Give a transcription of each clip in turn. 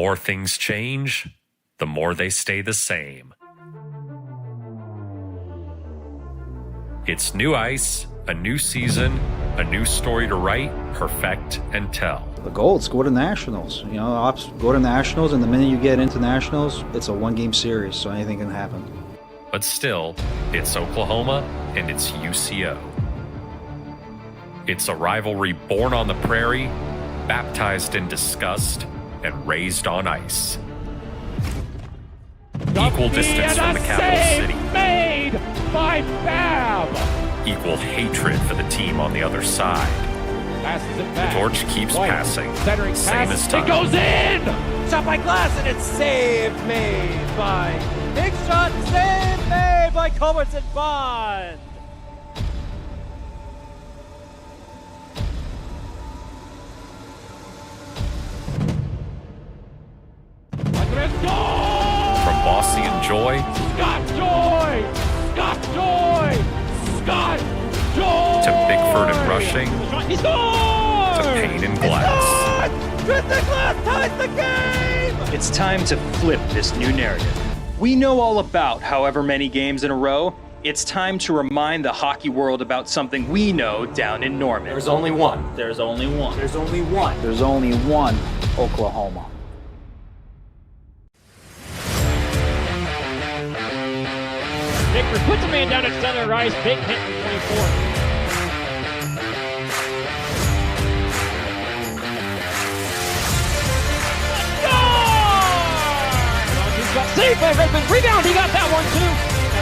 more things change, the more they stay the same. It's new ice, a new season, a new story to write, perfect, and tell. The goal is go to nationals. You know, ops go to nationals, and the minute you get into nationals, it's a one-game series, so anything can happen. But still, it's Oklahoma and it's UCO. It's a rivalry born on the prairie, baptized in disgust, and raised on ice. Equal distance from the capital city. Made by Bab. Equal hatred for the team on the other side. Passes it back. The torch keeps White, passing. Centering Same pass. as time. It goes in! Shot by Glass, and it's saved, made by... Big shot, saved, made by Culbertson Bond! From Bossy and Joy. Scott Joy! Scott Joy! Scott Joy! To Bickford and Rushing. He scores! To Payne and Glass. Tristan Glass ties the game! It's time to flip this new narrative. We know all about however many games in a row. It's time to remind the hockey world about something we know down in Norman. There's only one. There's only one. There's only one. There's only one Oklahoma. Bickford puts a man down at center ice. Big hit from 24. Saved by Redmond. Rebound. He got that one too.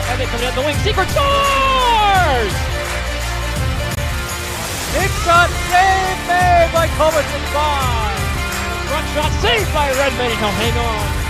And they coming out the wing. Secret scores! Big shot saved made by Culbertson Bond. Front shot saved by Redmond. He'll hang on.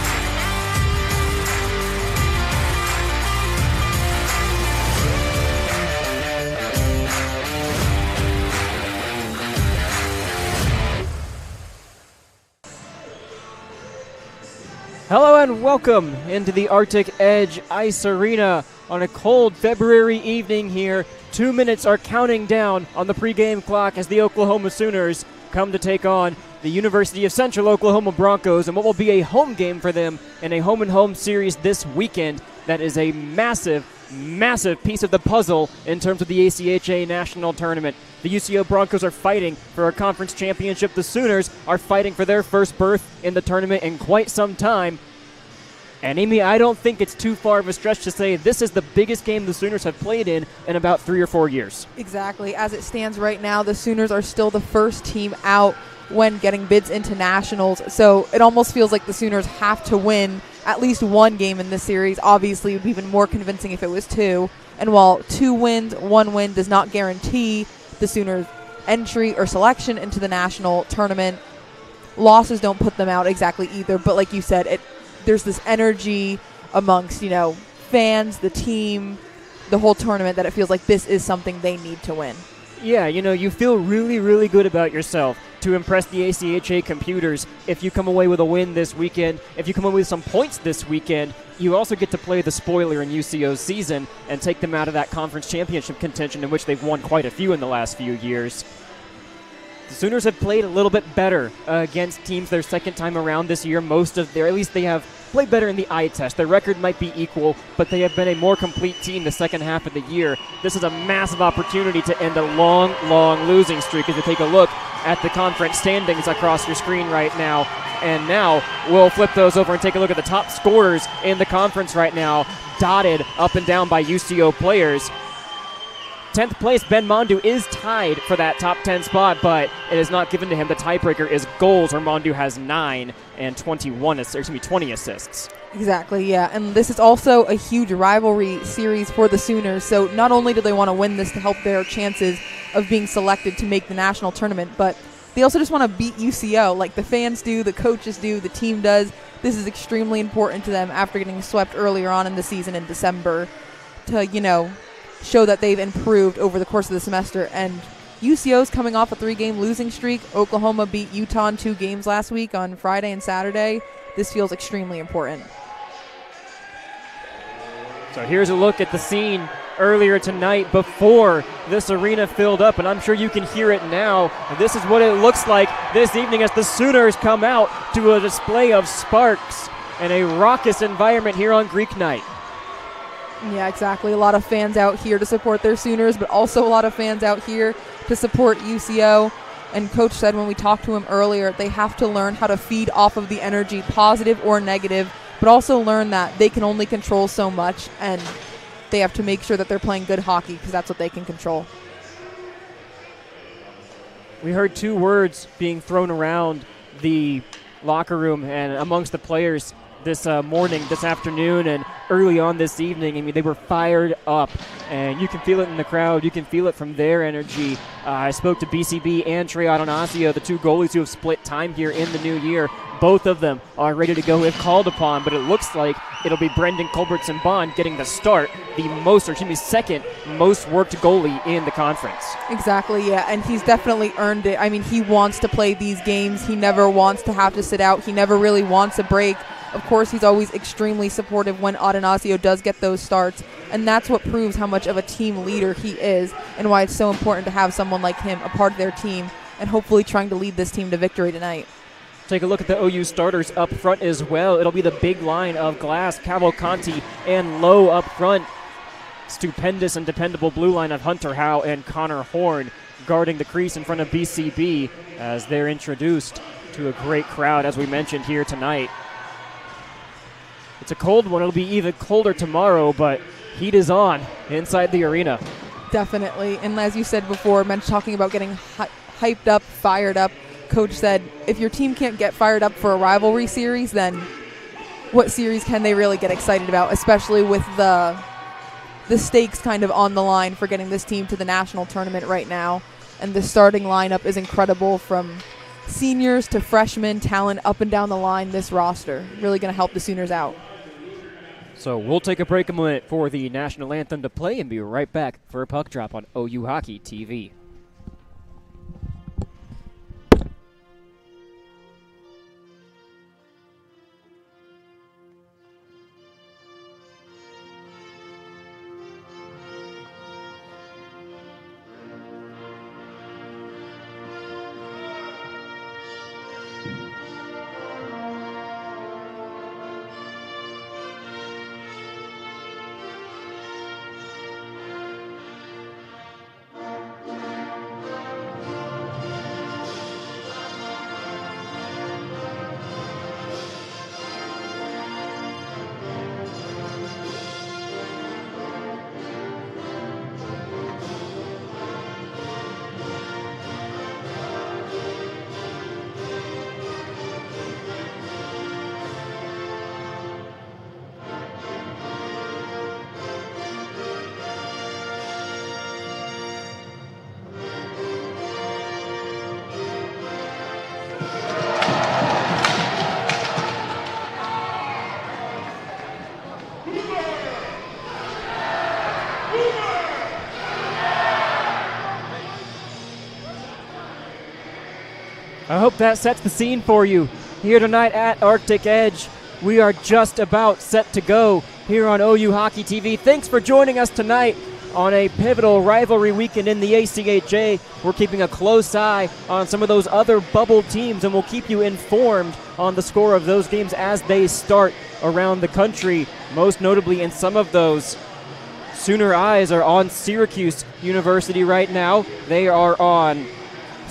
Hello and welcome into the Arctic Edge Ice Arena on a cold February evening here. 2 minutes are counting down on the pregame clock as the Oklahoma Sooners come to take on the University of Central Oklahoma Broncos and what will be a home game for them in a home-and-home series this weekend. That is a massive, massive piece of the puzzle in terms of the ACHA National Tournament. The UCO Broncos are fighting for a conference championship. The Sooners are fighting for their first berth in the tournament in quite some time. And Amy, I don't think it's too far of a stretch to say this is the biggest game the Sooners have played in about 3 or 4 years. Exactly. As it stands right now, the Sooners are still the first team out when getting bids into nationals. So it almost feels like the Sooners have to win at least one game in this series. Obviously, it would be even more convincing if it was two. And while 2 wins, 1 win does not guarantee the Sooners' entry or selection into the national tournament, losses don't put them out exactly either. But like you said, there's this energy amongst, fans, the team, the whole tournament that it feels like this is something they need to win. Yeah, you feel really, really good about yourself to impress the ACHA computers if you come away with a win this weekend. If you come away with some points this weekend, you also get to play the spoiler in UCO's season and take them out of that conference championship contention in which they've won quite a few in the last few years. The Sooners have played a little bit better against teams their second time around this year. At least they have played better in the eye test. Their record might be equal, but they have been a more complete team the second half of the year. This is a massive opportunity to end a long, long losing streak as you take a look at the conference standings across your screen right now. And now we'll flip those over and take a look at the top scorers in the conference right now, dotted up and down by UCO players. 10th place, Ben Mondu is tied for that top 10 spot, but it is not given to him. The tiebreaker is goals, where Mondu has 9 and 20 assists. Exactly, yeah. And this is also a huge rivalry series for the Sooners. So not only do they want to win this to help their chances of being selected to make the national tournament, but they also just want to beat UCO like the fans do, the coaches do, the team does. This is extremely important to them after getting swept earlier on in the season in December to, show that they've improved over the course of the semester. And UCO's coming off a 3-game losing streak. Oklahoma beat Utah in 2 games last week on Friday and Saturday. This feels extremely important. So here's a look at the scene earlier tonight before this arena filled up, and I'm sure you can hear it now. This is what it looks like this evening as the Sooners come out to a display of sparks and a raucous environment here on Greek night. Yeah, exactly. A lot of fans out here to support their Sooners, but also a lot of fans out here to support UCO. And Coach said when we talked to him earlier, they have to learn how to feed off of the energy, positive or negative, but also learn that they can only control so much, and they have to make sure that they're playing good hockey because that's what they can control. We heard two words being thrown around the locker room and amongst the players this morning, this afternoon, and early on this evening. I mean, they were fired up, and you can feel it in the crowd. You can feel it from their energy. I spoke to BCB and Trey Adonasio, the two goalies who have split time here in the new year. Both of them are ready to go if called upon, but it looks like it'll be Brendan Culbertson-Bond getting the start, the second most worked goalie in the conference. Exactly, yeah, and he's definitely earned it. I mean, he wants to play these games. He never wants to have to sit out. He never really wants a break. Of course, he's always extremely supportive when Adonasio does get those starts, and that's what proves how much of a team leader he is and why it's so important to have someone like him a part of their team and hopefully trying to lead this team to victory tonight. Take a look at the OU starters up front as well. It'll be the big line of Glass, Cavalcanti, and Lowe up front. Stupendous and dependable blue line of Hunter Howe and Connor Horn guarding the crease in front of BCB as they're introduced to a great crowd, as we mentioned here tonight. It's a cold one. It'll be even colder tomorrow, but heat is on inside the arena. Definitely. And as you said before, talking about getting hyped up, fired up, Coach said if your team can't get fired up for a rivalry series, then what series can they really get excited about, especially with the stakes kind of on the line for getting this team to the national tournament right now. And the starting lineup is incredible, from seniors to freshmen, talent up and down the line. This roster really going to help the Sooners out. So we'll take a break a minute for the national anthem to play and be right back for a puck drop on OU Hockey TV. I hope that sets the scene for you here tonight at Arctic Edge. We are just about set to go here on OU Hockey TV. Thanks for joining us tonight on a pivotal rivalry weekend in the ACHA. We're keeping a close eye on some of those other bubble teams, and we'll keep you informed on the score of those games as they start around the country. Most notably in some of those, Sooner eyes are on Syracuse University right now. They are on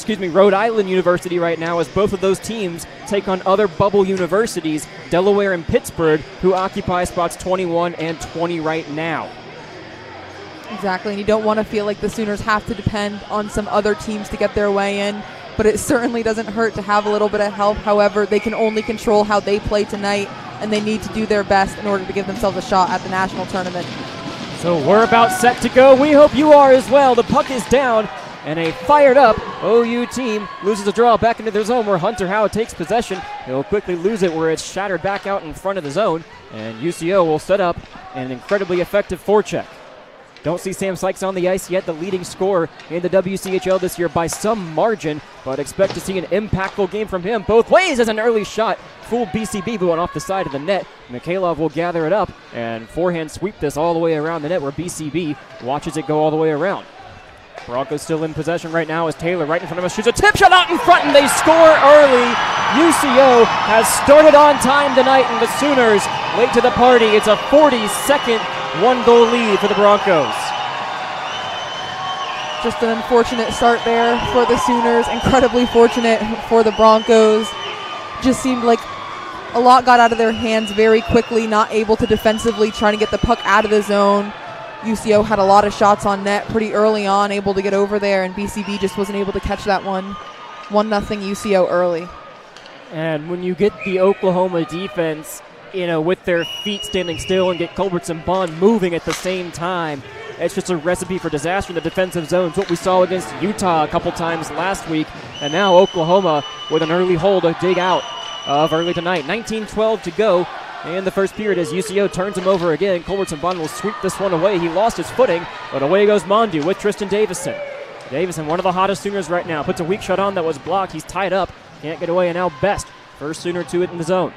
Rhode Island University right now, as both of those teams take on other bubble universities, Delaware and Pittsburgh, who occupy spots 21 and 20 right now. Exactly, and you don't want to feel like the Sooners have to depend on some other teams to get their way in, but it certainly doesn't hurt to have a little bit of help. However, they can only control how they play tonight, and they need to do their best in order to give themselves a shot at the national tournament. So we're about set to go. We hope you are as well. The puck is down, and a fired-up OU team loses a draw back into their zone where Hunter Howe takes possession. He'll quickly lose it where it's shattered back out in front of the zone, and UCO will set up an incredibly effective forecheck. Don't see Sam Sykes on the ice yet, the leading scorer in the WCHL this year by some margin, but expect to see an impactful game from him both ways as an early shot. Fooled BCB, but went off the side of the net. Mikhailov will gather it up and forehand sweep this all the way around the net where BCB watches it go all the way around. Broncos still in possession right now as Taylor right in front of us shoots a tip shot out in front and they score early. UCO has started on time tonight and the Sooners late to the party. It's a 40-second one-goal lead for the Broncos. Just an unfortunate start there for the Sooners. Incredibly fortunate for the Broncos. Just seemed like a lot got out of their hands very quickly, not able to defensively trying to get the puck out of the zone. UCO had a lot of shots on net pretty early on, able to get over there, and BCB just wasn't able to catch that one. 1-0 UCO early. And when you get the Oklahoma defense, with their feet standing still and get Culberts and Bond moving at the same time, it's just a recipe for disaster in the defensive zones. What we saw against Utah a couple times last week, and now Oklahoma with an early hole to dig out of early tonight. 19-12 to go in the first period as UCO turns him over again. Culberts and Bond will sweep this one away. He lost his footing, but away goes Mondu with Tristan Davison. Davison, one of the hottest Sooners right now, puts a weak shot on that was blocked. He's tied up, can't get away, and now Best, first Sooner to it in the zone.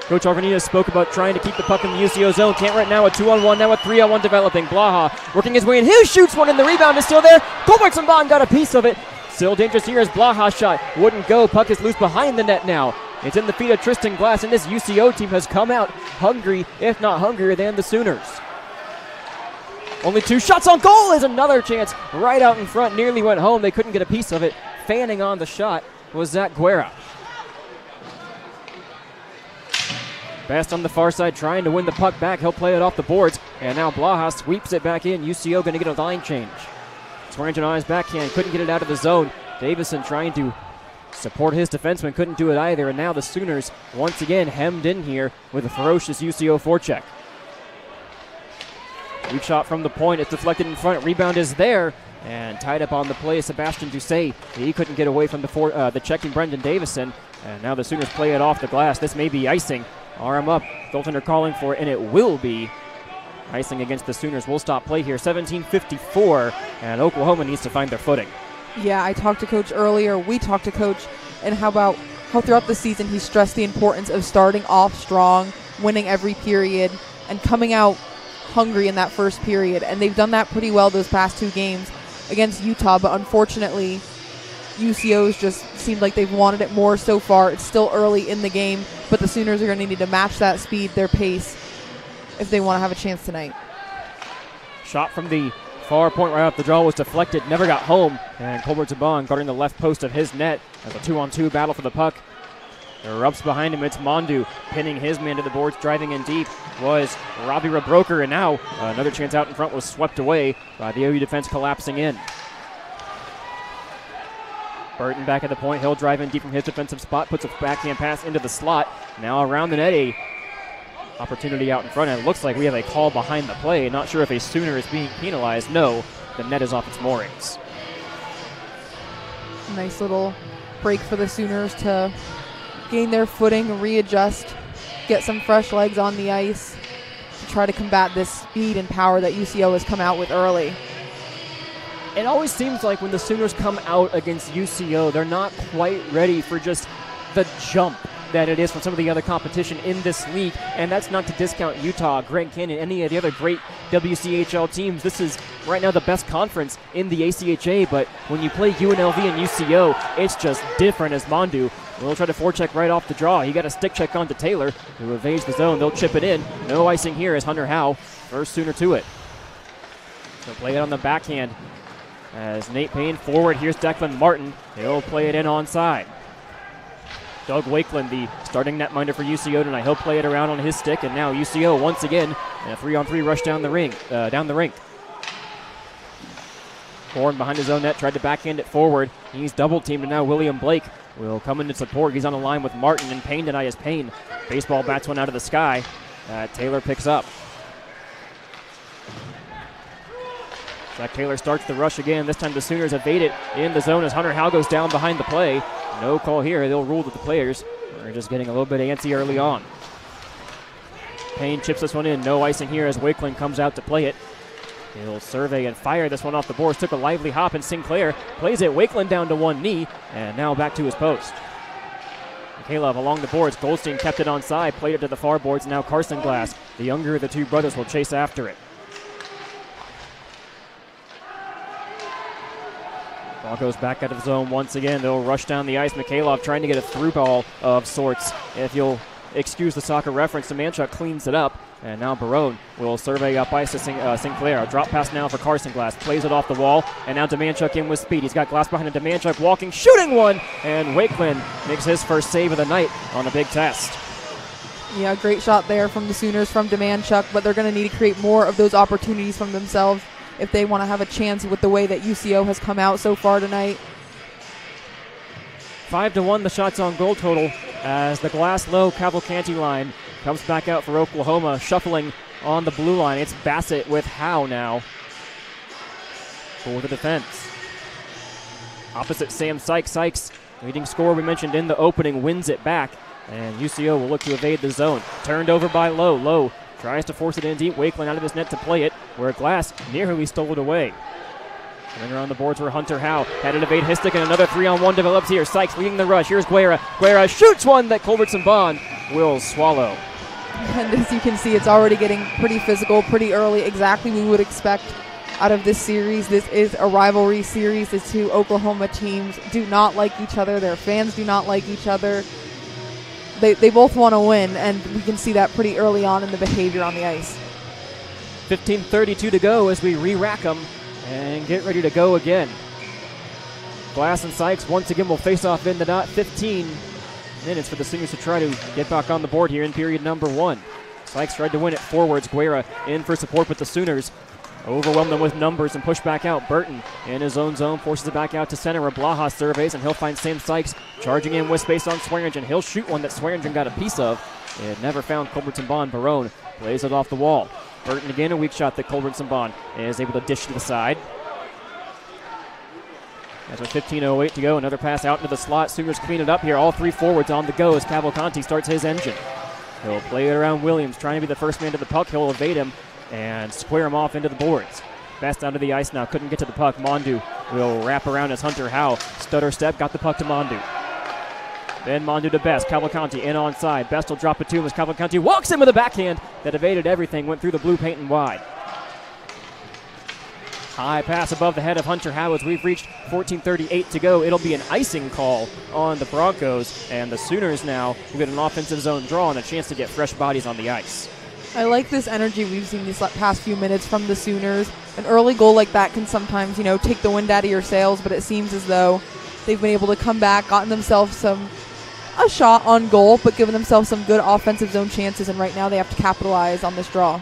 Coach Arvanitas spoke about trying to keep the puck in the UCO zone. Can't right now. A 2-on-1, now a 3-on-1 developing. Blaha working his way in. Hughes shoots one, and the rebound is still there. Culberts and Bond got a piece of it. Still dangerous here as Blaha's shot wouldn't go. Puck is loose behind the net now. It's in the feet of Tristan Glass, and this UCO team has come out hungry, if not hungrier than the Sooners. Only 2 shots on goal is another chance right out in front. Nearly went home. They couldn't get a piece of it. Fanning on the shot was Zach Guerra. Best on the far side trying to win the puck back. He'll play it off the boards. And now Blaha sweeps it back in. UCO going to get a line change. Swearingen on his backhand. Couldn't get it out of the zone. Davison trying to support his defenseman. Couldn't do it either. And now the Sooners once again hemmed in here with a ferocious UCO forecheck. Weak shot from the point. It's deflected in front. Rebound is there. And tied up on the play, Sebastian Doucet. He couldn't get away from the checking Brendan Davison. And now the Sooners play it off the glass. This may be icing. Arm up. Goaltender calling for it, and it will be icing against the Sooners. We'll stop play here. 17:54, and Oklahoma needs to find their footing. Yeah, I talked to Coach earlier. We talked to Coach, and how throughout the season he stressed the importance of starting off strong, winning every period, and coming out hungry in that first period. And they've done that pretty well those past 2 games against Utah, but unfortunately UCO's just seemed like they've wanted it more so far. It's still early in the game, but the Sooners are going to need to match that speed, their pace, if they want to have a chance tonight. Shot from the far point right off the draw was deflected, never got home, and Colbert Tabon guarding the left post of his net as a 2-on-2 battle for the puck. Erupts behind him. It's Mondu pinning his man to the boards, driving in deep was Robbie Rebroker, and now another chance out in front was swept away by the OU defense collapsing in. Burton back at the point. He'll drive in deep from his defensive spot, puts a backhand pass into the slot. Now around the net, a opportunity out in front, and it looks like we have a call behind the play. Not sure if a Sooner is being penalized. No, the net is off its moorings. Nice little break for the Sooners to gain their footing, readjust, get some fresh legs on the ice to try to combat this speed and power that UCO has come out with early. It always seems like when the Sooners come out against UCO, they're not quite ready for just the jump that it is from some of the other competition in this league, and that's not to discount Utah, Grand Canyon, any of the other great WCHL teams. This is right now the best conference in the ACHA, but when you play UNLV and UCO, it's just different as Mondu will try to forecheck right off the draw. He got a stick check onto Taylor, who evades the zone. They'll chip it in. No icing here as Hunter Howe, first Sooner to it. They'll play it on the backhand as Nate Payne forward. Here's Declan Martin. He'll play it in onside. Doug Wakeland, the starting netminder for UCO tonight. He'll play it around on his stick, and now UCO once again in a 3-on-3 rush down the rink. Horn behind his own net, tried to backhand it forward. He's double teamed, and now William Blake will come into support. He's on the line with Martin, and Payne tonight is Payne. Baseball bats one out of the sky. Taylor picks up. Zach Taylor starts the rush again. This time the Sooners evade it in the zone as Hunter Howe goes down behind the play. No call here. They'll rule that the players are just getting a little bit antsy early on. Payne chips this one in. No icing here as Wakeland comes out to play it. He'll survey and fire this one off the boards. Took a lively hop, and Sinclair plays it. Wakeland down to one knee, and now back to his post. Mikhailov along the boards. Goldstein kept it onside, played it to the far boards. Now Carson Glass, the younger of the two brothers, will chase after it. Ball goes back out of the zone once again. They'll rush down the ice. Mikhailov trying to get a through ball of sorts. If you'll excuse the soccer reference, Demanchuk cleans it up. And now Barone will survey up ice to Sinclair. A drop pass now for Carson Glass. Plays it off the wall. And now Demanchuk in with speed. He's got Glass behind him. Demanchuk walking, shooting one. And Wakeland makes his first save of the night on a big test. Yeah, great shot there from the Sooners, from Demanchuk, but they're going to need to create more of those opportunities from themselves if they want to have a chance with the way that UCO has come out so far tonight. 5-1 the shots on goal total as the Glass low Cavalcanti line comes back out for Oklahoma, shuffling on the blue line. It's Bassett with Howe now for the defense. Opposite Sam Sykes. Sykes, leading scorer we mentioned in the opening, wins it back, and UCO will look to evade the zone. Turned over by Lowe. Lowe tries to force it in deep. Wakeland out of his net to play it, where Glass nearly stole it away. Coming around the boards for Hunter Howe. Had to evade Histic, and another 3-on-1 develops here. Sykes leading the rush. Here's Guerra. Guerra shoots one that Culbertson Bond will swallow. And as you can see, it's already getting pretty physical, pretty early, exactly we would expect out of this series. This is a rivalry series. The two Oklahoma teams do not like each other. Their fans do not like each other. They both want to win, and we can see that pretty early on in the behavior on the ice. 15:32 to go as we re-rack them and get ready to go again. Glass and Sykes once again will face off in the dot. 15 minutes for the Sooners to try to get back on the board here in period number one. Sykes tried to win it forwards. Guerra in for support, but the Sooners overwhelm them with numbers and push back out. Burton in his own zone forces it back out to center where Blaha surveys, and he'll find Sam Sykes charging in with space on Swearingen. He'll shoot one that Swearingen got a piece of. It never found Culbertson Bond. Barone plays it off the wall. Burton again, a weak shot that Culbertson Bond is able to dish to the side. As with 15:08 to go, another pass out into the slot. Sooners clean it up here. All three forwards on the go as Cavalcanti starts his engine. He'll play it around Williams, trying to be the first man to the puck. He'll evade him and square him off into the boards. Best onto the ice now, couldn't get to the puck. Mondu will wrap around as Hunter Howe. Stutter step, got the puck to Mondu. Then Mondu to Best. Cavalcanti in onside. Best will drop it to him as Cavalcanti walks in with a backhand that evaded everything, went through the blue paint and wide. High pass above the head of Hunter Howe as we've reached 14:38 to go. It'll be an icing call on the Broncos, and the Sooners now will get an offensive zone draw and a chance to get fresh bodies on the ice. I like this energy we've seen these past few minutes from the Sooners. An early goal like that can sometimes, take the wind out of your sails, but it seems as though they've been able to come back, gotten themselves a shot on goal, but given themselves some good offensive zone chances, and right now they have to capitalize on this draw.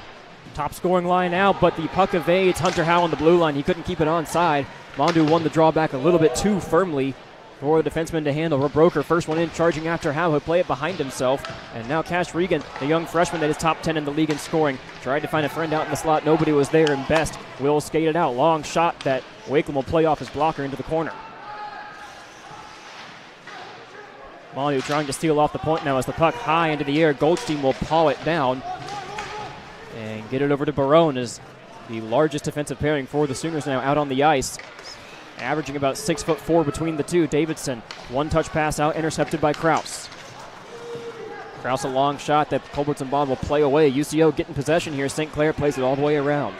Top scoring line out, but the puck evades Hunter Howe on the blue line. He couldn't keep it onside. Mondu won the draw back a little bit too firmly for the defenseman to handle. Broker, first one in, charging after Howe. He'll play it behind himself. And now Cash Regan, the young freshman that is top 10 in the league in scoring, tried to find a friend out in the slot. Nobody was there, and Best will skate it out. Long shot that Wakeland will play off his blocker into the corner. Mondu trying to steal off the point now as the puck high into the air. Goldstein will paw it down and get it over to Barone as the largest defensive pairing for the Sooners now out on the ice. Averaging about 6'4" between the two. Davidson, one-touch pass out, intercepted by Kraus. Kraus a long shot that Culbertson Bond will play away. UCO getting possession here. St. Clair plays it all the way around.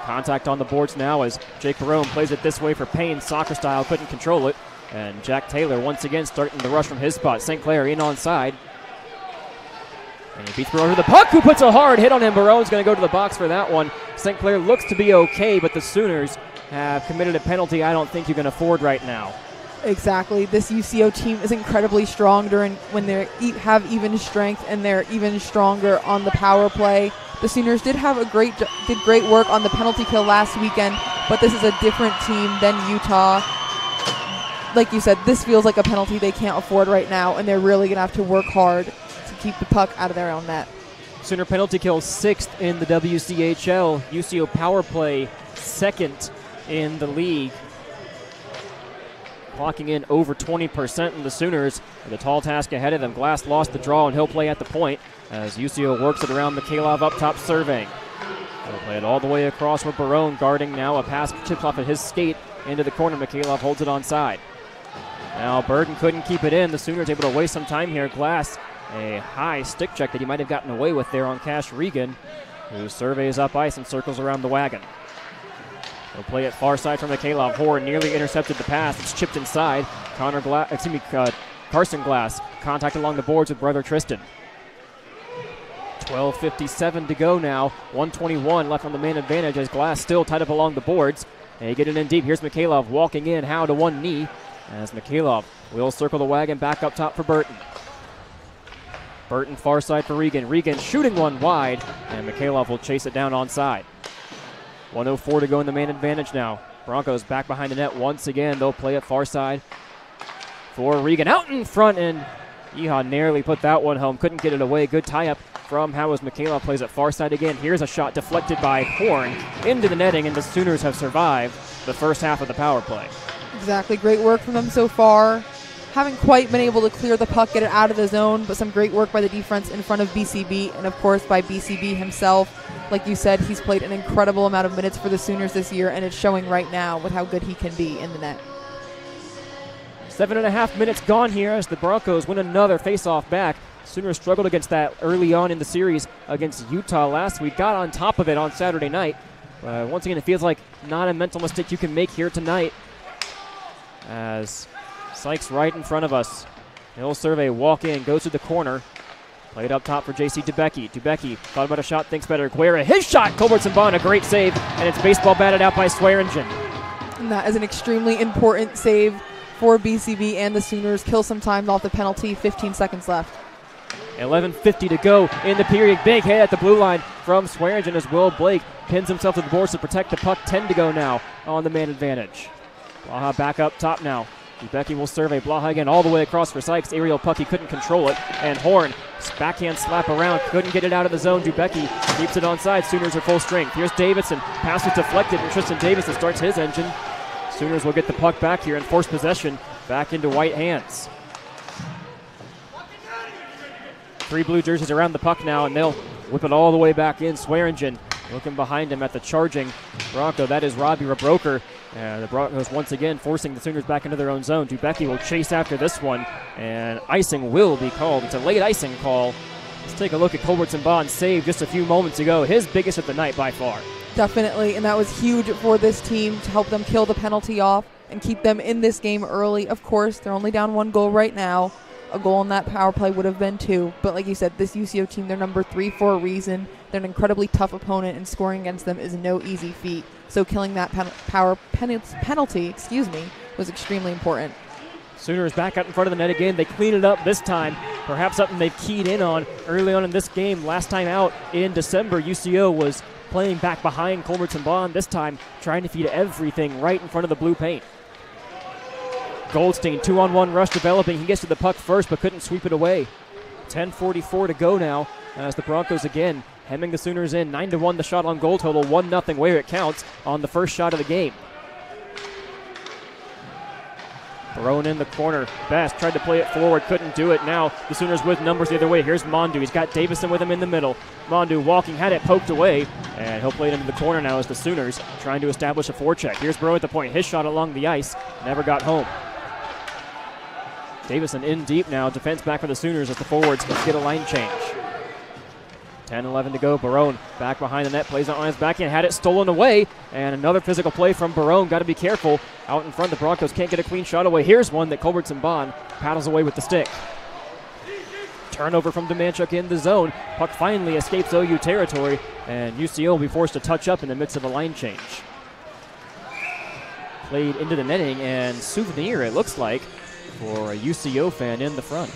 Contact on the boards now as Jake Barone plays it this way for Payne. Soccer style, couldn't control it. And Jack Taylor once again starting the rush from his spot. St. Clair in onside. And he beats Barone to the puck, who puts a hard hit on him. Barone's going to go to the box for that one. St. Clair looks to be okay, but the Sooners have committed a penalty I don't think you can afford right now. Exactly. This UCO team is incredibly strong when they have even strength, and they're even stronger on the power play. The Sooners did great work on the penalty kill last weekend, but this is a different team than Utah. Like you said, this feels like a penalty they can't afford right now, and they're really going to have to work hard to keep the puck out of their own net. Sooner penalty kill 6th in the WCHL. UCO power play 2nd in the league. Clocking in over 20%, and the Sooners with a tall task ahead of them. Glass lost the draw, and he'll play at the point as UCO works it around. Mikhailov up top surveying. He'll play it all the way across for Barone, guarding now. A pass chips off at his skate into the corner. Mikhailov holds it onside. Now Burton couldn't keep it in. The Sooners able to waste some time here. Glass, a high stick check that he might have gotten away with there on Cash Regan, who surveys up ice and circles around the wagon. He'll play it far side from Mikhailov. Horn nearly intercepted the pass. It's chipped inside. Carson Glass contact along the boards with brother Tristan. 12:57 to go now. 1:21 left on the man advantage as Glass still tied up along the boards. And he get it in deep. Here's Mikhailov walking in. Howe to one knee as Mikhailov will circle the wagon back up top for Burton. Burton far side for Regan. Regan shooting one wide, and Mikhailov will chase it down onside. 1:04 to go in the man advantage now. Broncos back behind the net once again. They'll play it far side for Regan. Out in front, and Yeehaw narrowly put that one home. Couldn't get it away. Good tie-up from Howe as Mikhailov plays it far side again. Here's a shot deflected by Horn into the netting, and the Sooners have survived the first half of the power play. Exactly. Great work from them so far. Haven't quite been able to clear the puck, get it out of the zone, but some great work by the defense in front of BCB, and of course by BCB himself. Like you said, he's played an incredible amount of minutes for the Sooners this year, and it's showing right now with how good he can be in the net. 7.5 minutes gone here as the Broncos win another face-off back. Sooners struggled against that early on in the series against Utah last week. Got on top of it on Saturday night. Once again, it feels like not a mental mistake you can make here tonight, as Sykes right in front of us. He'll survey, walk in, goes to the corner. Played up top for J.C. Dubecki. Dubecki thought about a shot, thinks better. Guerra, his shot! Culbertson-Bond, a great save, and it's baseball batted out by Swearingen. And that is an extremely important save for BCB and the Sooners. Kill some time off the penalty, 15 seconds left. 11:50 to go in the period. Big hit at the blue line from Swearingen as Will Blake pins himself to the boards to protect the puck. 10 to go now on the man advantage. Blaha back up top now. Dubecki will survey. Blaha again all the way across for Sykes. Aerial puck, he couldn't control it. And Horn, backhand slap around, couldn't get it out of the zone. Dubecki keeps it onside. Sooners are full strength. Here's Davidson. Pass is deflected, and Tristan Davidson starts his engine. Sooners will get the puck back here and force possession back into white hands. 3 blue jerseys around the puck now, and they'll whip it all the way back in. Swearingen looking behind him at the charging Bronco. That is Robbie Rabroker. The Broncos once again forcing the Sooners back into their own zone. Dubecki will chase after this one, and icing will be called. It's a late icing call. Let's take a look at Culbertson-Bond's save just a few moments ago. His biggest of the night by far. Definitely, and that was huge for this team to help them kill the penalty off and keep them in this game early. Of course, they're only down 1 goal right now. A goal in that power play would have been 2. But like you said, this UCO team, they're number 3 for a reason. They're an incredibly tough opponent, and scoring against them is no easy feat. So killing that penalty was extremely important. Sooners back out in front of the net again. They clean it up this time. Perhaps something they've keyed in on early on in this game. Last time out in December, UCO was playing back behind Culbertson-Bond. This time trying to feed everything right in front of the blue paint. Goldstein, 2-on-1 rush developing. He gets to the puck first but couldn't sweep it away. 10:44 to go now as the Broncos again hemming the Sooners in. 9-1 the shot on goal total. 1-0 where it counts on the first shot of the game. Thrown in the corner. Best tried to play it forward, couldn't do it. Now the Sooners with numbers the other way. Here's Mondu. He's got Davison with him in the middle. Mondu walking, had it poked away, and he'll play it into the corner now as the Sooners trying to establish a forecheck. Here's Burrow at the point. His shot along the ice never got home. Davison in deep now. Defense back for the Sooners as the forwards get a line change. 10-11 to go. Barone back behind the net, plays it on his backhand, had it stolen away, and another physical play from Barone. Got to be careful. Out in front, the Broncos can't get a clean shot away. Here's one that Culbertson-Bond paddles away with the stick. Turnover from Demanchuk in the zone. Puck finally escapes OU territory, and UCO will be forced to touch up in the midst of a line change. Played into the netting, and souvenir, it looks like, for a UCO fan in the front.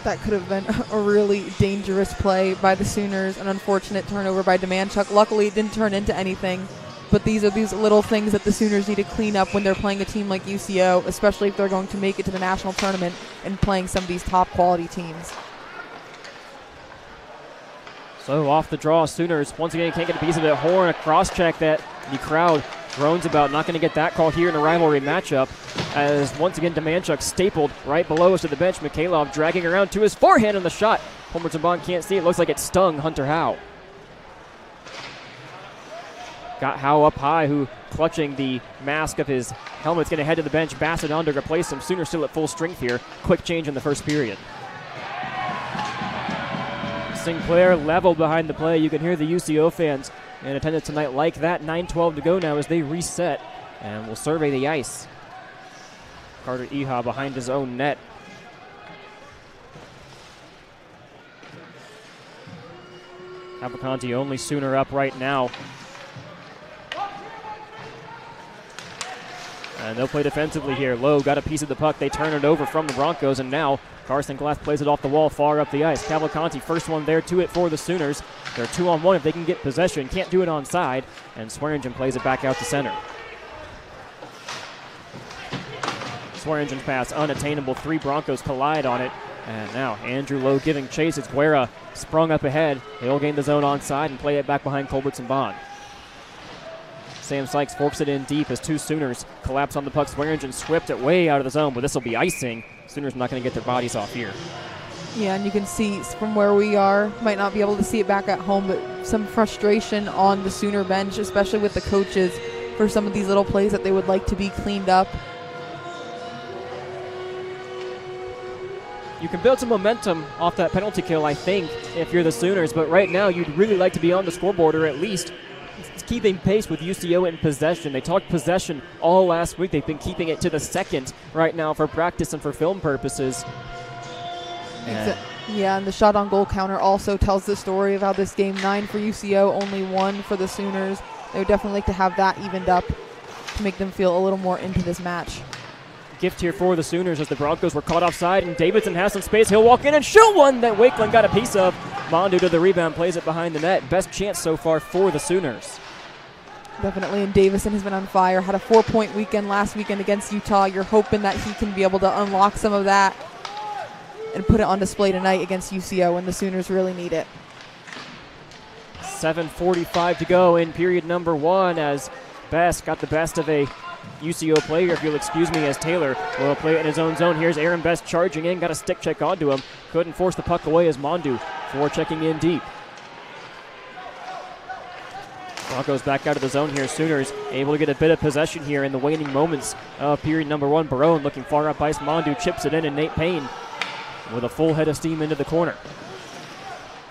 That could have been a really dangerous play by the Sooners. An unfortunate turnover by Demanchuk. Luckily, it didn't turn into anything. But these are these little things that the Sooners need to clean up when they're playing a team like UCO, especially if they're going to make it to the national tournament and playing some of these top quality teams. So off the draw, Sooners once again can't get a piece of it. Horn, a cross check that the crowd groans about. Not going to get that call here in a rivalry matchup, as once again Demanchuk stapled right below us to the bench. Mikhailov dragging around to his forehand on the shot. Culbertson-Bond can't see it. Looks like it stung Hunter Howe. got Howe up high, who clutching the mask of his helmet's going to head to the bench. Bassett on to replace him. Sooners still at full strength here. Quick change in the first period. Sinclair leveled behind the play. You can hear the UCO fans in attendance tonight like that. 9:12 to go now as they reset and will survey the ice. Carter Eha behind his own net. Cavalcanti only Sooner up right now. And they'll play defensively here. Lowe got a piece of the puck. They turn it over from the Broncos, and now Carson Glass plays it off the wall far up the ice. Cavalcanti, first one there, 2 for the Sooners. They're 2-on-1 if they can get possession. Can't do it onside, and Swearingen plays it back out to center. Swearingen's pass unattainable. 3 Broncos collide on it. And now Andrew Lowe giving chase as Guerra sprung up ahead. They'll gain the zone onside and play it back behind Culbertson Bond. Sam Sykes forks it in deep as 2 Sooners collapse on the puck. Swearingen swept it way out of the zone, but this will be icing. Sooners not going to get their bodies off here. Yeah, and you can see from where we are, might not be able to see it back at home, but some frustration on the Sooner bench, especially with the coaches, for some of these little plays that they would like to be cleaned up. You can build some momentum off that penalty kill, I think, if you're the Sooners, but right now you'd really like to be on the scoreboard, or at least keeping pace with UCO in possession. They talked possession all last week. They've been keeping it to the second right now for practice and for film purposes. Yeah, and the shot on goal counter also tells the story of how this game, 9 for UCO, only 1 for the Sooners. They would definitely like to have that evened up to make them feel a little more into this match. Gift here for the Sooners as the Broncos were caught offside, and Davidson has some space. He'll walk in and shoot one that Wakeland got a piece of. Mondu to the rebound, plays it behind the net. Best chance so far for the Sooners. Definitely, and Davison has been on fire. Had a 4-point weekend last weekend against Utah. You're hoping that he can be able to unlock some of that and put it on display tonight against UCO, and the Sooners really need it. 7:45 to go in period number 1 as Best got the best of a UCO player, if you'll excuse me, as Taylor will play it in his own zone. Here's Aaron Best charging in, got a stick check onto him. Couldn't force the puck away as Mondu checking in deep. Broncos back out of the zone here. Sooners able to get a bit of possession here in the waning moments of period number 1. Barone looking far up ice. Mondu chips it in, and Nate Payne with a full head of steam into the corner.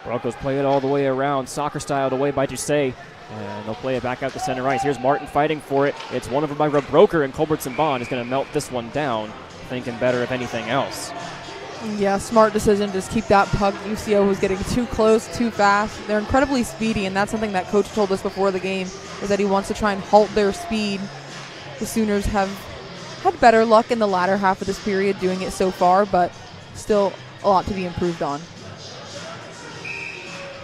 Broncos play it all the way around, soccer styled away by Jusay, and they'll play it back out to center ice. Here's Martin fighting for it. It's one over by Broker, and Culbertson Bond is going to melt this one down, thinking better of anything else. Yeah, smart decision. Just keep that puck. UCO was getting too close, too fast. They're incredibly speedy, and that's something that Coach told us before the game, is that he wants to try and halt their speed. The Sooners have had better luck in the latter half of this period doing it so far, but still a lot to be improved on.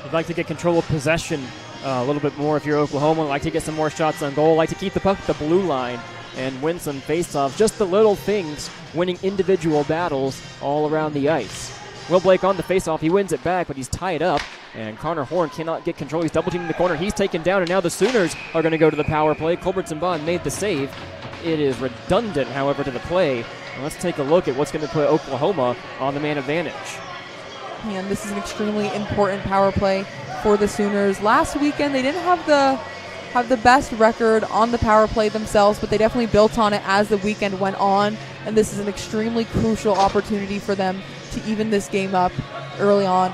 You'd like to get control of possession a little bit more if you're Oklahoma. Like to get some more shots on goal. Like to keep the puck at the blue line and win some faceoffs. Just the little things, winning individual battles all around the ice. Will Blake on the faceoff. He wins it back, but he's tied up, and Connor Horn cannot get control. He's double teaming the corner. He's taken down, and now the Sooners are going to go to the power play. Culbertson Bond made the save. It is redundant, however, to the play. And let's take a look at what's going to put Oklahoma on the man advantage. And this is an extremely important power play for the Sooners. Last weekend, they didn't have the best record on the power play themselves, but they definitely built on it as the weekend went on, and this is an extremely crucial opportunity for them to even this game up early on,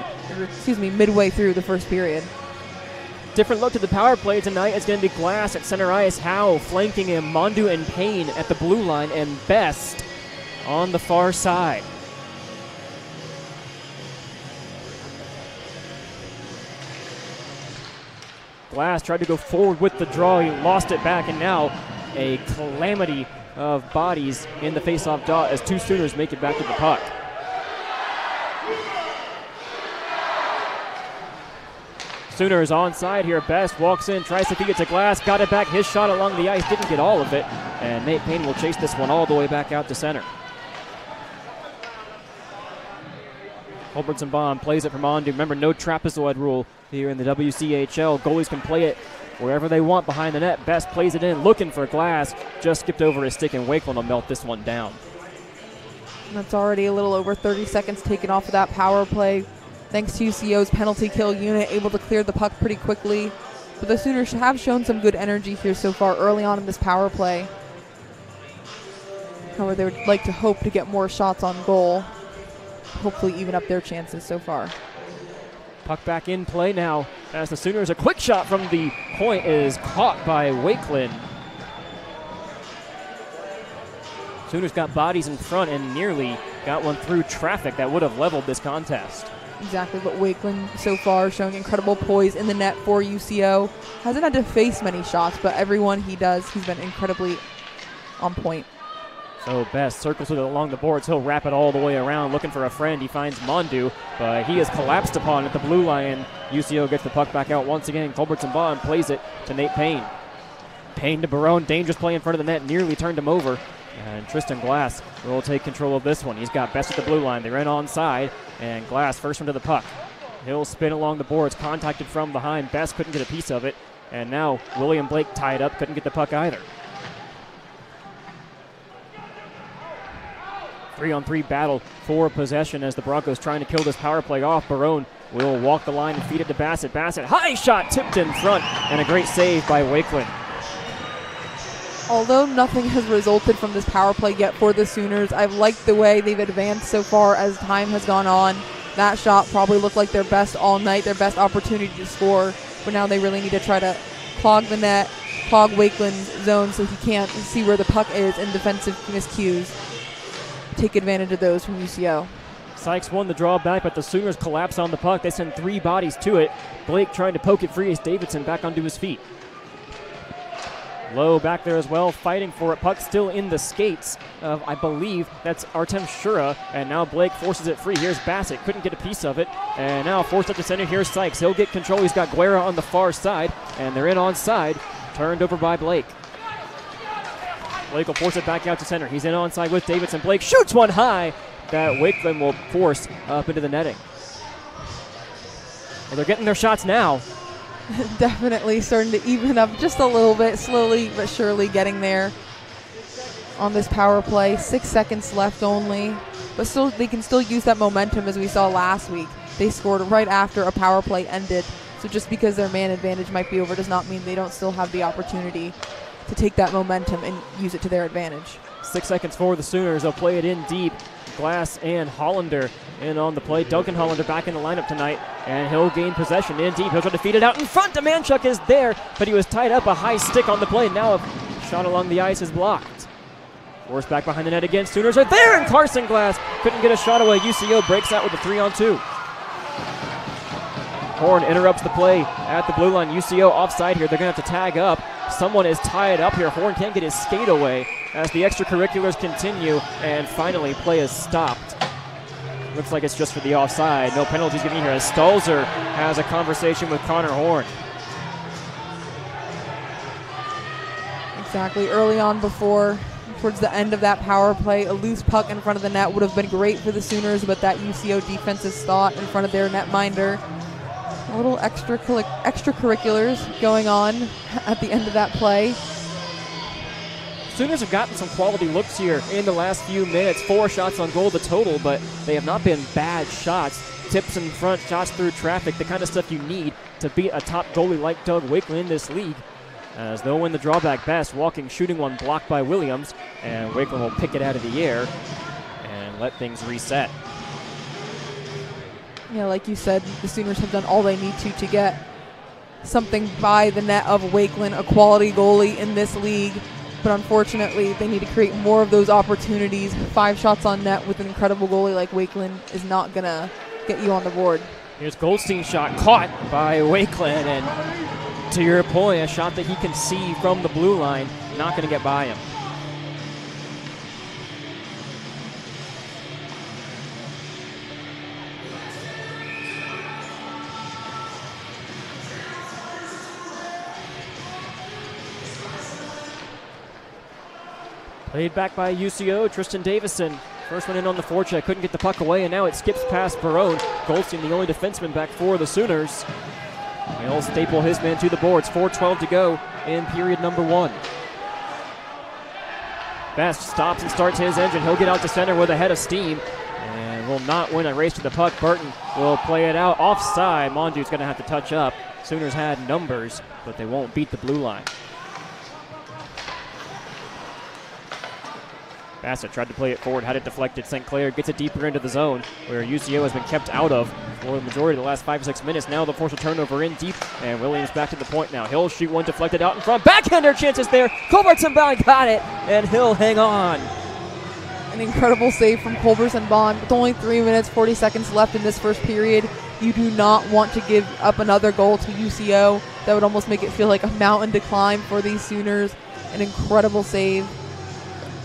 midway through the first period. Different look to the power play tonight. It's going to be Glass at center ice, Howe flanking him, Mondu and Payne at the blue line, and Best on the far side. Glass tried to go forward with the draw. He lost it back, and now a calamity of bodies in the face-off dot as 2 Sooners make it back to the puck. Sooners onside here. Best walks in, tries to feed it to Glass, got it back. His shot along the ice, didn't get all of it, and Nate Payne will chase this one all the way back out to center. Culbertson Bond plays it from Mondu. Remember, no trapezoid rule here in the WCHL. Goalies can play it wherever they want behind the net. Best plays it in, looking for Glass. Just skipped over his stick, and Wakeland will melt this one down. That's already a little over 30 seconds taken off of that power play. Thanks to UCO's penalty kill unit, able to clear the puck pretty quickly. But the Sooners have shown some good energy here so far early on in this power play. However, they would like to hope to get more shots on goal. Hopefully even up their chances so far. Puck back in play now as the Sooners, a quick shot from the point is caught by Wakeland. Sooners got bodies in front and nearly got one through traffic that would have leveled this contest. Exactly, but Wakeland so far showing incredible poise in the net for UCO. Hasn't had to face many shots, but everyone he does, he's been incredibly on point. So Best circles it along the boards. He'll wrap it all the way around, looking for a friend. He finds Mondu, but he is collapsed upon at the blue line. UCO gets the puck back out once again. Culbertson Bond plays it to Nate Payne. Payne to Barone, dangerous play in front of the net, nearly turned him over. And Tristan Glass will take control of this one. He's got Best at the blue line. They're in onside, and Glass first one to the puck. He'll spin along the boards, contacted from behind. Best couldn't get a piece of it, and now William Blake tied up, couldn't get the puck either. 3-on-3 battle for possession as the Broncos trying to kill this power play off. Barone will walk the line and feed it to Bassett. Bassett, high shot, tipped in front, and a great save by Wakeland. Although nothing has resulted from this power play yet for the Sooners, I've liked the way they've advanced so far as time has gone on. That shot probably looked like their best all night, their best opportunity to score, but now they really need to try to clog the net, clog Wakeland's zone so he can't see where the puck is in defensive miscues. Take advantage of those from UCO. Sykes won the draw back, but the Sooners collapse on the puck. They send 3 bodies to it. Blake trying to poke it free as Davidson back onto his feet. Low back there as well, fighting for it. Puck still in the skates of, I believe, that's Artem Shura. And now Blake forces it free. Here's Bassett. Couldn't get a piece of it. And now forced up to center. Here's Sykes. He'll get control. He's got Guerra on the far side. And they're in onside. Turned over by Blake. Blake will force it back out to center. He's in onside with Davidson. Blake shoots one high that Wakeland will force up into the netting. Well, they're getting their shots now. Definitely starting to even up just a little bit, slowly but surely getting there on this power play. 6 seconds left only, but still they can still use that momentum as we saw last week. They scored right after a power play ended, so just because their man advantage might be over does not mean they don't still have the opportunity to take that momentum and use it to their advantage. 6 seconds for the Sooners. They'll play it in deep. Glass and Hollander in on the play. Duncan Hollander back in the lineup tonight, and he'll gain possession in deep. He'll try to feed it out in front. Demanchuk is there, but he was tied up. A high stick on the play. Now a shot along the ice is blocked. Forced back behind the net again. Sooners are there, and Carson Glass couldn't get a shot away. UCO breaks out with a 3-on-2. Horn interrupts the play at the blue line. UCO offside here. They're going to have to tag up. Someone is tied up here. Horn can't get his skate away as the extracurriculars continue, and finally play is stopped. Looks like it's just for the offside. No penalties given here as Stalzer has a conversation with Connor Horn. Exactly. Early on towards the end of that power play, a loose puck in front of the net would have been great for the Sooners, but that UCO defense is thought in front of their netminder. A little extracurriculars going on at the end of that play. Sooners have gotten some quality looks here in the last few minutes. 4 shots on goal the total, but they have not been bad shots. Tips in front, shots through traffic, the kind of stuff you need to beat a top goalie like Doug Wakeland in this league. As they'll win the drawback Best, walking, shooting one blocked by Williams, and Wakeland will pick it out of the air and let things reset. Yeah, like you said, the Sooners have done all they need to get something by the net of Wakeland, a quality goalie in this league. But unfortunately, they need to create more of those opportunities. 5 shots on net with an incredible goalie like Wakeland is not going to get you on the board. Here's Goldstein's shot caught by Wakeland, and to your point, a shot that he can see from the blue line, not going to get by him. Played back by UCO, Tristan Davison. First one in on the forecheck, couldn't get the puck away, and now it skips past Barone. Goldstein, the only defenseman back for the Sooners. He'll staple his man to the boards. 4:12 to go in period number 1. Best stops and starts his engine. He'll get out to center with a head of steam and will not win a race to the puck. Burton will play it out offside. Mondu's going to have to touch up Sooners had numbers, but they won't beat the blue line. Bassett tried to play it forward, had it deflected. St. Clair gets it deeper into the zone, where UCO has been kept out of for the majority of the last 5 or 6 minutes. Now they'll force a turnover in deep, and Williams back to the point now. He'll shoot one deflected out in front. Backhander chances there. Culbertson Bond got it, and he'll hang on. An incredible save from Culbertson Bond. With only 3 minutes, 40 seconds left in this first period, you do not want to give up another goal to UCO. That would almost make it feel like a mountain to climb for these Sooners. An incredible save.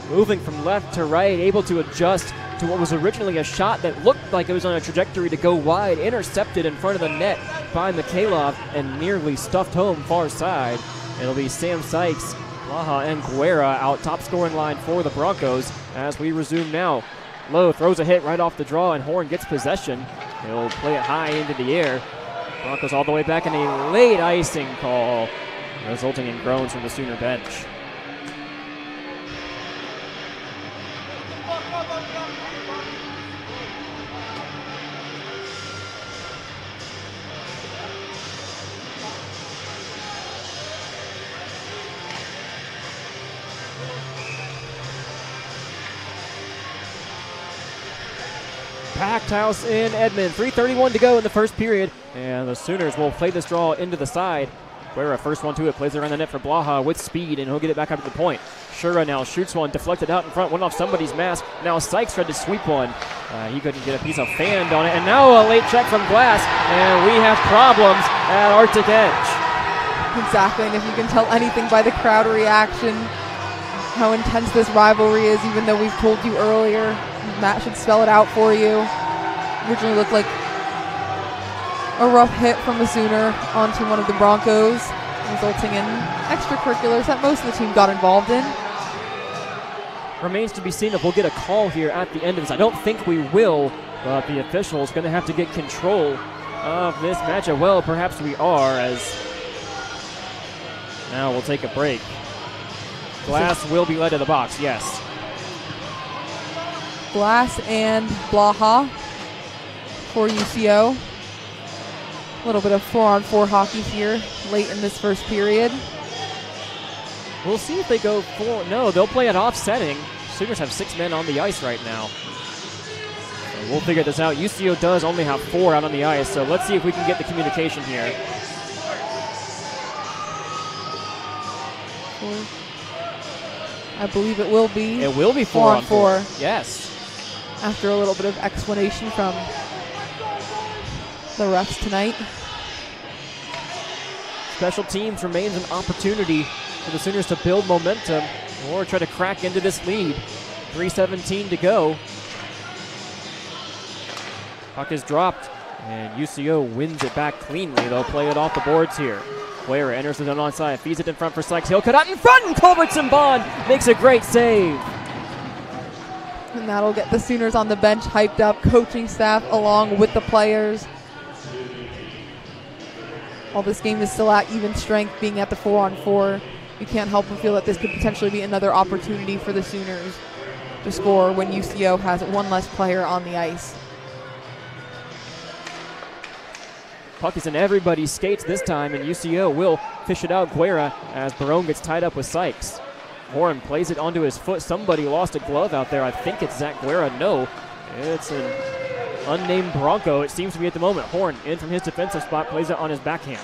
Moving from left to right, able to adjust to what was originally a shot that looked like it was on a trajectory to go wide, intercepted in front of the net by Mikhailov and nearly stuffed home far side. It'll be Sam Sykes, Blaha, and Guerra out top scoring line for the Broncos as we resume now. Lowe throws a hit right off the draw, and Horn gets possession. He'll play it high into the air. Broncos all the way back in a late icing call, resulting in groans from the Sooner bench. Packed house in Edmond. 3:31 to go in the first period, and the Sooners will play this draw into the side. Guerra first one to it, plays around the net for Blaha with speed, and he'll get it back up to the point. Shura now shoots one, deflected out in front, went off somebody's mask. Now Sykes tried to sweep one. He couldn't get a piece of fanned on it, and now a late check from Glass, and we have problems at Arctic Edge. Exactly, and if you can tell anything by the crowd reaction, how intense this rivalry is, even though we've told you earlier, Matt should spell it out for you. Originally looked like a rough hit from the Sooner onto one of the Broncos, resulting in extracurriculars that most of the team got involved in. Remains to be seen if we'll get a call here at the end of this. I don't think we will, but the official's going to have to get control of this matchup. Well, perhaps we are, as now we'll take a break. Glass will be led to the box, yes. Glass and Blaha for UCO. A little bit of 4-on-4 hockey here late in this first period. We'll see if they go for. No, they'll play it offsetting. Sooners have 6 men on the ice right now. So we'll figure this out. UCO does only have 4 out on the ice, so let's see if we can get the communication here. I believe it will be. It will be 4-on-4. Yes. After a little bit of explanation from the refs tonight. Special teams remains an opportunity for the Sooners to build momentum or try to crack into this lead. 3:17 to go. Puck is dropped, and UCO wins it back cleanly. They'll play it off the boards here. Guerra enters the zone onside, feeds it in front for Sykes. He'll cut out in front, and Culbertson Bond makes a great save. And that'll get the Sooners on the bench hyped up, coaching staff along with the players. While this game is still at even strength, being at the 4-on-4, you can't help but feel that this could potentially be another opportunity for the Sooners to score when UCO has one less player on the ice. Puck is in everybody's skates this time, and UCO will fish it out. Guerra as Barone gets tied up with Sykes. Horn plays it onto his foot. Somebody lost a glove out there. I think it's Zach Guerra. No, it's an unnamed Bronco. It seems to be at the moment. Horn in from his defensive spot, plays it on his backhand.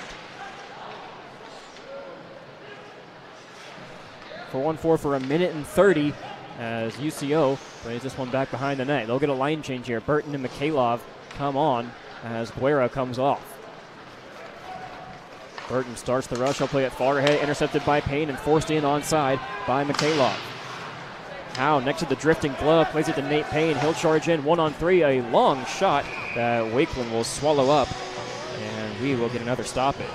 4-on-4 for 1:30 as UCO plays this one back behind the net. They'll get a line change here. Burton and Mikhailov come on as Guerra comes off. Burton starts the rush. He'll play it far ahead, intercepted by Payne and forced in onside by Mikhailov. Howe next to the drifting glove, plays it to Nate Payne. He'll charge in 1-on-3, a long shot that Wakeland will swallow up, and we will get another stoppage.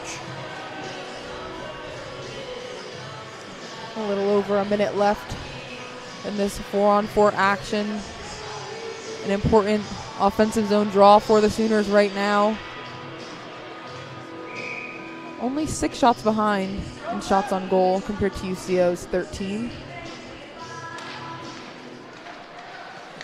A little over a minute left in this 4-on-4 action. An important offensive zone draw for the Sooners right now. Only 6 shots behind in shots on goal compared to UCO's 13.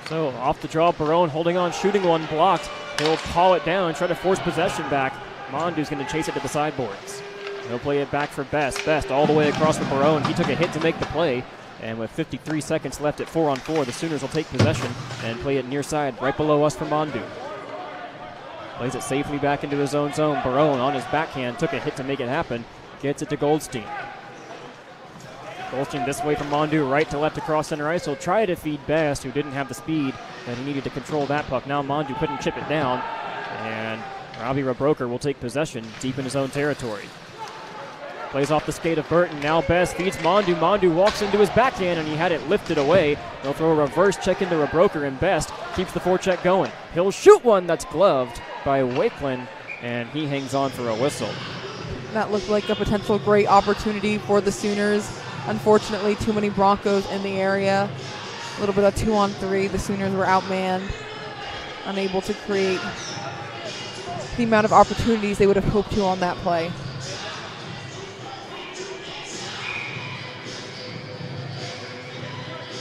So off the draw, Barone holding on, shooting one, blocked. He'll paw it down and try to force possession back. Mondu's going to chase it to the sideboards. He'll play it back for Best. Best all the way across for Barone. He took a hit to make the play. And with 53 seconds left at 4-on-4, the Sooners will take possession and play it near side right below us for Mondu. Plays it safely back into his own zone. Barone on his backhand took a hit to make it happen. Gets it to Goldstein. Goldstein this way from Mondu, right to left across center ice. He'll try to feed Best, who didn't have the speed that he needed to control that puck. Now Mondu couldn't chip it down, and Robbie Rabroker will take possession deep in his own territory. Plays off the skate of Burton. Now Best feeds Mondu. Mondu walks into his backhand, and he had it lifted away. They'll throw a reverse check into Rabroker, and Best keeps the forecheck going. He'll shoot one that's gloved by Wakeland, and he hangs on for a whistle. That looked like a potential great opportunity for the Sooners. Unfortunately, too many Broncos in the area. A little bit of 2-on-3. The Sooners were outmanned, unable to create the amount of opportunities they would have hoped to on that play.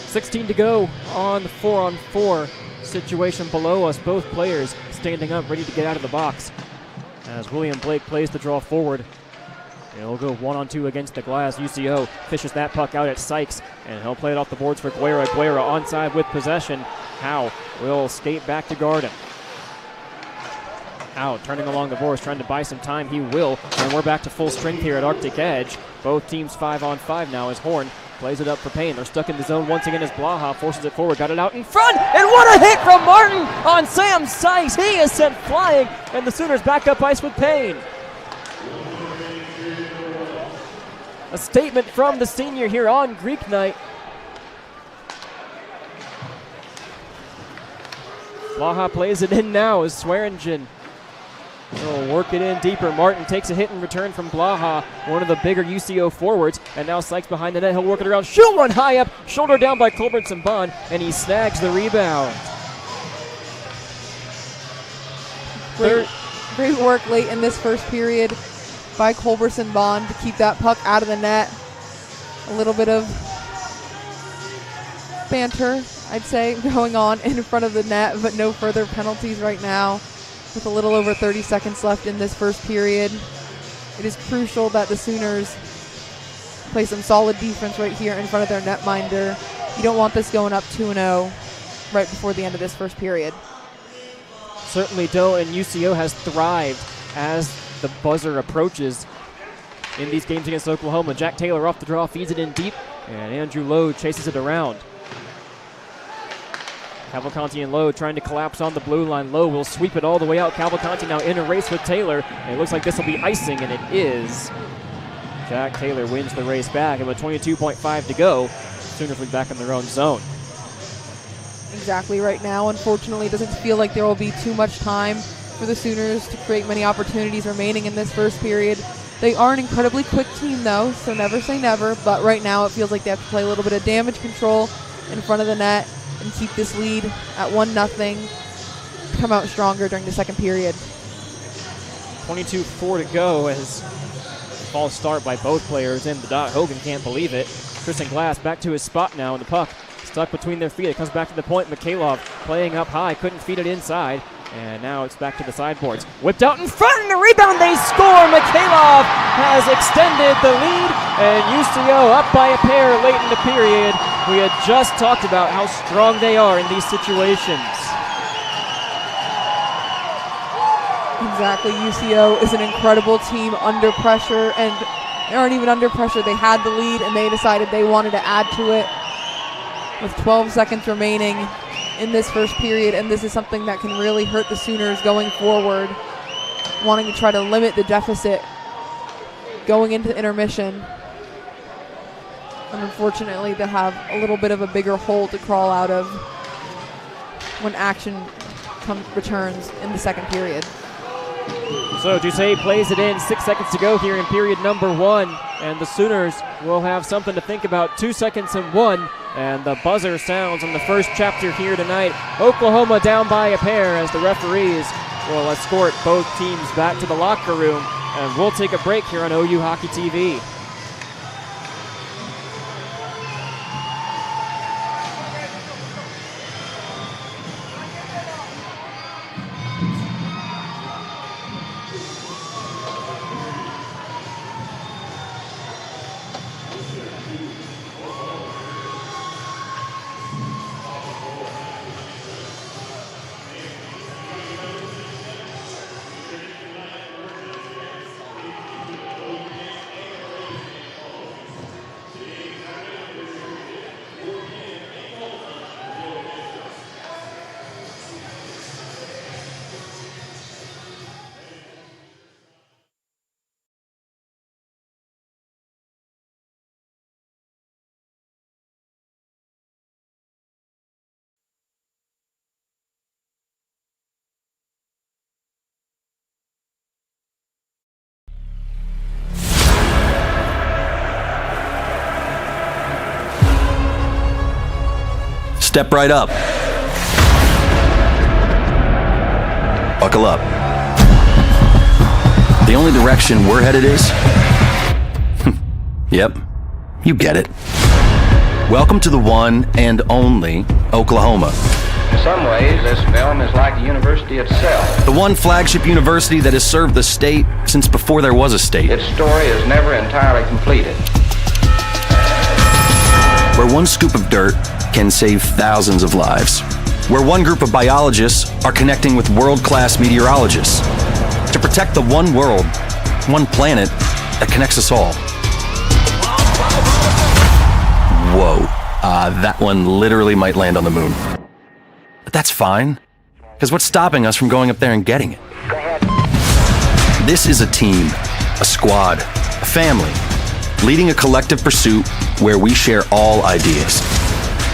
.16 to go on the 4-on-4 situation below us. Both players standing up, ready to get out of the box. As William Blake plays the draw forward. He'll go 1-on-2 against the glass. UCO fishes that puck out at Sykes, and he'll play it off the boards for Guerra. Guerra onside with possession. Howe will skate back to Garden. Howe turning along the boards, trying to buy some time. He will, and we're back to full strength here at Arctic Edge. Both teams 5-on-5 now as Horn plays it up for Payne. They're stuck in the zone once again as Blaha forces it forward. Got it out in front, and what a hit from Martin on Sam Sykes. He is sent flying, and the Sooners back up ice with Payne. A statement from the senior here on Greek night. Blaha plays it in now as Swearingen will work it in deeper. Martin takes a hit in return from Blaha, one of the bigger UCO forwards, and now Sykes behind the net. He'll work it around. She'll run high up, shoulder down by Culbertson Bond, and he snags the rebound. Great work late in this first period by Culbertson Bond to keep that puck out of the net. A little bit of banter, I'd say, going on in front of the net, but no further penalties right now. With a little over 30 seconds left in this first period, it is crucial that the Sooners play some solid defense right here in front of their netminder. You don't want this going up 2-0 right before the end of this first period. Certainly don't, and UCO has thrived as the buzzer approaches in these games against Oklahoma. Jack Taylor off the draw, feeds it in deep, and Andrew Lowe chases it around. Cavalcanti and Lowe trying to collapse on the blue line. Lowe will sweep it all the way out. Cavalcanti now in a race with Taylor, and it looks like this will be icing, and it is. Jack Taylor wins the race back, and with 22.5 to go, Sooners will be back in their own zone. Exactly right now. Unfortunately, it doesn't feel like there will be too much time for the Sooners to create many opportunities remaining in this first period. They are an incredibly quick team, though, so never say never. But right now, it feels like they have to play a little bit of damage control in front of the net and keep this lead at 1-0. Come out stronger during the second period. 22-4 to go as false start by both players in the dot. Hogan can't believe it. Tristan Glass back to his spot now, and the puck stuck between their feet. It comes back to the point. Mikhailov playing up high, couldn't feed it inside. And now it's back to the sideboards. Whipped out in front, and the rebound, they score! Mikhailov has extended the lead, and UCO up by a pair late in the period. We had just talked about how strong they are in these situations. Exactly. UCO is an incredible team under pressure, and they aren't even under pressure. They had the lead, and they decided they wanted to add to it with 12 seconds remaining in this first period, and this is something that can really hurt the Sooners going forward, wanting to try to limit the deficit going into intermission. And unfortunately, they'll have a little bit of a bigger hole to crawl out of when action returns in the second period. So Ducey plays it in, 6 seconds to go here in period number 1, and the Sooners will have something to think about. 2 seconds and 1, and the buzzer sounds on the first chapter here tonight. Oklahoma down by a pair as the referees will escort both teams back to the locker room, and we'll take a break here on OU Hockey TV. Step right up. Buckle up. The only direction we're headed is... Yep, you get it. Welcome to the one and only Oklahoma. In some ways, this film is like the university itself. The one flagship university that has served the state since before there was a state. Its story is never entirely completed. Where one scoop of dirt can save thousands of lives. Where one group of biologists are connecting with world-class meteorologists to protect the one world, one planet that connects us all. Whoa, that one literally might land on the moon. But that's fine, because what's stopping us from going up there and getting it? This is a team, a squad, a family, leading a collective pursuit where we share all ideas,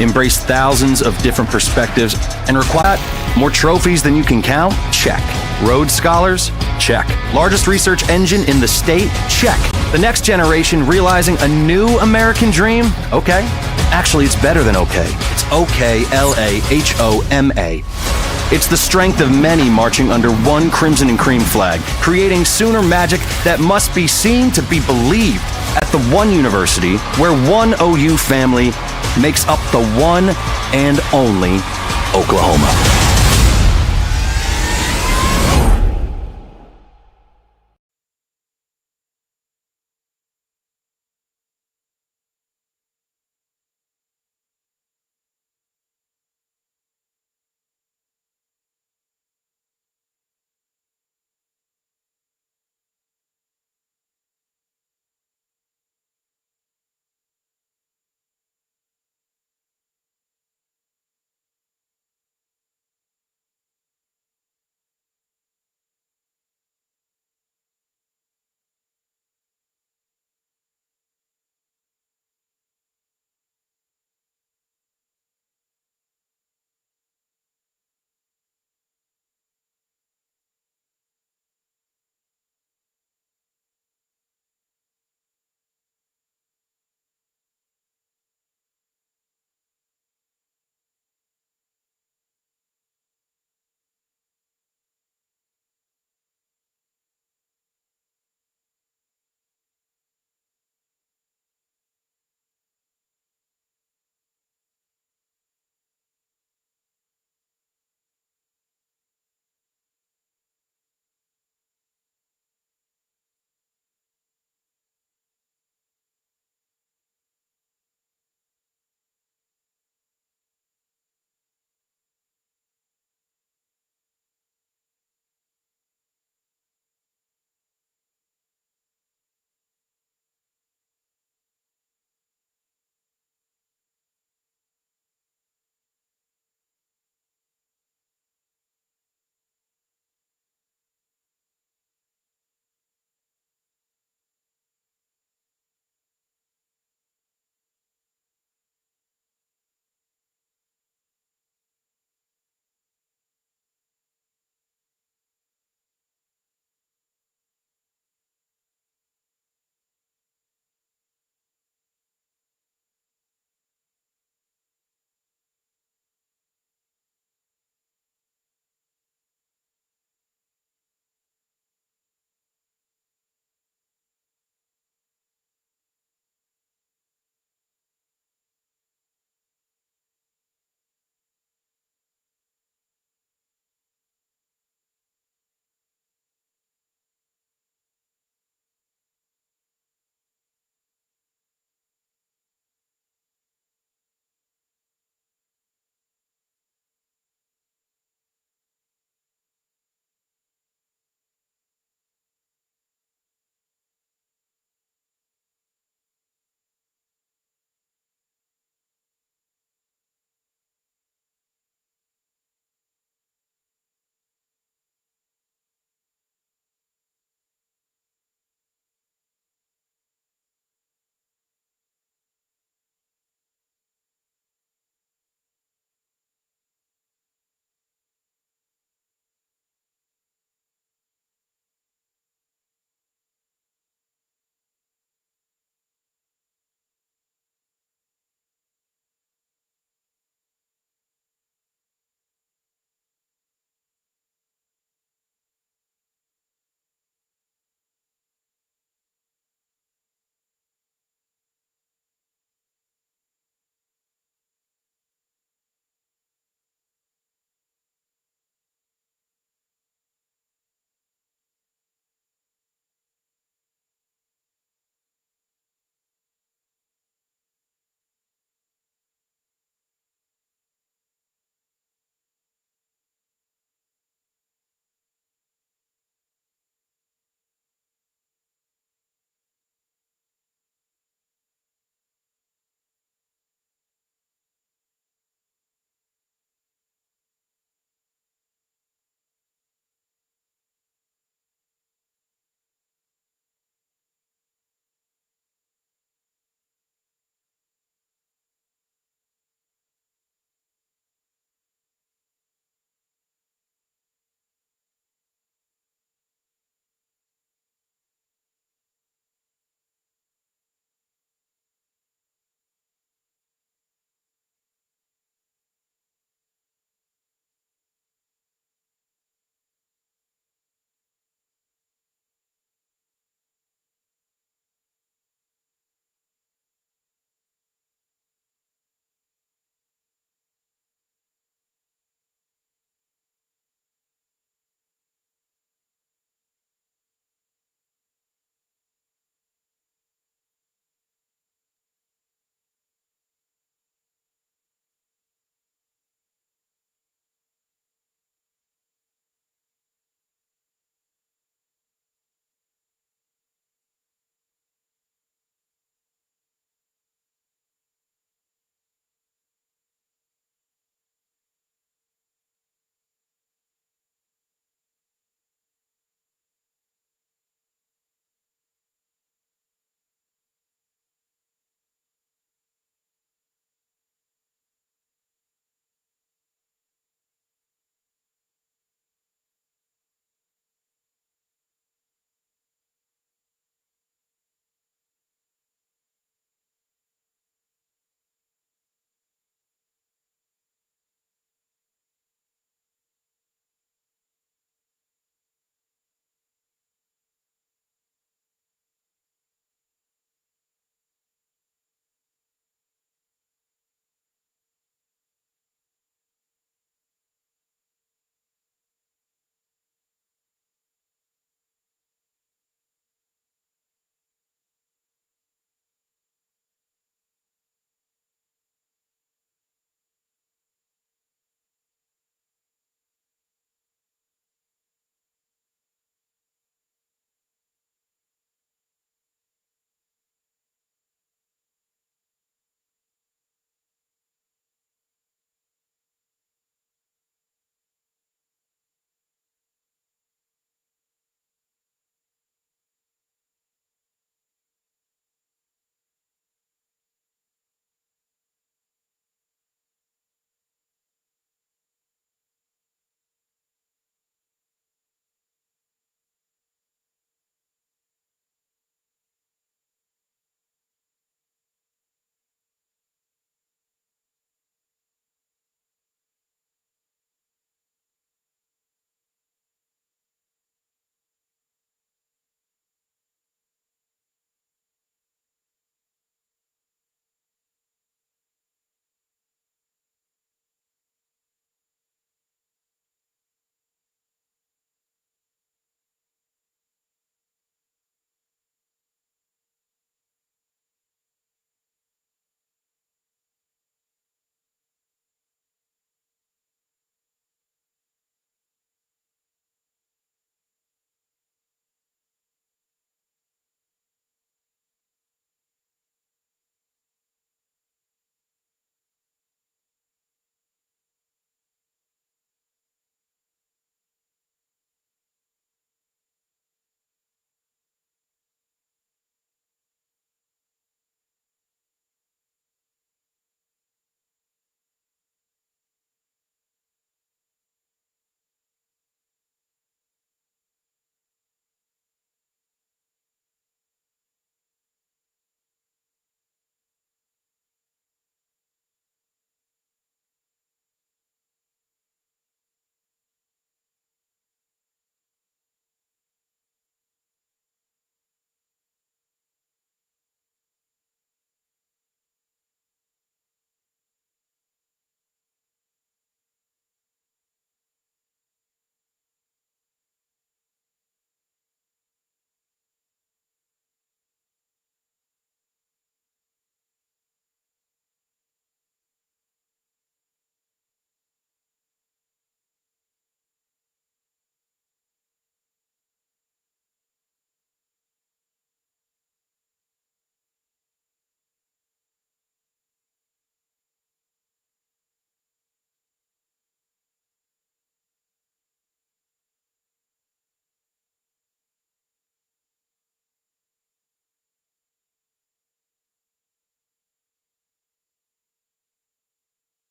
embrace thousands of different perspectives, and require more trophies than you can count? Check. Rhodes Scholars? Check. Largest research engine in the state? Check. The next generation realizing a new American dream? Okay. Actually, it's better than okay. It's OKLAHOMA. It's the strength of many marching under one crimson and cream flag, creating Sooner magic that must be seen to be believed at the one university where one OU family makes up the one and only Oklahoma.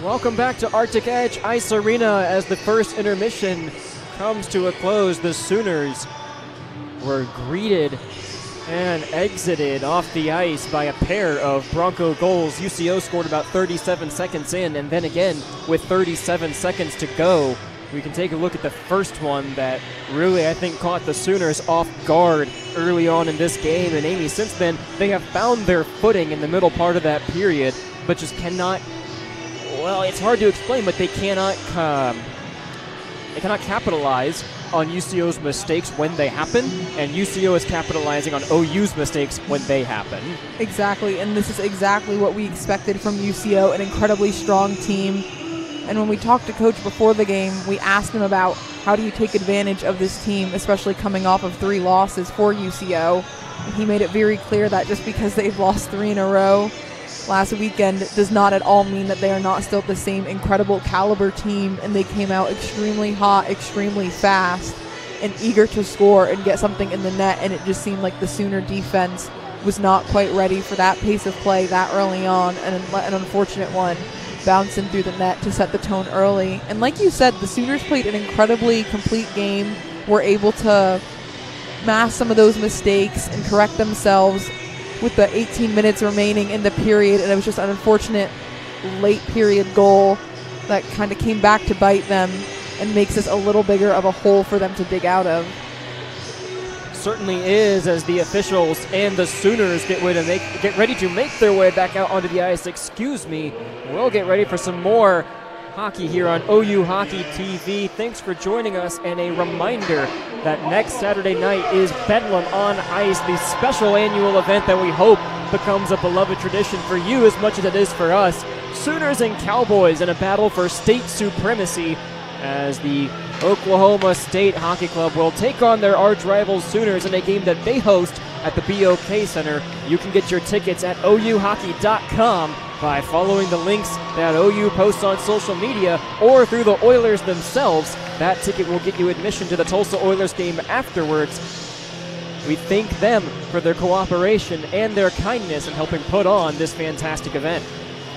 Welcome back to Arctic Edge Ice Arena as the first intermission comes to a close. The Sooners were greeted and exited off the ice by a pair of Bronco goals. UCO scored about 37 seconds in, and then again with 37 seconds to go. We can take a look at the first one that really, I think, caught the Sooners off guard early on in this game. And Amy, since then, they have found their footing in the middle part of that period, but just cannot, well, it's hard to explain, but they cannot capitalize on UCO's mistakes when they happen, and UCO is capitalizing on OU's mistakes when they happen. Exactly, and this is exactly what we expected from UCO, an incredibly strong team. And when we talked to Coach before the game, we asked him about how do you take advantage of this team, especially coming off of 3 losses for UCO. And he made it very clear that just because they've lost 3 in a row last weekend does not at all mean that they are not still the same incredible caliber team, and they came out extremely hot, extremely fast, and eager to score and get something in the net, and it just seemed like the Sooner defense was not quite ready for that pace of play that early on, and an unfortunate one bouncing through the net to set the tone early. And like you said, the Sooners played an incredibly complete game, were able to mask some of those mistakes and correct themselves with the 18 minutes remaining in the period, and it was just an unfortunate late period goal that kind of came back to bite them and makes this a little bigger of a hole for them to dig out of. Certainly is, as the officials and the Sooners get ready to make their way back out onto the ice. Excuse me. We'll get ready for some more hockey here on OU Hockey TV. Thanks for joining us, and a reminder that next Saturday night is Bedlam on Ice, the special annual event that we hope becomes a beloved tradition for you as much as it is for us. Sooners and Cowboys in a battle for state supremacy, as the Oklahoma State Hockey Club will take on their arch rivals Sooners in a game that they host at the BOK Center. You can get your tickets at OUHockey.com by following the links that OU posts on social media or through the Oilers themselves. That ticket will get you admission to the Tulsa Oilers game afterwards. We thank them for their cooperation and their kindness in helping put on this fantastic event.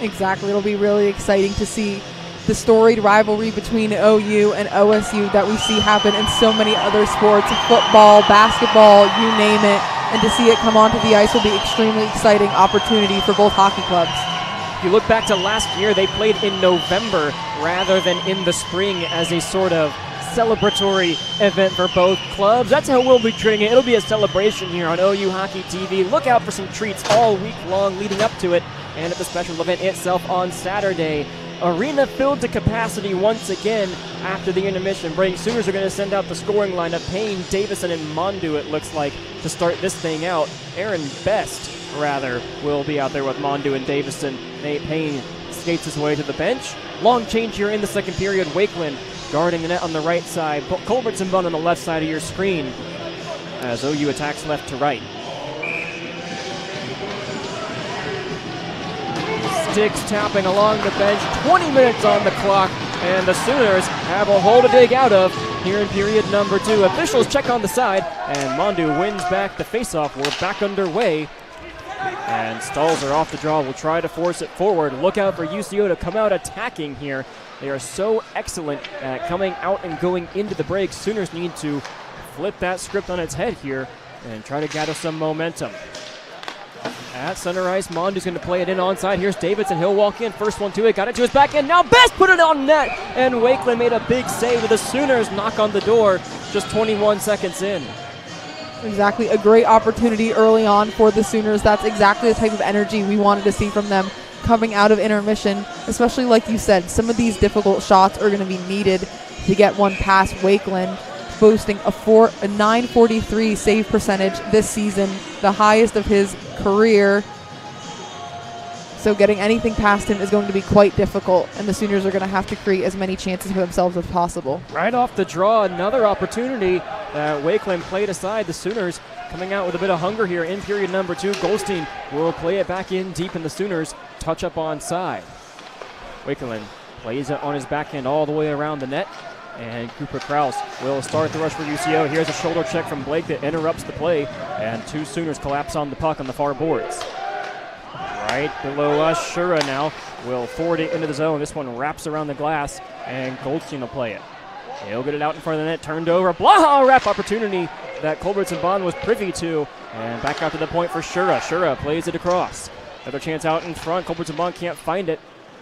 Exactly. It'll be really exciting to see the storied rivalry between OU and OSU that we see happen in so many other sports, football, basketball, you name it. And to see it come onto the ice will be extremely exciting opportunity for both hockey clubs. If you look back to last year, they played in November rather than in the spring as a sort of celebratory event for both clubs. That's how we'll be treating it. It'll be a celebration here on OU Hockey TV. Look out for some treats all week long leading up to it and at the special event itself on Saturday. Arena filled to capacity once again after the intermission break. Sooners are going to send out the scoring lineup. Payne, Davison, and Mondu, it looks like, to start this thing out. Aaron Best, rather, will be out there with Mondu and Davison. Nate Payne skates his way to the bench. Long change here in the second period. Wakeland guarding the net on the right side. Culbertson Bunn on the left side of your screen as OU attacks left to right. Sticks tapping along the bench. 20 minutes on the clock, and the Sooners have a hole to dig out of here in period number 2. Officials check on the side, and Mondu wins back the faceoff. We're back underway, and Stalls are off the draw. We'll try to force it forward. Look out for UCO to come out attacking here. They are so excellent at coming out and going into the break. Sooners need to flip that script on its head here and try to gather some momentum. At center ice, Mondu's going to play it in onside. Here's Davidson. He'll walk in. First one to it. Got it to his back end. Now Best put it on net. And Wakeland made a big save with the Sooners knock on the door just 21 seconds in. Exactly. A great opportunity early on for the Sooners. That's exactly the type of energy we wanted to see from them coming out of intermission. Especially like you said, some of these difficult shots are going to be needed to get one past Wakeland, boasting a 943 save percentage this season, the highest of his career. So getting anything past him is going to be quite difficult, and the Sooners are going to have to create as many chances for themselves as possible. Right off the draw, another opportunity that Wakeland played aside. The Sooners coming out with a bit of hunger here in period number 2. Goldstein will play it back in deep, in the Sooners touch up on side. Wakeland plays it on his backhand all the way around the net. And Cooper Kraus will start the rush for UCO. Here's a shoulder check from Blake that interrupts the play, and 2 Sooners collapse on the puck on the far boards. Right below us, Shura now will forward it into the zone. This one wraps around the glass, and Goldstein will play it. He'll get it out in front of the net, turned over. Blaha wrap opportunity that Culbertson Bond was privy to. And back out to the point for Shura. Shura plays it across. Another chance out in front. Culbertson Bond can't find it.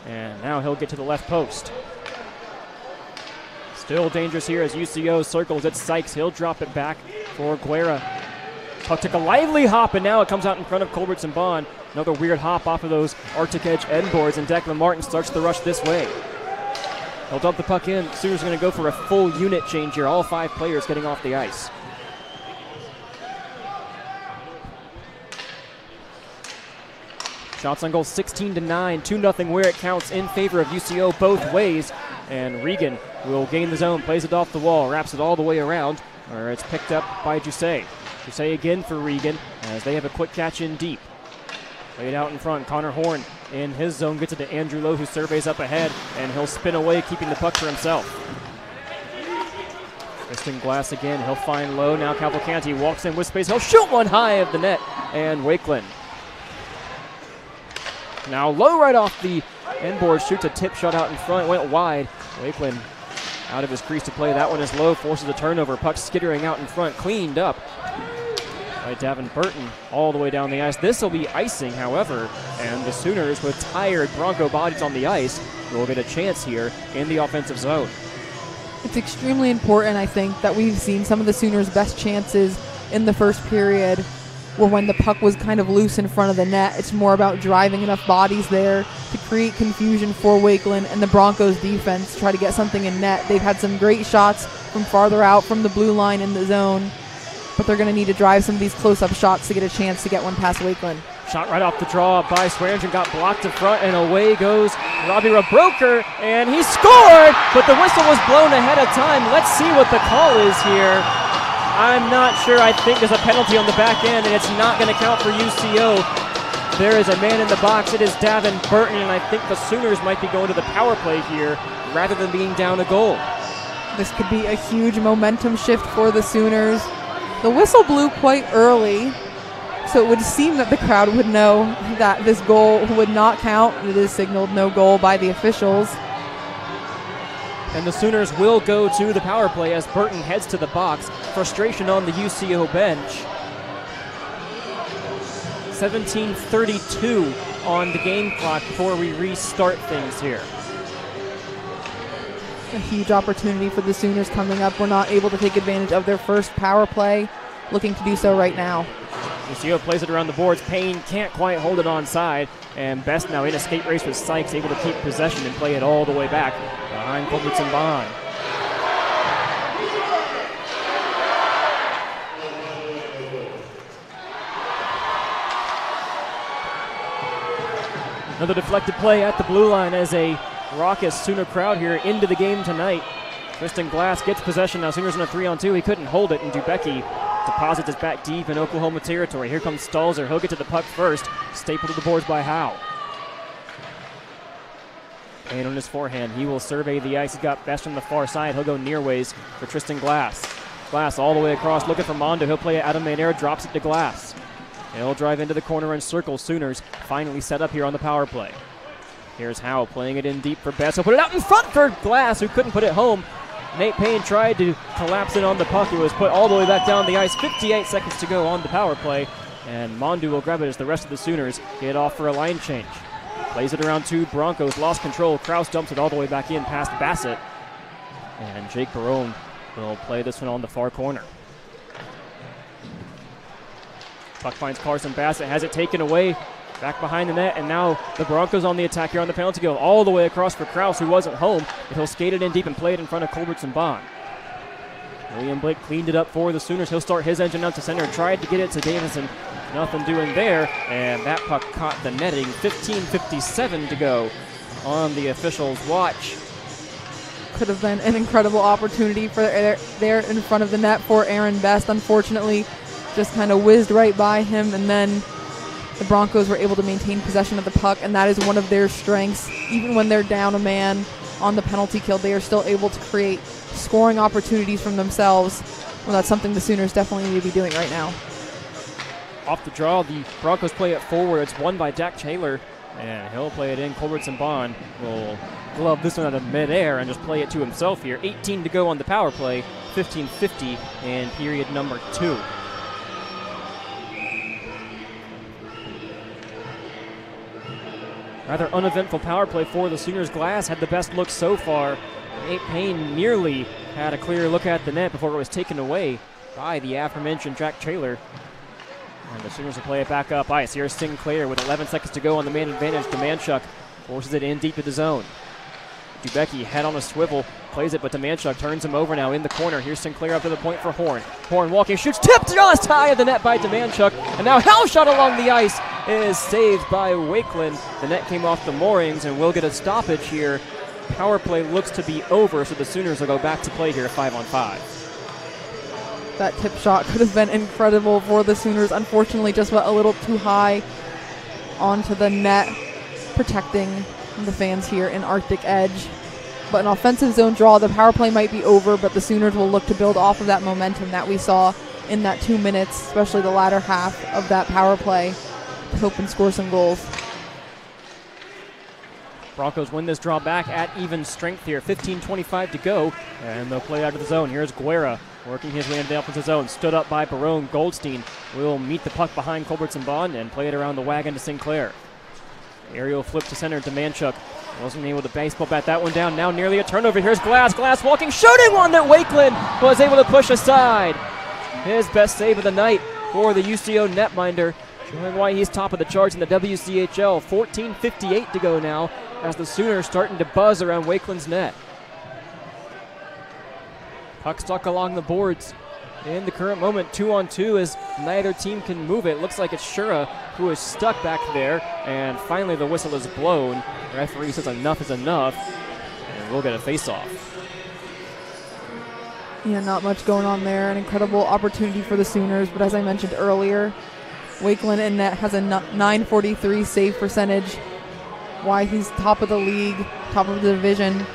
And now he'll get to the left post. Still dangerous here as UCO circles at Sykes. He'll drop it back for Guerra. Puck took a lively hop, and now it comes out in front of Culbertson Bond. Another weird hop off of those Arctic Edge end boards, and Declan Martin starts the rush this way. He'll dump the puck in. Sooners going to go for a full unit change here. All 5 players getting off the ice. Shots on goal 16-9, 2-0 where it counts in favor of UCO both ways. And Regan will gain the zone, plays it off the wall, wraps it all the way around, where it's picked up by Jusay. Jusay again for Regan as they have a quick catch in deep. Laid out in front, Connor Horn in his zone gets it to Andrew Lowe, who surveys up ahead, and he'll spin away, keeping the puck for himself. Tristan Glass again, he'll find Lowe. Now Cavalcanti walks in with space, he'll shoot one high of the net, and Wakeland. Now Lowe right off the end board, shoots a tip shot out in front, went wide. Wakeland out of his crease to play. That one is Lowe, forces a turnover, puck skittering out in front, cleaned up by Davin Burton all the way down the ice. This will be icing, however, and the Sooners with tired Bronco bodies on the ice will get a chance here in the offensive zone. It's extremely important, I think, that we've seen some of the Sooners' best chances in the first period were when the puck was kind of loose in front of the net. It's more about driving enough bodies there to create confusion for Wakeland and the Broncos defense to try to get something in net. They've had some great shots from farther out from the blue line in the zone, but they're going to need to drive some of these close-up shots to get a chance to get one past Wakeland. Shot right off the draw by Swearingen, got blocked in front, and away goes Robbie Rabroker, and he scored, but the whistle was blown ahead of time. Let's see what the call is here. I'm not sure. I think there's a penalty on the back end, and it's not going to count for UCO. There is a man in the box. It is Davin Burton, and I think the Sooners might be going to the power play here rather than being down a goal. This could be a huge momentum shift for the Sooners. The whistle blew quite early, so it would seem that the crowd would know that this goal would not count. It is signaled no goal by the officials. And the Sooners will go to the power play as Burton heads to the box. Frustration on the UCO bench. 17:32 on the game clock before we restart things here. A huge opportunity for the Sooners coming up. We're not able to take advantage of their first power play. Looking to do so right now. UCO plays it around the boards. Payne can't quite hold it onside. And Best now in a skate race with Sykes, able to keep possession and play it all the way back behind Culbertson Bond. Another deflected play at the blue line as a raucous Sooner crowd here into the game tonight. Tristan Glass gets possession now. Sooners in a 3-on-2. He couldn't hold it, and Dubecki deposits it back deep in Oklahoma territory. Here comes Stalzer. He'll get to the puck first. Stapled to the boards by Howe. And on his forehand, he will survey the ice. He's got Best from the far side. He'll go near ways for Tristan Glass. Glass all the way across, looking for Mondo. He'll play it out of midair, drops it to Glass. He'll drive into the corner and circle. Sooners finally set up here on the power play. Here's Howe playing it in deep for Best. He'll put it out in front for Glass, who couldn't put it home. Nate Payne tried to collapse in on the puck. It was put all the way back down the ice. 58 seconds to go on the power play. And Mondu will grab it as the rest of the Sooners get off for a line change. Plays it around two Broncos. Lost control. Kraus dumps it all the way back in past Bassett. And Jake Barone will play this one on the far corner. Puck finds Carson Bassett. Has it taken away. Back behind the net, and now the Broncos on the attack here on the penalty kill. All the way across for Kraus, who wasn't home, but he'll skate it in deep and play it in front of Culbertson Bond. William Blake cleaned it up for the Sooners. He'll start his engine out to center. Tried to get it to Davison. Nothing doing there, and that puck caught the netting. 15:57 to go on the officials' watch. Could have been an incredible opportunity for there in front of the net for Aaron Best. Unfortunately, just kind of whizzed right by him, and then the Broncos were able to maintain possession of the puck, and that is one of their strengths. Even when they're down a man on the penalty kill, they are still able to create scoring opportunities from themselves. Well, that's something the Sooners definitely need to be doing right now. Off the draw, the Broncos play it forward. It's won by Jack Taylor, and he'll play it in. Culbertson Bond will glove this one out of midair and just play it to himself here. 18 to go on the power play, 15:50 in period number 2. Rather uneventful power play for the Sooners. Glass had the best look so far. Nate Payne nearly had a clear look at the net before it was taken away by the aforementioned Jack Taylor. And the Sooners will play it back up ice. Here's Sinclair with 11 seconds to go on the man advantage. Demanchuk forces it in deep to the zone. Dubecki head on a swivel, plays it, but Demanchuk turns him over now in the corner. Here's Sinclair up to the point for Horn. Horn walking, shoots, tipped just high at the net by Demanchuk. And now hell shot along the ice is saved by Wakeland. The net came off the moorings and we'll get a stoppage here. Power play looks to be over, so the Sooners will go back to play here 5-on-5. That tip shot could have been incredible for the Sooners. Unfortunately, just went a little too high onto the net, protecting the fans here in Arctic Edge. But an offensive zone draw, the power play might be over, but the Sooners will look to build off of that momentum that we saw in that 2 minutes, especially the latter half of that power play, to hope and score some goals. Broncos win this draw back at even strength here. 15:25 to go, and they'll play out of the zone. Here's Guerra working his way into the offensive zone. Stood up by Barone. Goldstein will meet the puck behind Culbertson Bond and play it around the wagon to Sinclair. Aerial flip to center. Demanchuk wasn't able to baseball bat that one down. Now nearly a turnover. Here's Glass. Glass walking, shooting one that Wakeland was able to push aside. His best save of the night for the UCO netminder, showing why he's top of the charts in the WCHL. 14:58 to go now as the Sooners starting to buzz around Wakeland's net. Puck stuck along the boards in the current moment, 2-on-2 as neither team can move it. Looks like it's Shura who is stuck back there, and finally the whistle is blown. The referee says enough is enough, and we'll get a face-off. Yeah, not much going on there. An incredible opportunity for the Sooners, but as I mentioned earlier, Wakeland in net has a .943 save percentage. Why he's top of the league, top of the division.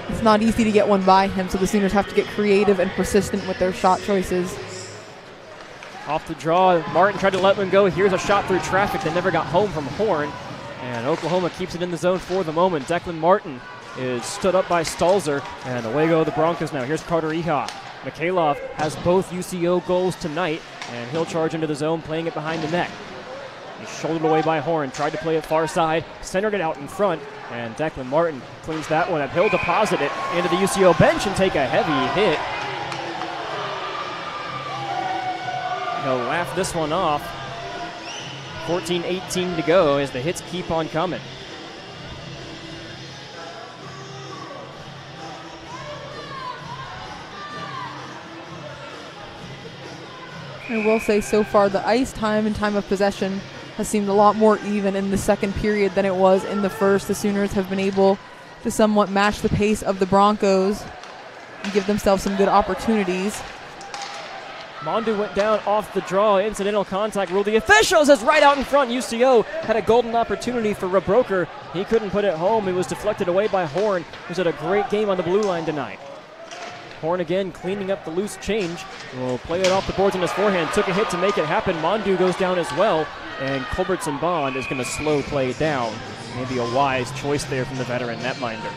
It's not easy to get one by him, so the Sooners have to get creative and persistent with their shot choices. Off the draw, Martin tried to let one go. Here's a shot through traffic that never got home from Horn, and Oklahoma keeps it in the zone for the moment. Declan Martin is stood up by Stalzer, and away go the Broncos now. Here's Carter Eha. Mikhailov has both UCO goals tonight, and he'll charge into the zone, playing it behind the net. He's shouldered away by Horn, tried to play it far side, centered it out in front, and Declan Martin cleans that one up. He'll deposit it into the UCO bench and take a heavy hit. He'll laugh this one off. 14:18 to go as the hits keep on coming. I will say so far the ice time and time of possession has seemed a lot more even in the second period than it was in the first. The Sooners have been able to somewhat match the pace of the Broncos and give themselves some good opportunities. Mondu went down off the draw. Incidental contact rule. The officials is right out in front. UCO had a golden opportunity for Rebroker. He couldn't put it home. It was deflected away by Horn, who's had a great game on the blue line tonight. Horn again cleaning up the loose change. Will play it off the boards in his forehand. Took a hit to make it happen. Mondu goes down as well. And Culbertson Bond is going to slow play down. Maybe a wise choice there from the veteran netminder.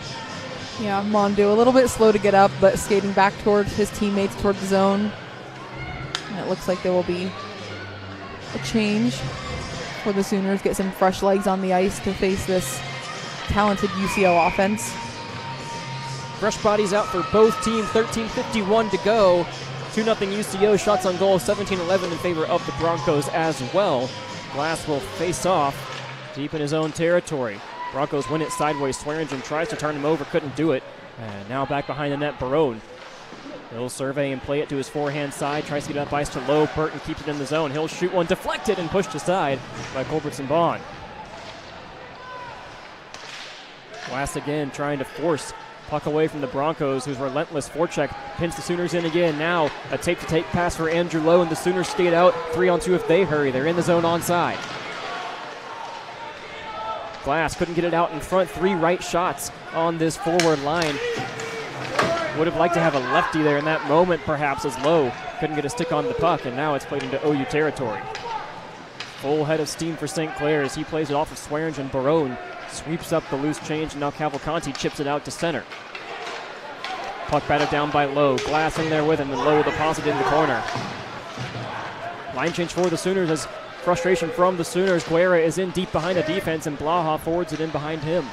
Yeah, Mondu a little bit slow to get up, but skating back towards his teammates toward the zone. And it looks like there will be a change for the Sooners. Get some fresh legs on the ice to face this talented UCO offense. Fresh bodies out for both teams. 13:51 to go. 2-0 UCO. Shots on goal. 17-11 in favor of the Broncos as well. Glass will face off deep in his own territory. Broncos win it sideways. Swearingen tries to turn him over. Couldn't do it. And now back behind the net, Barone. He'll survey and play it to his forehand side. Tries to get up ice to low. Burton keeps it in the zone. He'll shoot one. Deflected and pushed aside by Culbertson Bond. Glass again trying to force puck away from the Broncos, whose relentless forecheck pins the Sooners in again. Now a tape-to-tape pass for Andrew Lowe, and the Sooners skate out 3-on-2 if they hurry. They're in the zone onside. Glass couldn't get it out in front. 3 right shots on this forward line. Would have liked to have a lefty there in that moment, perhaps, as Lowe couldn't get a stick on the puck, and now it's played into OU territory. Full head of steam for St. Clair as he plays it off of Swearingen. Barone sweeps up the loose change, and now Cavalcanti chips it out to center. Puck batted down by Lowe. Glass in there with him, and Lowe will deposit in the corner. Line change for the Sooners as frustration from the Sooners. Guerra is in deep behind the defense, and Blaha forwards it in behind him.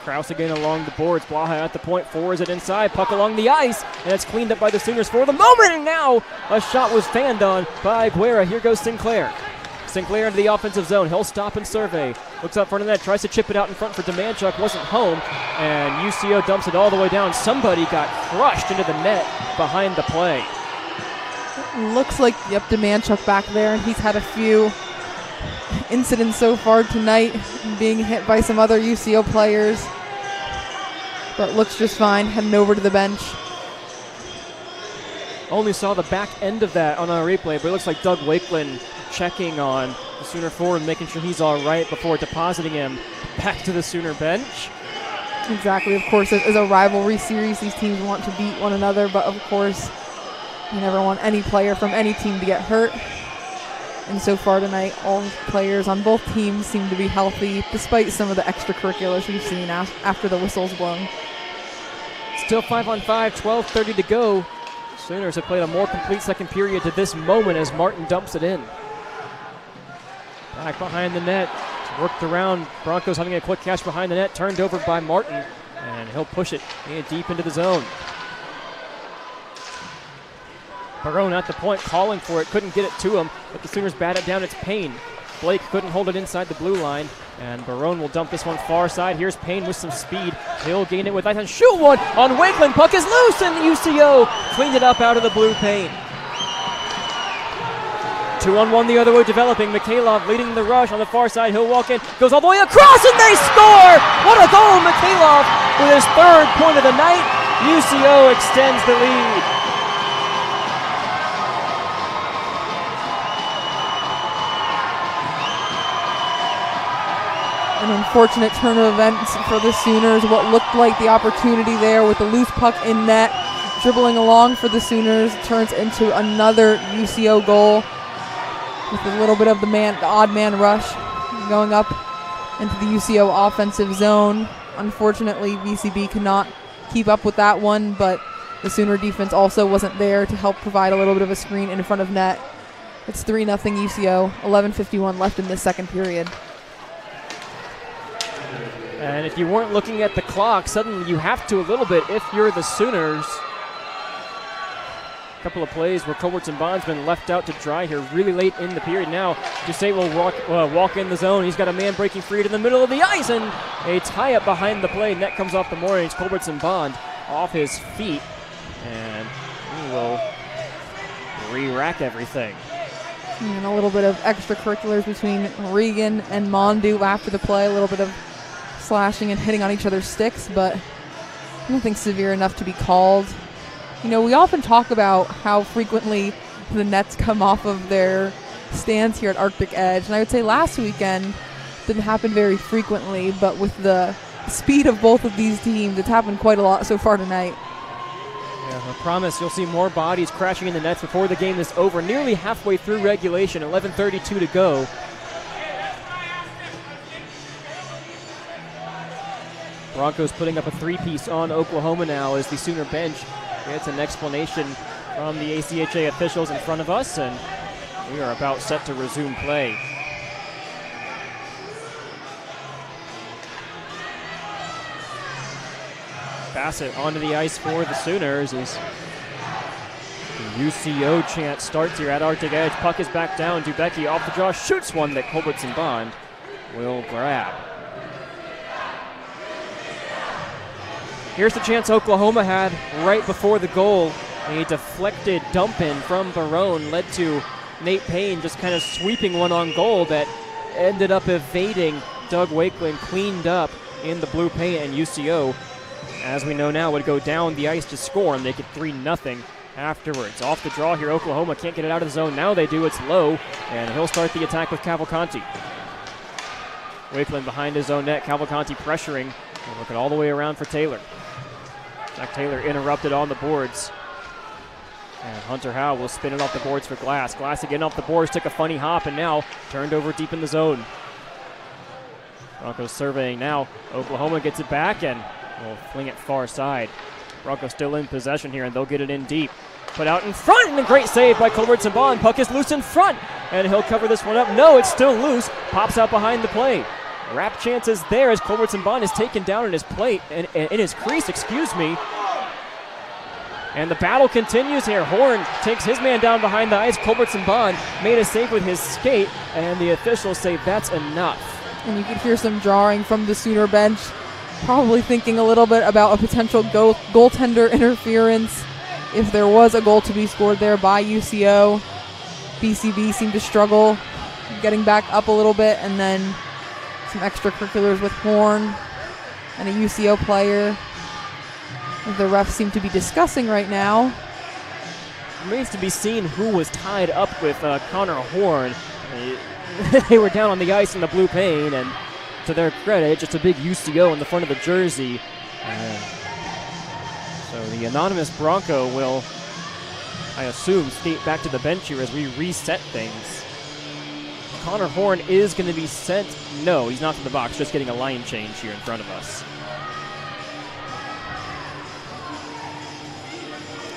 Krause again along the boards. Blaha at the point, forwards it inside. Puck along the ice, and it's cleaned up by the Sooners for the moment, and now a shot was fanned on by Guerra. Here goes Sinclair. Sinclair into the offensive zone. He'll stop and survey. Looks up front of the net, tries to chip it out in front for Demanchuk. Wasn't home, and UCO dumps it all the way down. Somebody got crushed into the net behind the play. Looks like, yep, Demanchuk back there, and he's had a few incidents so far tonight, being hit by some other UCO players, but looks just fine, heading over to the bench. Only saw the back end of that on our replay, but it looks like Doug Wakeland checking on the Sooner forward, making sure he's all right before depositing him back to the Sooner bench. Exactly. Of course, as a rivalry series, these teams want to beat one another, but of course, you never want any player from any team to get hurt. And so far tonight, all players on both teams seem to be healthy, despite some of the extracurriculars we've seen after the whistle's blown. Still 5-on-5, 12:30 to go. Sooners have played a more complete second period to this moment as Martin dumps it in. Back behind the net, worked around. Broncos having a quick catch behind the net, turned over by Martin, and he'll push it deep into the zone. Barone at the point, calling for it, couldn't get it to him, but the Sooners bat it down. It's Payne. Blake couldn't hold it inside the blue line, and Barone will dump this one far side. Here's Payne with some speed. He'll gain it with ice and shoot one on Wakeland. Puck is loose, and UCO cleaned it up out of the blue paint. 2-on-1 the other way developing. Mikhailov leading the rush on the far side. He'll walk in, goes all the way across, and they score! What a goal! Mikhailov with his third point of the night. UCO extends the lead. An unfortunate turn of events for the Sooners. What looked like the opportunity there with the loose puck in net, dribbling along for the Sooners, turns into another UCO goal with a little bit of the odd man rush going up into the UCO offensive zone. Unfortunately, VCB could not keep up with that one, but the Sooner defense also wasn't there to help provide a little bit of a screen in front of net. It's 3-0 UCO, 11:51 left in this second period. And if you weren't looking at the clock, suddenly you have to a little bit if you're the Sooners. A couple of plays where Culbertson Bond's been left out to dry here really late in the period. Now, Jusay will walk in the zone. He's got a man breaking free to the middle of the ice, and a tie-up behind the play. Net comes off the moorings. Culbertson Bond off his feet, and he will re-rack everything. And a little bit of extracurriculars between Regan and Mondu after the play. A little bit of slashing and hitting on each other's sticks, but nothing severe enough to be called. You know, we often talk about how frequently the Nets come off of their stands here at Arctic Edge, and I would say last weekend didn't happen very frequently, but with the speed of both of these teams, it's happened quite a lot so far tonight. Yeah, I promise you'll see more bodies crashing in the nets before the game is over. Nearly halfway through regulation, 11:32 to go. Broncos putting up a three-piece on Oklahoma now as the Sooner bench gets an explanation from the ACHA officials in front of us, and we are about set to resume play. Bassett onto the ice for the Sooners as the UCO chant starts here at Arctic Edge. Puck is back down. Dubecki off the draw, shoots one that Culbertson Bond will grab. Here's the chance Oklahoma had right before the goal. A deflected dump in from Barone led to Nate Payne just kind of sweeping one on goal that ended up evading Doug Wakeland, cleaned up in the blue paint, and UCO, as we know now, would go down the ice to score and make it 3-0 afterwards. Off the draw here, Oklahoma can't get it out of the zone. Now they do, it's Lowe, and he'll start the attack with Cavalcanti. Wakeland behind his own net, Cavalcanti pressuring, and looking all the way around for Taylor. Zach Taylor interrupted on the boards. And Hunter Howe will spin it off the boards for Glass. Glass again off the boards, took a funny hop, and now turned over deep in the zone. Broncos surveying now. Oklahoma gets it back and will fling it far side. Broncos still in possession here, and they'll get it in deep. Put out in front, and a great save by Culbertson Bond. Puck is loose in front, and he'll cover this one up. No, it's still loose. Pops out behind the plate. Wrap chances there as Culbertson Bond is taken down in his plate, in his crease, excuse me. And the battle continues here. Horn takes his man down behind the ice. Culbertson Bond made a save with his skate, and the officials say that's enough. And you could hear some jarring from the Sooner bench, probably thinking a little bit about a potential goaltender interference if there was a goal to be scored there by UCO. BCB seemed to struggle getting back up a little bit, and then some extracurriculars with Horn and a UCO player the refs seem to be discussing right now. It remains to be seen who was tied up with Connor Horn. They were down on the ice in the blue paint, and to their credit, just a big UCO in the front of the jersey. So the anonymous Bronco will, I assume, skate back to the bench here as we reset things. Connor Horn is going to be sent. No, he's not to the box, just getting a line change here in front of us.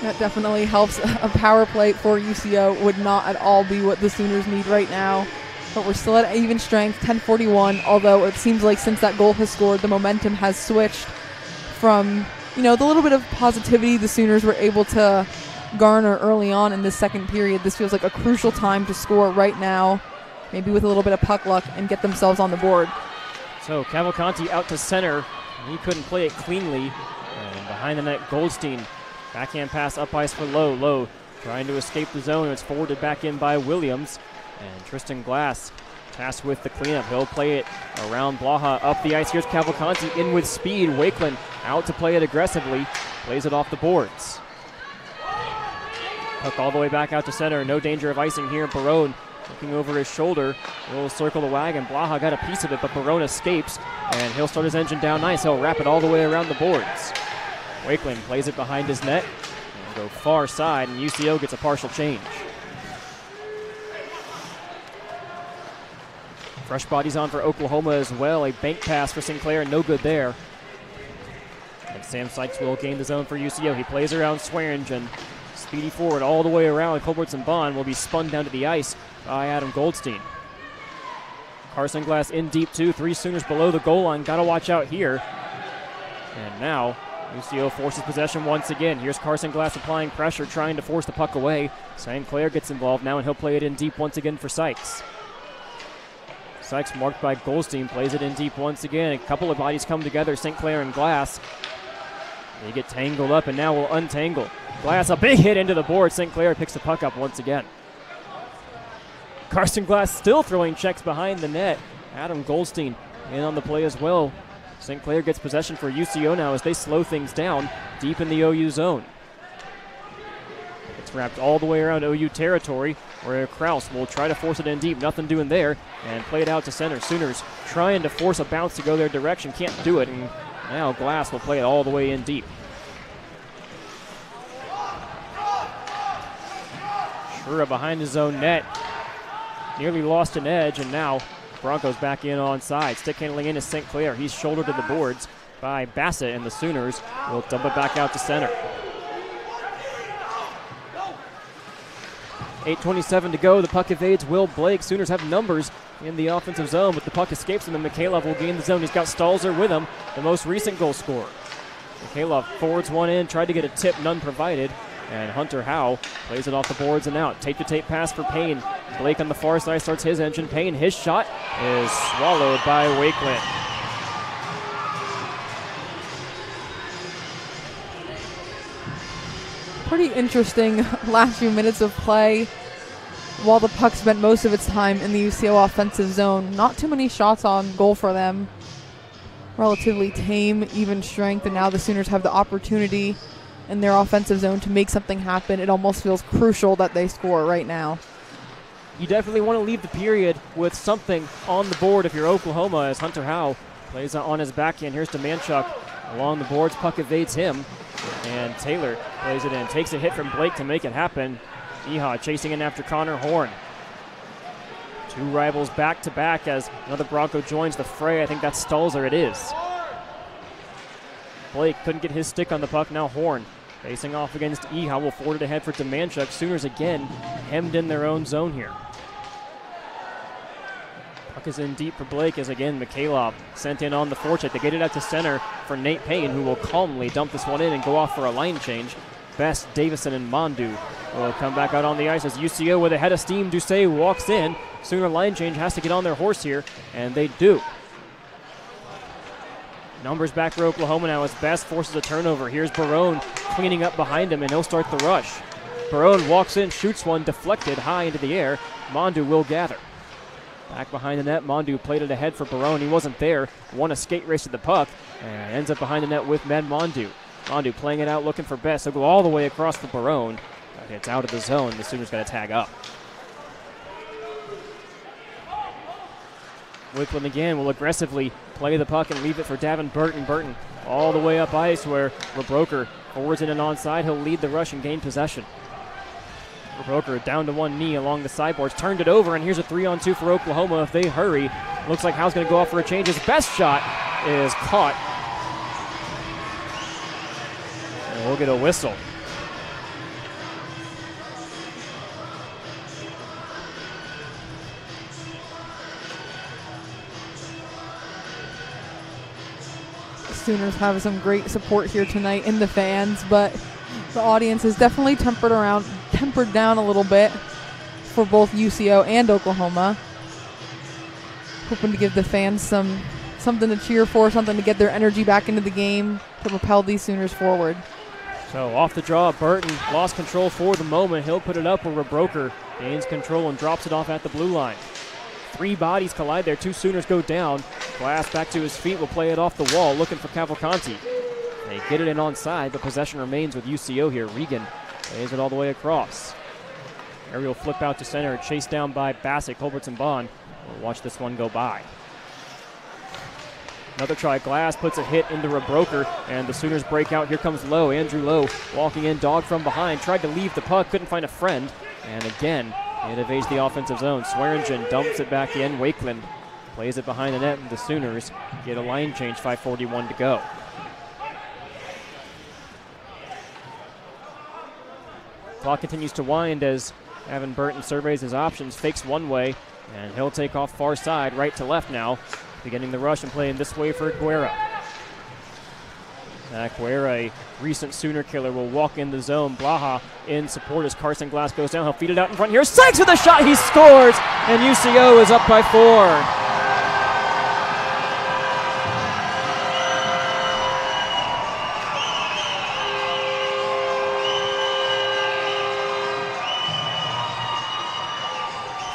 That definitely helps. A power play for UCO would not at all be what the Sooners need right now. But we're still at even strength, 10:41, although it seems like since that goal has scored, the momentum has switched from, the little bit of positivity the Sooners were able to garner early on in this second period. This feels like a crucial time to score right now, maybe with a little bit of puck luck, and get themselves on the board. So Cavalcanti out to center. He couldn't play it cleanly. And behind the net, Goldstein. Backhand pass up ice for Lowe. Lowe trying to escape the zone. It's forwarded back in by Williams. And Tristan Glass tasked with the cleanup. He'll play it around Blaha up the ice. Here's Cavalcanti in with speed. Wakeland out to play it aggressively. Plays it off the boards. Puck all the way back out to center. No danger of icing here. Barone looking over his shoulder. He'll circle the wagon. Blaha got a piece of it, but Barone escapes. And he'll start his engine down nice. He'll wrap it all the way around the boards. Wakeland plays it behind his net and go far side, and UCO gets a partial change. Fresh bodies on for Oklahoma as well. A bank pass for Sinclair, no good there. And Sam Sykes will gain the zone for UCO. He plays around Swearingen. Speedy forward all the way around. Culbertson Bond will be spun down to the ice by Adam Goldstein. Carson Glass in deep too. 3 Sooners below the goal line. Got to watch out here. And now UCO forces possession once again. Here's Carson Glass applying pressure, trying to force the puck away. St. Clair gets involved now, and he'll play it in deep once again for Sykes. Sykes marked by Goldstein, plays it in deep once again. A couple of bodies come together, St. Clair and Glass. They get tangled up, and now will untangle. Glass, a big hit into the board. St. Clair picks the puck up once again. Carson Glass still throwing checks behind the net. Adam Goldstein in on the play as well. St. Clair gets possession for UCO now as they slow things down deep in the OU zone. It's wrapped all the way around OU territory where Kraus will try to force it in deep. Nothing doing there, and play it out to center. Sooners trying to force a bounce to go their direction. Can't do it, and now Glass will play it all the way in deep. Shura behind his own net. Nearly lost an edge, and now Broncos back in on side. Stick handling in is St. Clair. He's shouldered to the boards by Bassett, and the Sooners will dump it back out to center. 8:27 to go. The puck evades Will Blake. Sooners have numbers in the offensive zone, but the puck escapes him, and Mikhailov will gain the zone. He's got Stalzer with him, the most recent goal scorer. Mikhailov forwards one in, tried to get a tip, none provided. And Hunter Howe plays it off the boards and out. Tape-to-tape pass for Payne. Blake on the far side starts his engine. Payne, his shot is swallowed by Wakeland. Pretty interesting last few minutes of play. While the puck spent most of its time in the UCO offensive zone, not too many shots on goal for them. Relatively tame, even strength, and now the Sooners have the opportunity in their offensive zone to make something happen. It almost feels crucial that they score right now. You definitely want to leave the period with something on the board if you're Oklahoma, as Hunter Howe plays on his backhand. Here's to Manchuk along the boards. Puck evades him. And Taylor plays it in, takes a hit from Blake to make it happen. ACHA chasing in after Connor Horn. Two rivals back to back as another Bronco joins the fray. I think that's Stalzer, it is. Blake couldn't get his stick on the puck, now Horn facing off against ACHA, will forward it ahead for Demanchuk. Sooners again hemmed in their own zone here. Puck is in deep for Blake as again Mikhailov sent in on the forecheck. They get it out to center for Nate Payne, who will calmly dump this one in and go off for a line change. Best, Davison, and Mondu will come back out on the ice as UCO with a head of steam. Doucet walks in. Sooner line change has to get on their horse here, and they do. Numbers back for Oklahoma now as Best forces a turnover. Here's Barone cleaning up behind him, and he'll start the rush. Barone walks in, shoots one, deflected high into the air. Mondu will gather. Back behind the net, Mondu played it ahead for Barone. He wasn't there, won a skate race to the puck, and ends up behind the net with Med Mondu. Mondu playing it out, looking for Best. He'll go all the way across for Barone. But it's out of the zone. The Sooners got to tag up. Wickland again will aggressively play the puck and leave it for Davin Burton. Burton all the way up ice where Rebroker forwards in and onside. He'll lead the rush and gain possession. Rebroker down to one knee along the sideboards, turned it over, and here's a 3-on-2 for Oklahoma if they hurry. Looks like Howe's going to go off for a change. His best shot is caught. And we'll get a whistle. Sooners have some great support here tonight in the fans, but the audience is definitely tempered down a little bit for both UCO and Oklahoma. Hoping to give the fans something to cheer for, something to get their energy back into the game to propel these Sooners forward. So off the draw, Burton lost control for the moment. He'll put it up where Rebroker gains control and drops it off at the blue line. Three bodies collide there. Two Sooners go down. Glass back to his feet, will play it off the wall, looking for Cavalcanti. They get it in onside, but possession remains with UCO here. Regan plays it all the way across. Aerial flip out to center, chased down by Bassick. Culbertson Bond will watch this one go by. Another try. Glass puts a hit into Rebroker, and the Sooners break out. Here comes Lowe. Andrew Lowe walking in, dog from behind. Tried to leave the puck, couldn't find a friend. And again, it evades the offensive zone. Swearingen dumps it back in. Wakeland plays it behind the net, and the Sooners get a line change, 5:41 to go. Clock continues to wind as Evan Burton surveys his options, fakes one way, and he'll take off far side, right to left now, beginning the rush and playing this way for Aguera. Aguera, a recent Sooner killer, will walk in the zone. Blaha in support as Carson Glass goes down. He'll feed it out in front here. Sykes with a shot. He scores, and UCO is up by 4.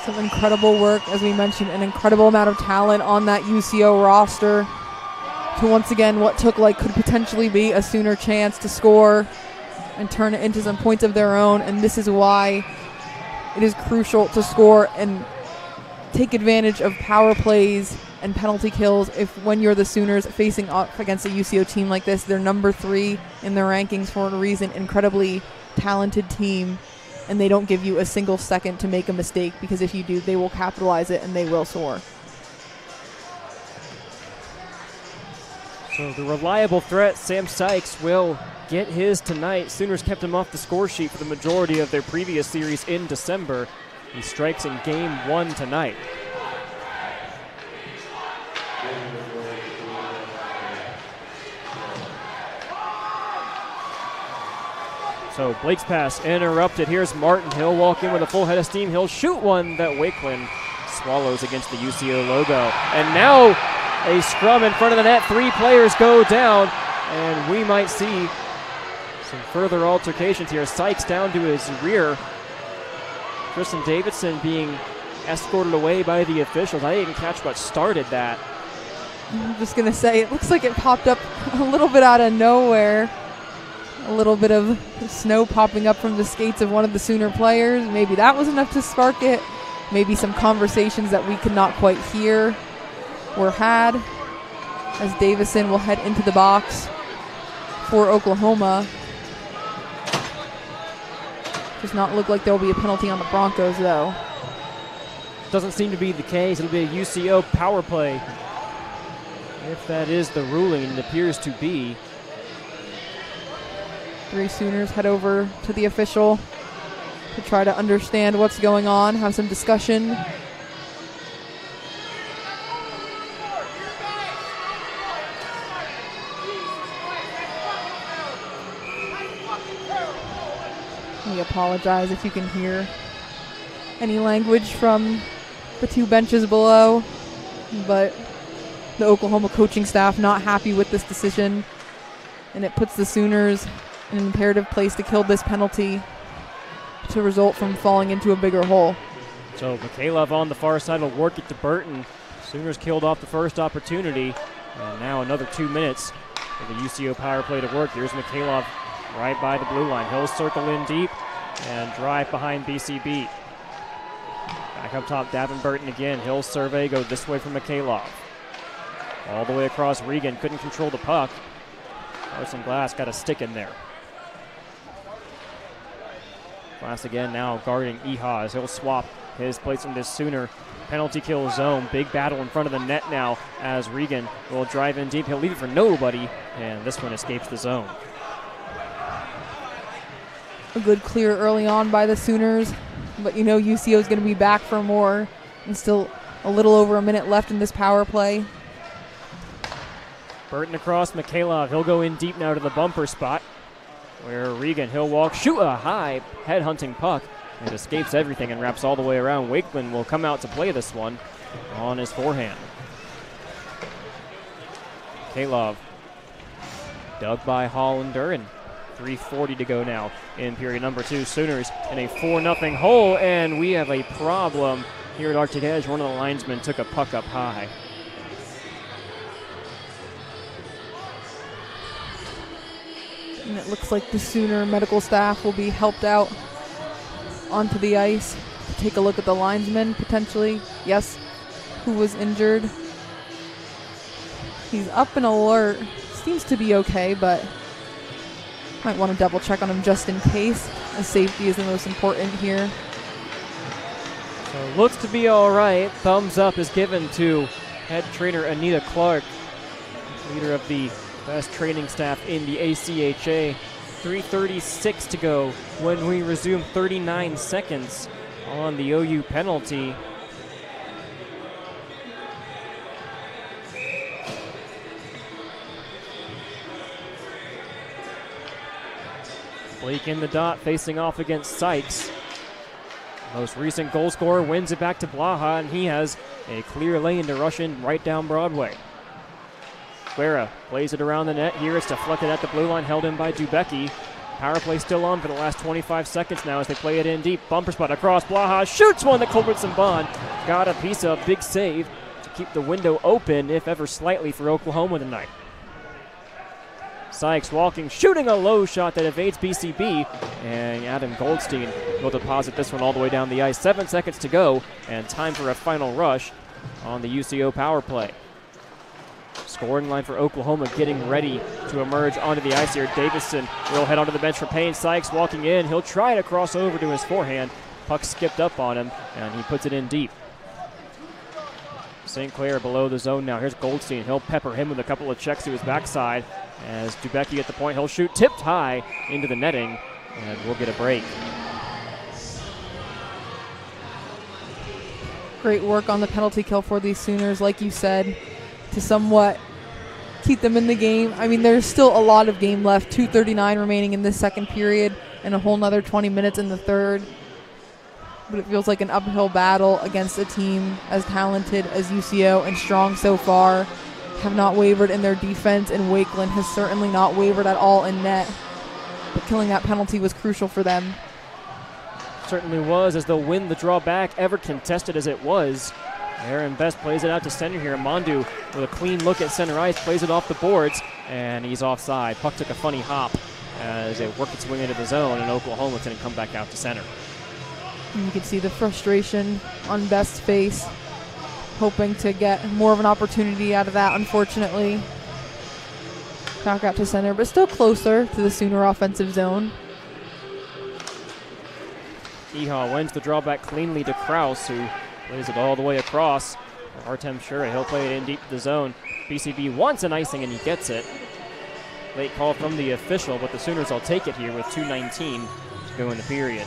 Some incredible work, as we mentioned, an incredible amount of talent on that UCO roster to once again what could potentially be a Sooner chance to score and turn it into some points of their own. And this is why it is crucial to score and take advantage of power plays and penalty kills when you're the Sooners facing off against a UCO team like this. They're number 3 in their rankings for a reason, incredibly talented team. And they don't give you a single second to make a mistake, because if you do, they will capitalize it and they will soar. So the reliable threat, Sam Sykes, will get his tonight. Sooners kept him off the score sheet for the majority of their previous series in December. He strikes in game 1 tonight. So Blake's pass interrupted. Here's Martin. He'll walk in with a full head of steam. He'll shoot one that Wakeland swallows against the UCO logo. And now a scrum in front of the net. 3 players go down, and we might see some further altercations here. Sykes down to his rear. Tristan Davidson being escorted away by the officials. I didn't catch what started that. I'm just going to say, it looks like it popped up a little bit out of nowhere. A little bit of snow popping up from the skates of one of the Sooner players. Maybe that was enough to spark it. Maybe some conversations that we could not quite hear were had, as Davison will head into the box for Oklahoma. Does not look like there will be a penalty on the Broncos, though. Doesn't seem to be the case. It'll be a UCO power play. If that is the ruling, it appears to be. 3 Sooners head over to the official to try to understand what's going on, have some discussion. We apologize if you can hear any language from the 2 benches below, but the Oklahoma coaching staff not happy with this decision, and it puts the Sooners in an imperative place to kill this penalty to result from falling into a bigger hole. So Mikhailov on the far side will work it to Burton. Sooners killed off the first opportunity, and now another 2 minutes for the UCO power play to work. Here's Mikhailov right by the blue line. He'll circle in deep and drive behind BCB. Back up top, Davin Burton again. He'll survey, go this way from Mikhailov. All the way across Regan, couldn't control the puck. Carson Glass got a stick in there. Glass again now guarding Eha as he'll swap his place in this Sooner penalty kill zone. Big battle in front of the net now as Regan will drive in deep. He'll leave it for nobody, and this one escapes the zone. A good clear early on by the Sooners, but you know UCO is going to be back for more, and still a little over a minute left in this power play. Burton across Mikhailov. He'll go in deep now to the bumper spot where Regan, he'll walk, shoot a high head-hunting puck. It escapes everything and wraps all the way around. Wakeland will come out to play this one on his forehand. Mikhailov dug by Hollander, and 3:40 to go now in period number 2. Sooners in a 4-0 hole, and we have a problem here at Arctic Edge. One of the linesmen took a puck up high. And it looks like the Sooner medical staff will be helped out onto the ice to take a look at the linesman, potentially. Yes, who was injured. He's up and alert. Seems to be okay, but might want to double check on him just in case, as safety is the most important here. So looks to be all right. Thumbs up is given to head trainer Anita Clark, leader of the best training staff in the ACHA. 3:36 to go when we resume. 39 seconds on the OU penalty. Blake in the dot facing off against Sykes. Most recent goal scorer wins it back to Blaha, and he has a clear lane to rush in right down Broadway. Guerra plays it around the net. Here it's deflected at the blue line, held in by Dubecki. Power play still on for the last 25 seconds now as they play it in deep. Bumper spot across. Blaha shoots one that Culbertson Bond got a piece of. Big save to keep the window open, if ever slightly, for Oklahoma tonight. Sykes walking, shooting a low shot that evades BCB, and Adam Goldstein will deposit this one all the way down the ice. 7 seconds to go, and time for a final rush on the UCO power play. Scoring line for Oklahoma getting ready to emerge onto the ice here. Davison will head onto the bench for Payne. Sykes walking in. He'll try to cross over to his forehand. Puck skipped up on him, and he puts it in deep. St. Clair below the zone now. Here's Goldstein. He'll pepper him with a couple of checks to his backside. As Dubecki at the point, he'll shoot tipped high into the netting, and we'll get a break. Great work on the penalty kill for these Sooners, like you said, to somewhat keep them in the game. I mean, there's still a lot of game left, 2:39 remaining in this second period, and a whole nother 20 minutes in the third. But it feels like an uphill battle against a team as talented as UCO and strong so far. Have not wavered in their defense, and Wakeland has certainly not wavered at all in net. But killing that penalty was crucial for them. Certainly was, as they'll win the draw back, ever contested as it was. Aaron Best plays it out to center here. Mondu with a clean look at center ice, plays it off the boards, and he's offside. Puck took a funny hop as it worked its way into the zone, and Oklahoma's going to come back out to center. And you can see the frustration on Best's face, hoping to get more of an opportunity out of that, unfortunately. Back out to center, but still closer to the Sooner offensive zone. Eha wins the draw back cleanly to Kraus, who plays it all the way across. Artem Shure, he'll play it in deep to the zone. BCB wants an icing and he gets it. Late call from the official, but the Sooners will take it here with 2:19 to go in the period.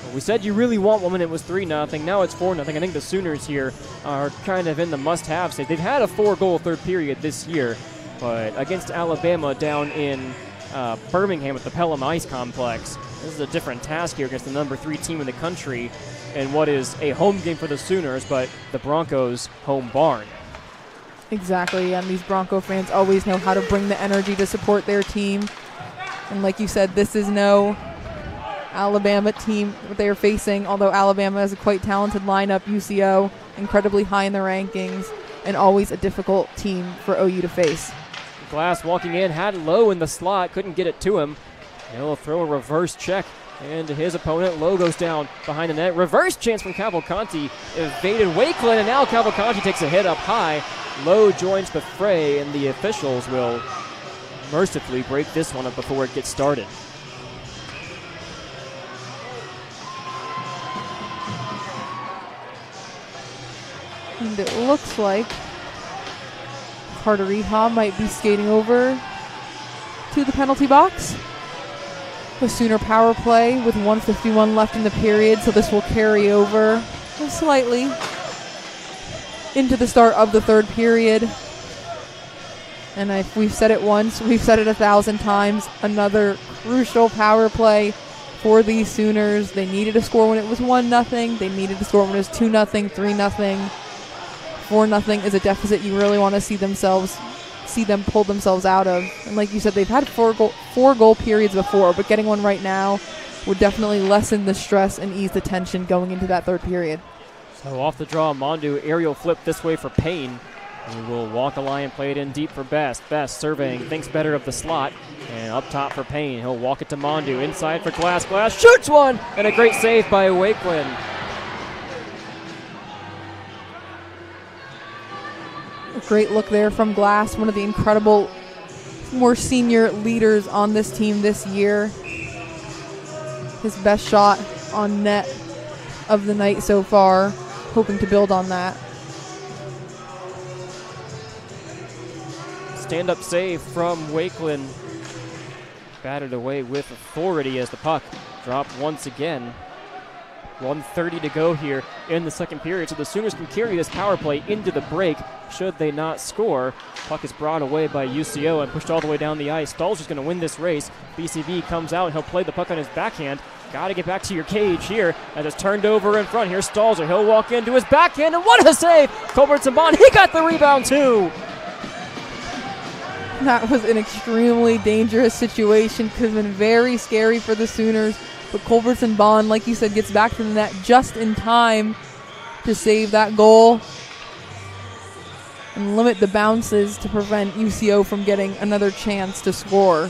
Well, we said you really want one when it was 3-0. Now it's 4-0. I think the Sooners here are kind of in the must-have stage. They've had a 4-goal third period this year, but against Alabama down in Birmingham at the Pelham Ice Complex, this is a different task here against the number 3 team in the country and what is a home game for the Sooners, but the Broncos' home barn. Exactly, and these Bronco fans always know how to bring the energy to support their team. And like you said, this is no Alabama team that they are facing, although Alabama has a quite talented lineup. UCO, incredibly high in the rankings, and always a difficult team for OU to face. Glass walking in, had Lowe in the slot, couldn't get it to him. He'll throw a reverse check into his opponent. Lowe goes down behind the net. Reverse chance from Cavalcanti, evaded Wakeland, and now Cavalcanti takes a hit up high. Lowe joins the fray, and the officials will mercifully break this one up before it gets started. And it looks like Carter Eha might be skating over to the penalty box. The Sooner power play with 1:51 left in the period, so this will carry over slightly into the start of the third period. And if we've said it once, we've said it 1,000 times. Another crucial power play for these Sooners. They needed a score when it was 1-0. They needed to score when it was 2-0, 3-0. 4-0 is a deficit you really want to see them pull themselves out of. And like you said, they've had four goal periods before, but getting one right now would definitely lessen the stress and ease the tension going into that third period. So off the draw, Mondu aerial flip this way for Payne. He will walk a line, play it in deep for Best. Best surveying, thinks better of the slot. And up top for Payne. He'll walk it to Mondu. Inside for Glass. Glass shoots one! And a great save by Wakeland. A great look there from Glass, one of the incredible, more senior leaders on this team this year. His best shot on net of the night so far, hoping to build on that. Stand-up save from Wakeland. Batted away with authority as the puck dropped once again. 1:30 to go here in the second period, so the Sooners can carry this power play into the break should they not score. Puck is brought away by UCO and pushed all the way down the ice. Stahl's just going to win this race. BCB comes out and he'll play the puck on his backhand. Got to get back to your cage here as it's turned over in front. Here's Stalzer. He'll walk into his backhand, and what a save! Colbert Saban, he got the rebound too! That was an extremely dangerous situation. Could have been very scary for the Sooners. But Culbertson Bond, like you said, gets back to the net just in time to save that goal and limit the bounces to prevent UCO from getting another chance to score.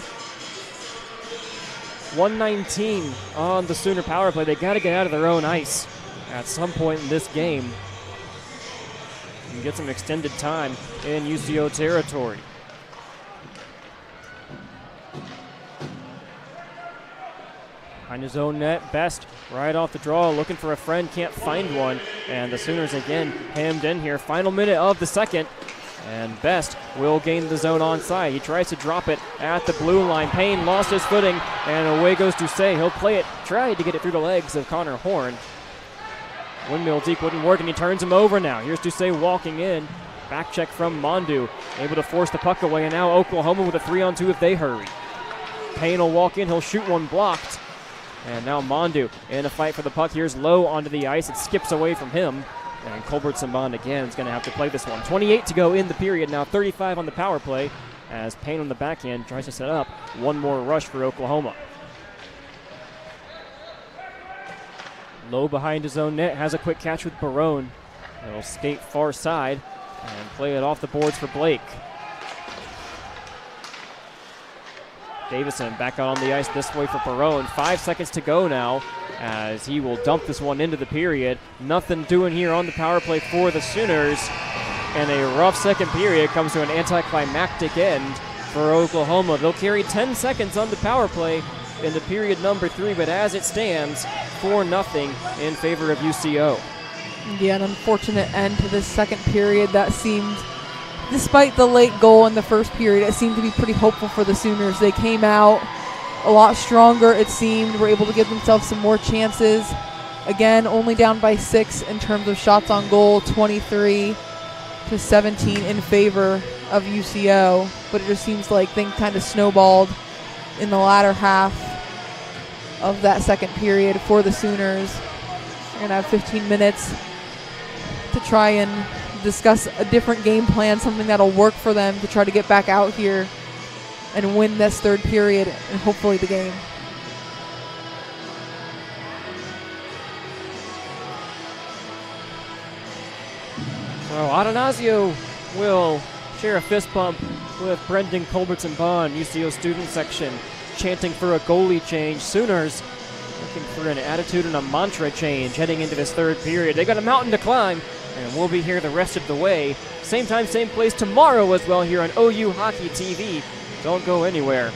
119 on the Sooner power play. They got to get out of their own ice at some point in this game and get some extended time in UCO territory. Behind his own net, Best right off the draw, looking for a friend, can't find one. And the Sooners again hemmed in here. Final minute of the second. And Best will gain the zone onside. He tries to drop it at the blue line. Payne lost his footing, and away goes Doucet. He'll play it, tried to get it through the legs of Connor Horn. Windmill deep wouldn't work, and he turns him over now. Here's Doucet walking in. Back check from Mondu, able to force the puck away, and now Oklahoma with a 3-on-2 if they hurry. Payne will walk in, he'll shoot one blocked. And now Mondu in a fight for the puck. Here's Lowe onto the ice. It skips away from him. And Colbert Saban again is going to have to play this one. 28 to go in the period. Now 35 on the power play as Payne on the backhand tries to set up one more rush for Oklahoma. Lowe behind his own net. Has a quick catch with Barone. He'll skate far side and play it off the boards for Blake. Davison back out on the ice this way for Barone. 5 seconds to go now as he will dump this one into the period. Nothing doing here on the power play for the Sooners. And a rough second period comes to an anticlimactic end for Oklahoma. They'll carry 10 seconds on the power play into period number 3, but as it stands, 4-0 in favor of UCO. Yeah, an unfortunate end to this second period that seemed, despite the late goal in the first period, it seemed to be pretty hopeful for the Sooners. They came out a lot stronger, it seemed, were able to give themselves some more chances. Again, only down by 6 in terms of shots on goal, 23-17 in favor of UCO, but it just seems like things kind of snowballed in the latter half of that second period for the Sooners. We're going to have 15 minutes to try and discuss a different game plan, something that'll work for them to try to get back out here and win this third period and hopefully the game. So Atanasio will share a fist bump with Brendan Culbertson-Bond, UCO student section, chanting for a goalie change. Sooners looking for an attitude and a mantra change heading into this third period. They got a mountain to climb, and we'll be here the rest of the way. Same time, same place tomorrow as well here on OU Hockey TV. Don't go anywhere.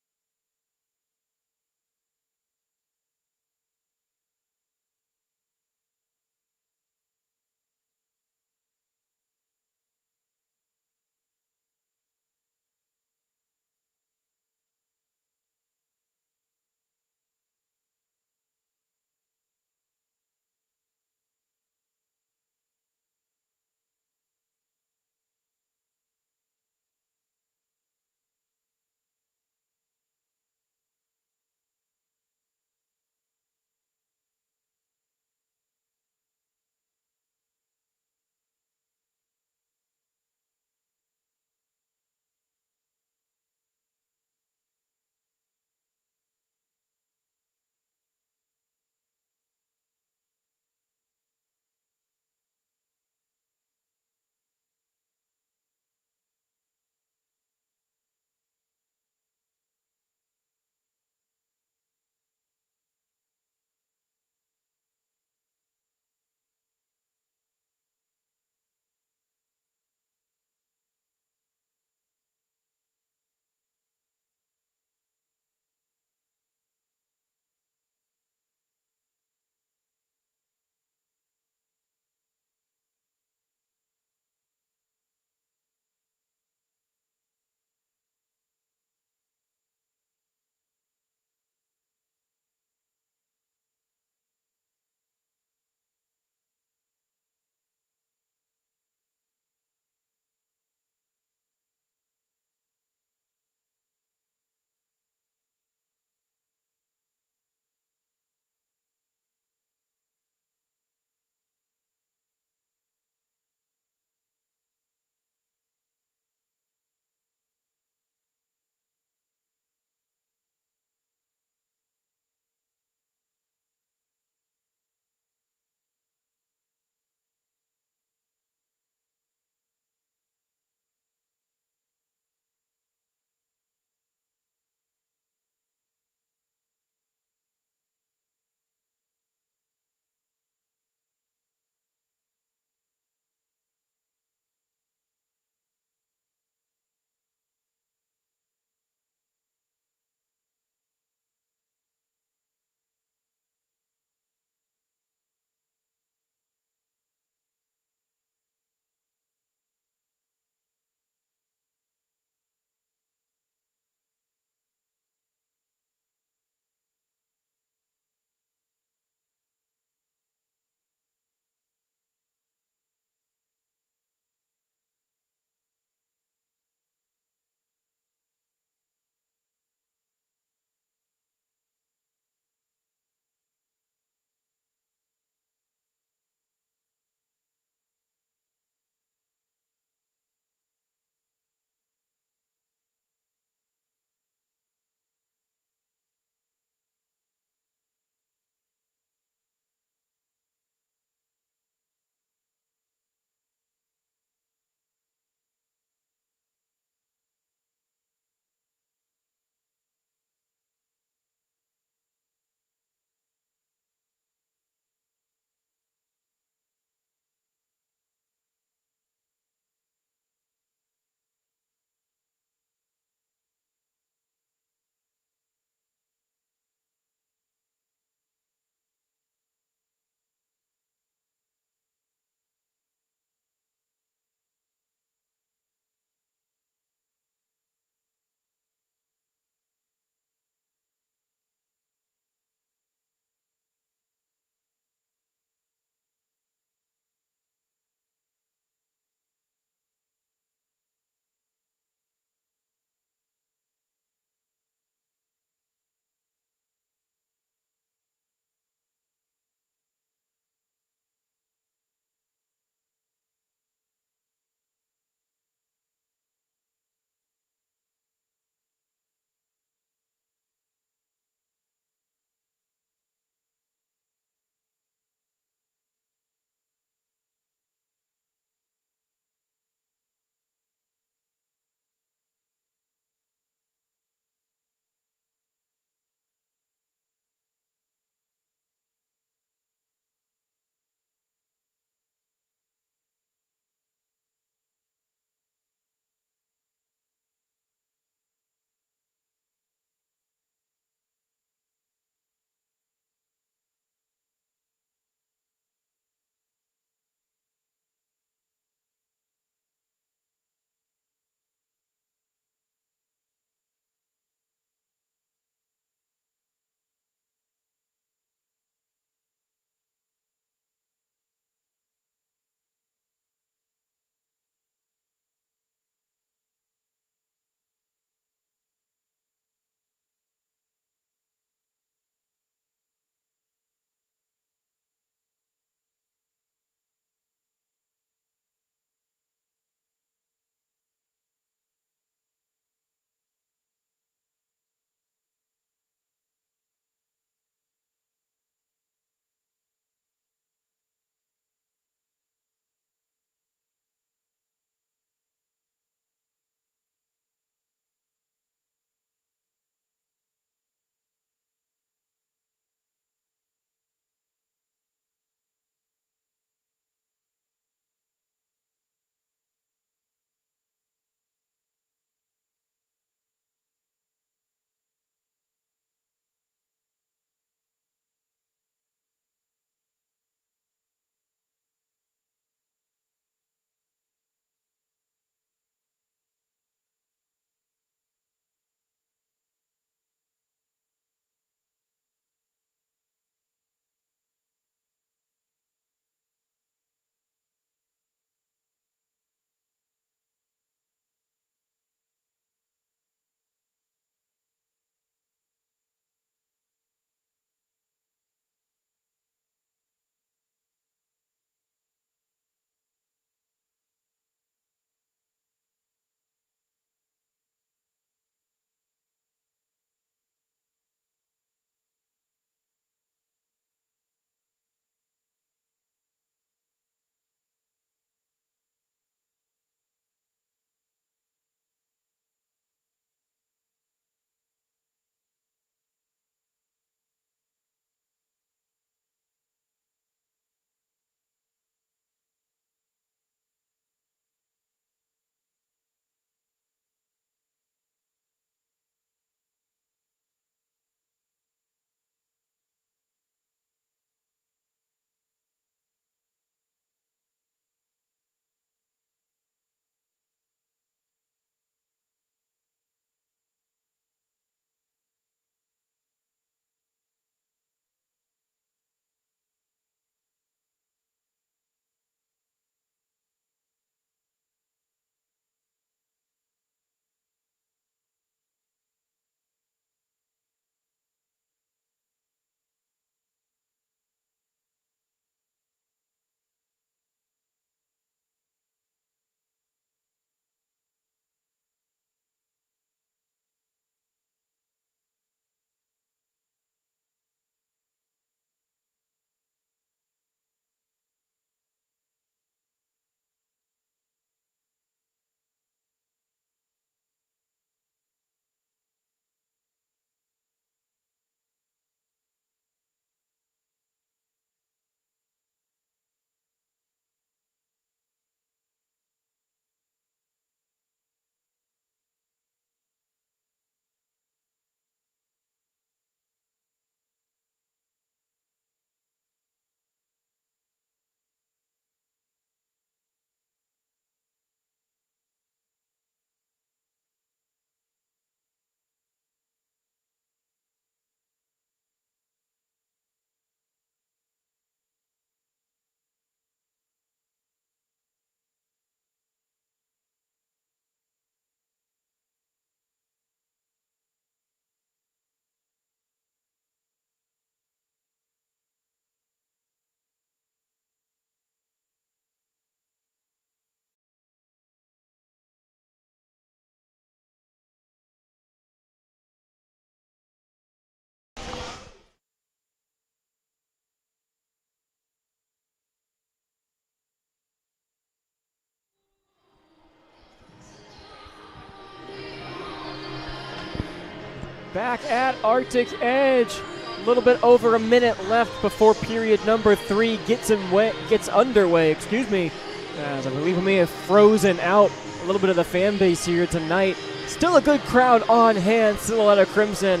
back at Arctic Edge. A little bit over a minute left before period number 3 gets underway. As I believe we may have frozen out a little bit of the fan base here tonight. Still a good crowd on hand, still a lot of Crimson,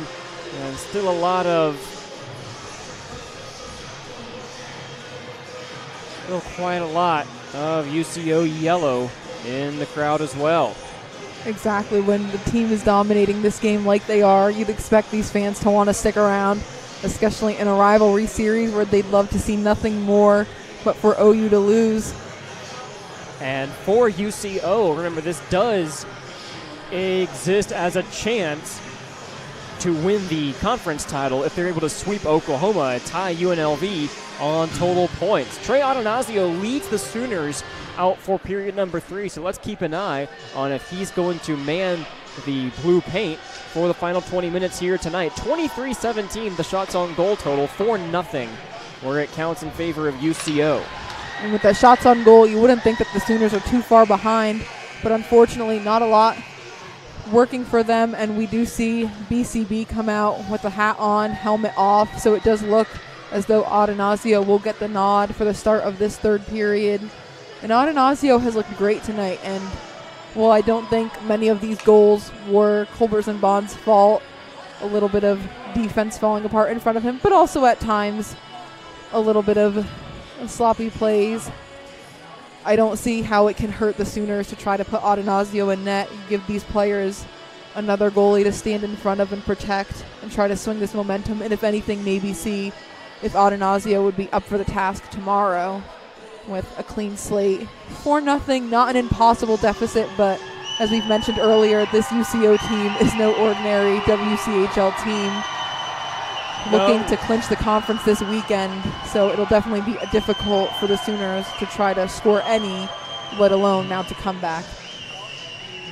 and still quite a lot of UCO yellow in the crowd as well. Exactly. When the team is dominating this game like they are, you'd expect these fans to want to stick around, especially in a rivalry series where they'd love to see nothing more but for OU to lose. And for UCO, remember, this does exist as a chance to win the conference title if they're able to sweep Oklahoma and tie UNLV on total points. Trey Atanasio leads the Sooners out for period number 3, so let's keep an eye on if he's going to man the blue paint for the final 20 minutes here tonight. 23-17, the shots on goal total, 4-0, where it counts in favor of UCO. And with that shots on goal, you wouldn't think that the Sooners are too far behind, but unfortunately not a lot working for them, and we do see BCB come out with the hat on, helmet off, so it does look as though Atanasio will get the nod for the start of this third period. And Atanasio has looked great tonight, and while I don't think many of these goals were Culbertson Bond's fault, a little bit of defense falling apart in front of him, but also at times a little bit of sloppy plays, I don't see how it can hurt the Sooners to try to put Atanasio in net, give these players another goalie to stand in front of and protect and try to swing this momentum, and if anything, maybe see if Atanasio would be up for the task tomorrow with a clean slate. 4-0, not an impossible deficit, but as we've mentioned earlier, this UCO team is no ordinary WCHL team looking to clinch the conference this weekend, so it'll definitely be difficult for the Sooners to try to score any, let alone now to come back.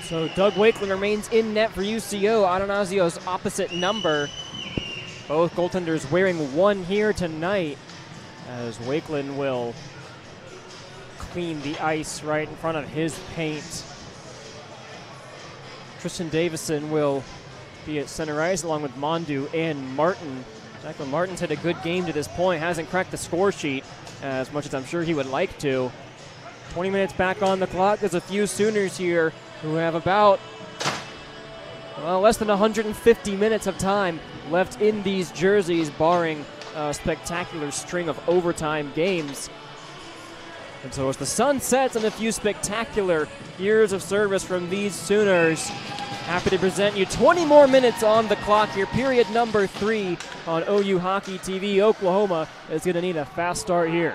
So Doug Wakeland remains in net for UCO, Atanasio's opposite number. Both goaltenders wearing 1 here tonight, as Wakeland will clean the ice right in front of his paint. Tristan Davison will be at center ice along with Mondu and Martin. Jacqueline Martin's had a good game to this point, hasn't cracked the score sheet as much as I'm sure he would like to. 20 minutes back on the clock. There's a few Sooners here who have about less than 150 minutes of time left in these jerseys, barring a spectacular string of overtime games. And so as the sun sets and a few spectacular years of service from these Sooners, happy to present you 20 more minutes on the clock here. Period number 3 on OU Hockey TV. Oklahoma is going to need a fast start here.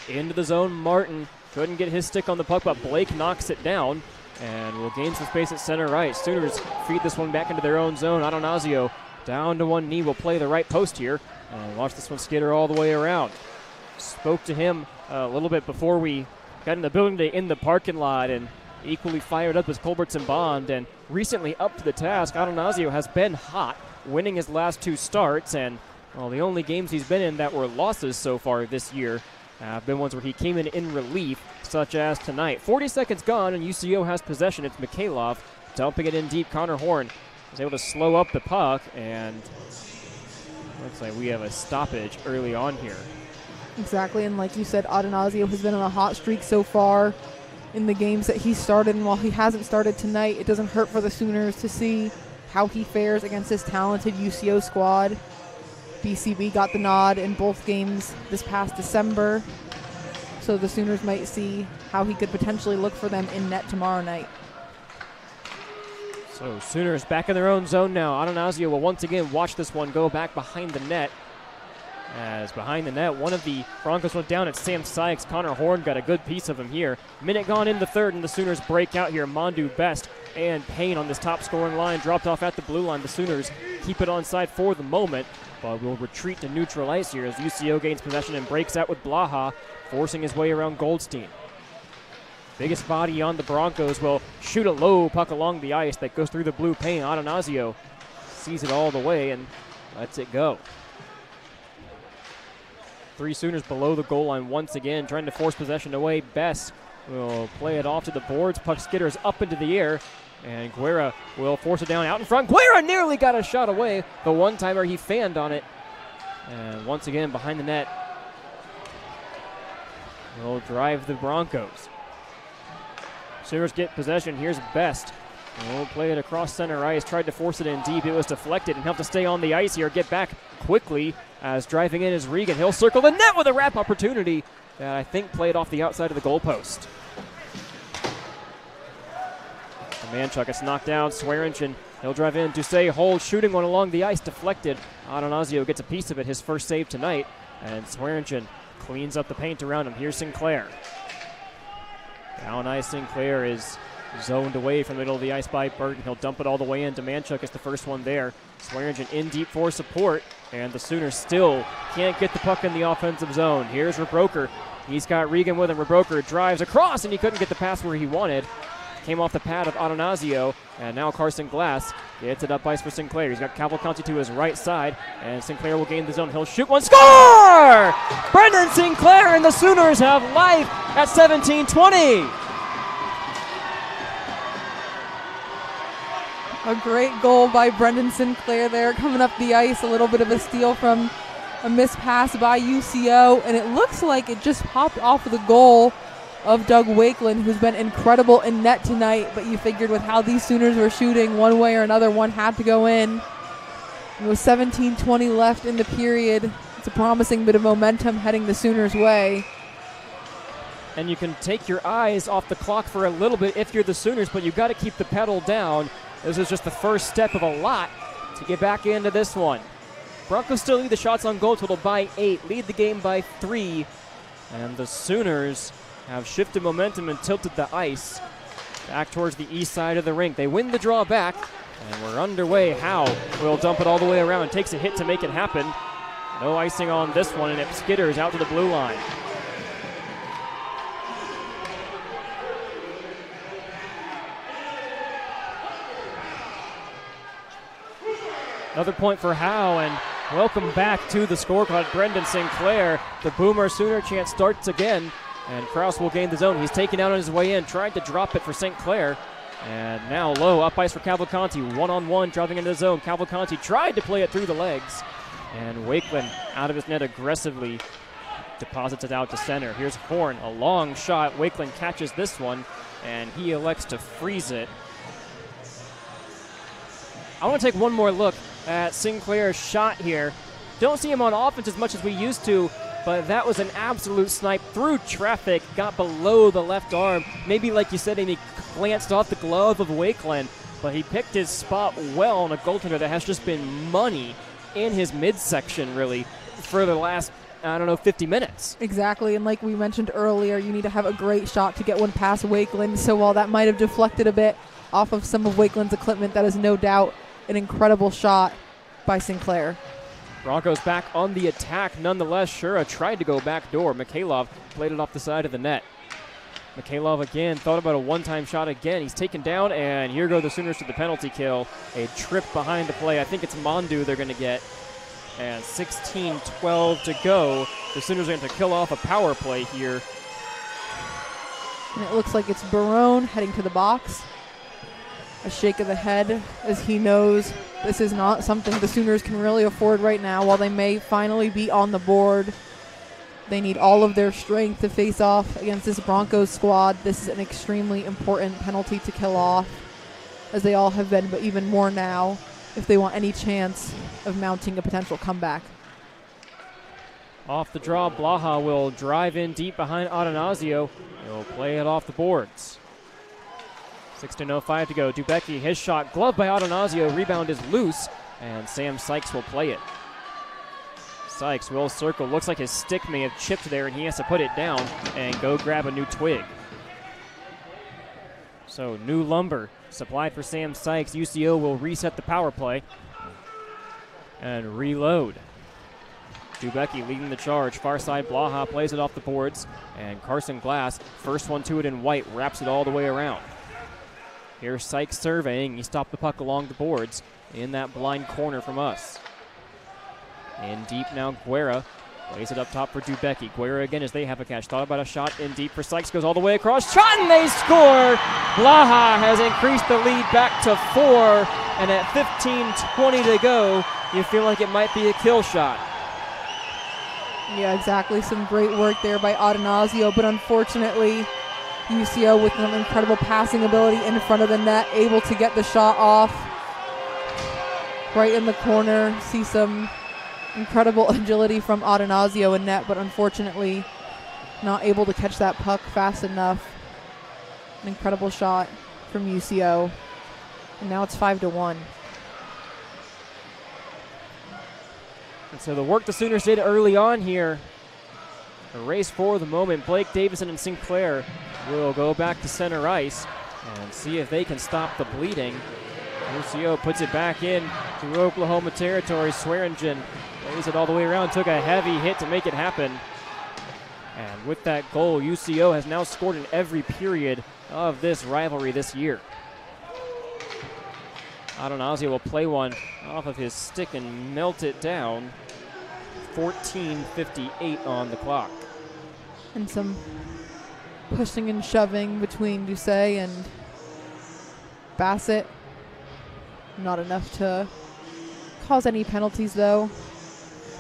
Into the zone, Martin couldn't get his stick on the puck, but Blake knocks it down and will gain some space at center ice. Sooners feed this one back into their own zone. Atanasio down to one knee, will play the right post here and watch this one skitter all the way around. Spoke to him a little bit before we got in the building today in the parking lot, and equally fired up as Culbertson Bond, and recently up to the task. Atanasio has been hot, winning his last 2 starts, and the only games he's been in that were losses so far this year have been ones where he came in relief, such as tonight. 40 seconds gone, and UCO has possession. It's Mikhailov dumping it in deep. Connor Horn is able to slow up the puck, and looks like we have a stoppage early on here. Exactly, and like you said, Atanasio has been on a hot streak so far in the games that he started, and while he hasn't started tonight, it doesn't hurt for the Sooners to see how he fares against this talented UCO squad. BCB got the nod in both games this past December, so the Sooners might see how he could potentially look for them in net tomorrow night. So Sooners back in their own zone now. Atanasio will once again watch this one go back behind the net. As behind the net, one of the Broncos went down. It's Sam Sykes. Connor Horn got a good piece of him here. Minute gone in the third, and the Sooners break out here. Mondu, Best, and Payne on this top scoring line. Dropped off at the blue line. The Sooners keep it on side for the moment, but will retreat to neutral ice here as UCO gains possession and breaks out with Blaha, forcing his way around Goldstein. Biggest body on the Broncos will shoot a low puck along the ice that goes through the blue paint. Atanasio sees it all the way and lets it go. 3 Sooners below the goal line once again, trying to force possession away. Best will play it off to the boards. Puck skitters up into the air And Guerra will force it down out in front. Guerra nearly got a shot away. The one-timer, he fanned on it. And once again, behind the net, will drive the Broncos. Sooners get possession. Here's Best. We'll play it across center ice. Tried to force it in deep. It was deflected and helped to stay on the ice here. Get back quickly as driving in is Regan. He'll circle the net with a wrap opportunity that I think played off the outside of the goalpost. Manchuk is knocked down. Swearingen, he'll drive in. Doucet holds, shooting one along the ice, deflected. Adonazio gets a piece of it, his first save tonight. And Swearingen cleans up the paint around him. Here's Sinclair. Down ice, Sinclair is zoned away from the middle of the ice by Burton. He'll dump it all the way in. Manchuk is the first one there. Swearingen in deep for support, and the Sooners still can't get the puck in the offensive zone. Here's Rebroker. He's got Regan with him. Rebroker drives across, and he couldn't get the pass where he wanted. Came off the pad of Adonazio, and now Carson Glass gets it up ice for Sinclair. He's got Cavalcanti to his right side, and Sinclair will gain the zone. He'll shoot one. Score! Brendan Sinclair and the Sooners have life at 17-20. A great goal by Brendan Sinclair there, coming up the ice. A little bit of a steal from a missed pass by UCO, and it looks like it just popped off of the goal of Doug Wakeland, who's been incredible in net tonight, but you figured with how these Sooners were shooting one way or another, one had to go in. With 17:20 left in the period, it's a promising bit of momentum heading the Sooners' way. And you can take your eyes off the clock for a little bit if you're the Sooners, but you've got to keep the pedal down. This is just the first step of a lot to get back into this one. Broncos still lead the shots on goal total by 8, lead the game by 3, and the Sooners have shifted momentum and tilted the ice back towards the east side of the rink. They win the draw back, and we're underway. Howe will dump it all the way around, takes a hit to make it happen. No icing on this one, and it skitters out to the blue line. Another point for Howe, and welcome back to the scorecard, Brendan Sinclair. The Boomer Sooner chance starts again, and Krause will gain the zone. He's taken out on his way in, tried to drop it for St. Clair. And now low, up ice for Cavalcanti, one-on-one, driving into the zone. Cavalcanti tried to play it through the legs, and Wakeland out of his net aggressively deposits it out to center. Here's Horn, a long shot. Wakeland catches this one, and he elects to freeze it. I want to take one more look at Sinclair's shot here. Don't see him on offense as much as we used to, but that was an absolute snipe through traffic, got below the left arm. Maybe like you said, and he glanced off the glove of Wakeland, but he picked his spot well on a goaltender that has just been money in his midsection, really, for the last, 50 minutes. Exactly, and like we mentioned earlier, you need to have a great shot to get one past Wakeland, so while that might have deflected a bit off of some of Wakeland's equipment, that is no doubt an incredible shot by Sinclair. Broncos back on the attack nonetheless. Shura tried to go back door. Mikhailov played it off the side of the net. Mikhailov again thought about a one-time shot again. He's taken down, and here go the Sooners to the penalty kill. A trip behind the play. I think it's Mondu they're going to get. And 16-12 to go. The Sooners are going to kill off a power play here. And it looks like it's Barone heading to the box. A shake of the head as he knows this is not something the Sooners can really afford right now. While they may finally be on the board, they need all of their strength to face off against this Broncos squad. This is an extremely important penalty to kill off, as they all have been, but even more now if they want any chance of mounting a potential comeback. Off the draw, Blaha will drive in deep behind Adonazio. He'll play it off the boards. 16:05 to go. Dubecki, his shot, gloved by Adonazio. Rebound is loose, and Sam Sykes will play it. Sykes will circle. Looks like his stick may have chipped there, and he has to put it down and go grab a new twig. So new lumber supplied for Sam Sykes. UCO will reset the power play and reload. Dubecki leading the charge. Far side, Blaha plays it off the boards, and Carson Glass, first one to it in white, wraps it all the way around. Here's Sykes surveying. He stopped the puck along the boards in that blind corner from us. In deep now, Guerra Plays it up top for Dubecki. Guerra again as they have a catch. Thought about a shot in deep for Sykes. Goes all the way across. Shot and they score! Blaha has increased the lead back to 4. And at 15:20 to go, you feel like it might be a kill shot. Yeah, exactly. Some great work there by Atanasio, but unfortunately, UCO with some incredible passing ability in front of the net, able to get the shot off. Right in the corner, see some incredible agility from Atanasio in net, but unfortunately not able to catch that puck fast enough. An incredible shot from UCO. And now it's 5-1. And so the work the Sooners did early on here, a race for the moment. Blake Davison and Sinclair will go back to center ice and see if they can stop the bleeding. UCO puts it back in to Oklahoma territory. Swearingen plays it all the way around, took a heavy hit to make it happen. And with that goal, UCO has now scored in every period of this rivalry this year. Atanasio will play one off of his stick and melt it down. 14:58 on the clock. And some pushing and shoving between Doucet and Bassett. Not enough to cause any penalties, though.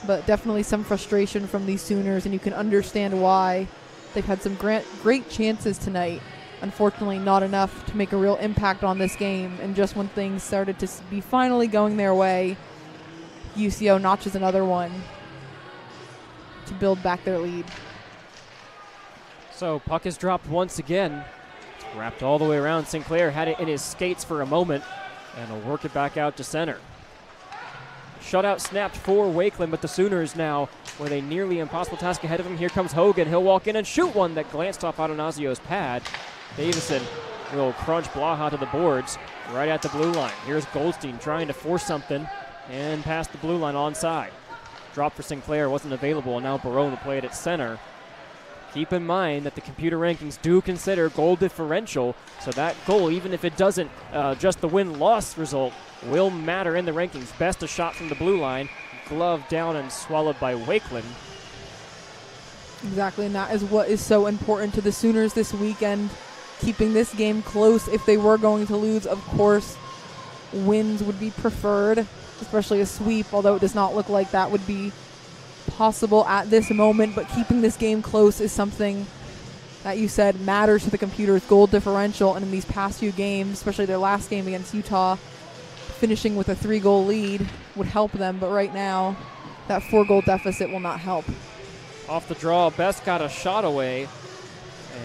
But definitely some frustration from these Sooners, and you can understand why. They've had some great chances tonight. Unfortunately, not enough to make a real impact on this game. And just when things started to be finally going their way, UCO notches another one to build back their lead. So puck is dropped once again. It's wrapped all the way around. Sinclair had it in his skates for a moment, and he'll work it back out to center. Shutout snapped for Wakeland, but the Sooners now with a nearly impossible task ahead of him. Here comes Hogan. He'll walk in and shoot one that glanced off Atanasio's pad. Davison will crunch Blaha to the boards right at the blue line. Here's Goldstein trying to force something and pass the blue line onside. Drop for Sinclair wasn't available, and now Barone will play it at center. Keep in mind that the computer rankings do consider goal differential, so that goal, even if it doesn't just the win-loss result, will matter in the rankings. Best a shot from the blue line, glove down and swallowed by Wakeland. Exactly, and that is what is so important to the Sooners this weekend. Keeping this game close. If they were going to lose, of course, wins would be preferred, especially a sweep, although it does not look like that would be possible at this moment. But keeping this game close is something that you said matters to the computer's goal differential. And in these past few games, especially their last game against Utah, finishing with a 3-goal lead would help them. But right now, that 4-goal deficit will not help. Off the draw, Best got a shot away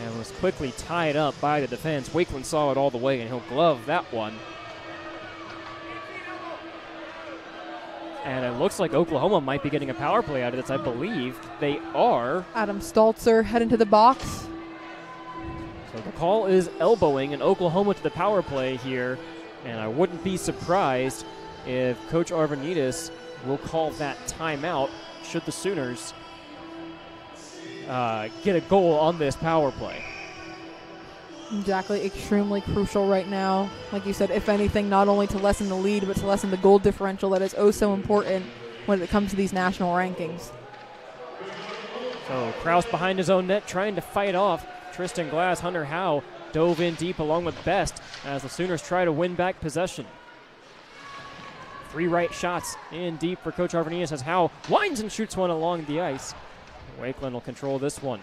and was quickly tied up by the defense. Wakeland saw it all the way, and he'll glove that one. And it looks like Oklahoma might be getting a power play out of this. I believe they are. Adam Staltzer head into the box. So the call is elbowing and Oklahoma to the power play here. And I wouldn't be surprised if Coach Arvanitis will call that timeout should the Sooners get a goal on this power play. Exactly, extremely crucial right now. Like you said, if anything, not only to lessen the lead, but to lessen the goal differential that is oh so important when it comes to these national rankings. So Kraus behind his own net trying to fight off Tristan Glass. Hunter Howe dove in deep along with Best as the Sooners try to win back possession. 3 right shots in deep for Coach Arvanitis as Howe winds and shoots one along the ice. Wakeland will control this one.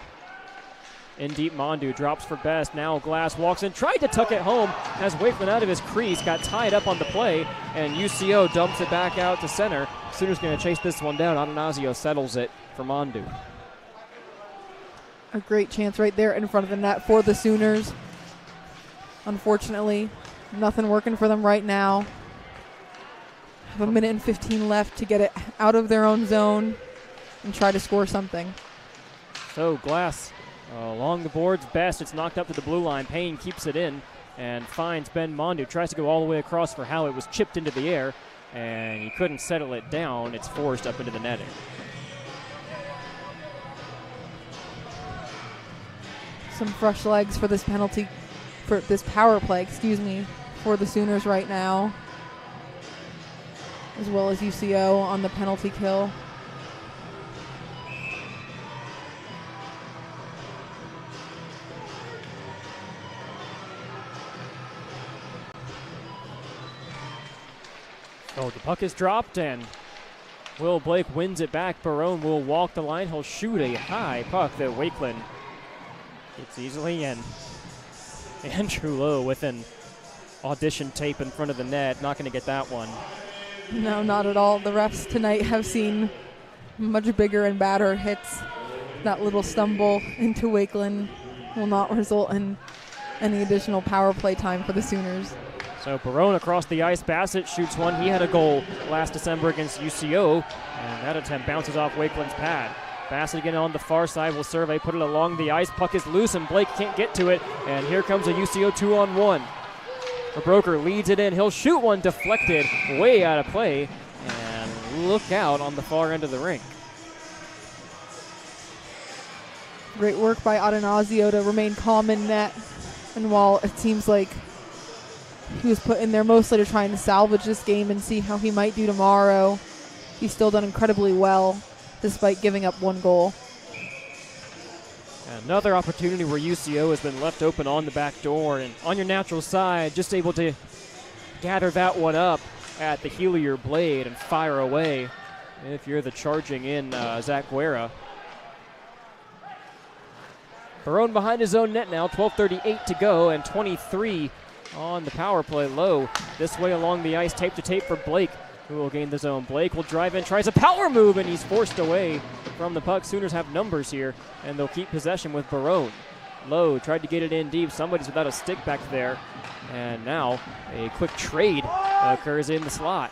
In deep, Mondu drops for Best. Now Glass walks in, tried to tuck it home as Wakeland out of his crease, got tied up on the play, and UCO dumps it back out to center. Sooners going to chase this one down. Atanasio settles it for Mondu. A great chance right there in front of the net for the Sooners. Unfortunately, nothing working for them right now. Have a minute and 15 left to get it out of their own zone and try to score something. So Glass along the boards, Best. It's knocked up to the blue line. Payne keeps it in and finds Ben Mondu. Tries to go all the way across for Howe. It was chipped into the air, and he couldn't settle it down. It's forced up into the netting. Some fresh legs for this penalty, for this power play, for the Sooners right now, as well as UCO on the penalty kill. Oh, the puck is dropped, and Will Blake wins it back. Barone will walk the line. He'll shoot a high puck that Wakeland gets easily, and Andrew Lowe with an audition tape in front of the net. Not going to get that one. No, not at all. The refs tonight have seen much bigger and badder hits. That little stumble into Wakeland will not result in any additional power play time for the Sooners. So Barone across the ice. Bassett shoots one. He had a goal last December against UCO, and that attempt bounces off Wakeland's pad. Bassett again on the far side will survey, put it along the ice. Puck is loose, and Blake can't get to it. And here comes a UCO 2-on-1. Broker leads it in. He'll shoot one, deflected, way out of play. And look out on the far end of the rink. Great work by Adanazio to remain calm in net. And while it seems like he was put in there mostly to try and salvage this game and see how he might do tomorrow, he's still done incredibly well despite giving up one goal. Another opportunity where UCO has been left open on the back door, and on your natural side, just able to gather that one up at the heel of your blade and fire away if you're the charging in Zach Guerra. Barone behind his own net now, 12:38 to go, and 23 on the power play. Low this way along the ice, tape to tape for Blake, who will gain the zone. Blake will drive in, tries a power move, and he's forced away from the puck. Sooners have numbers here, and they'll keep possession with Barone. Low tried to get it in deep. Somebody's without a stick back there, and now a quick trade occurs in the slot.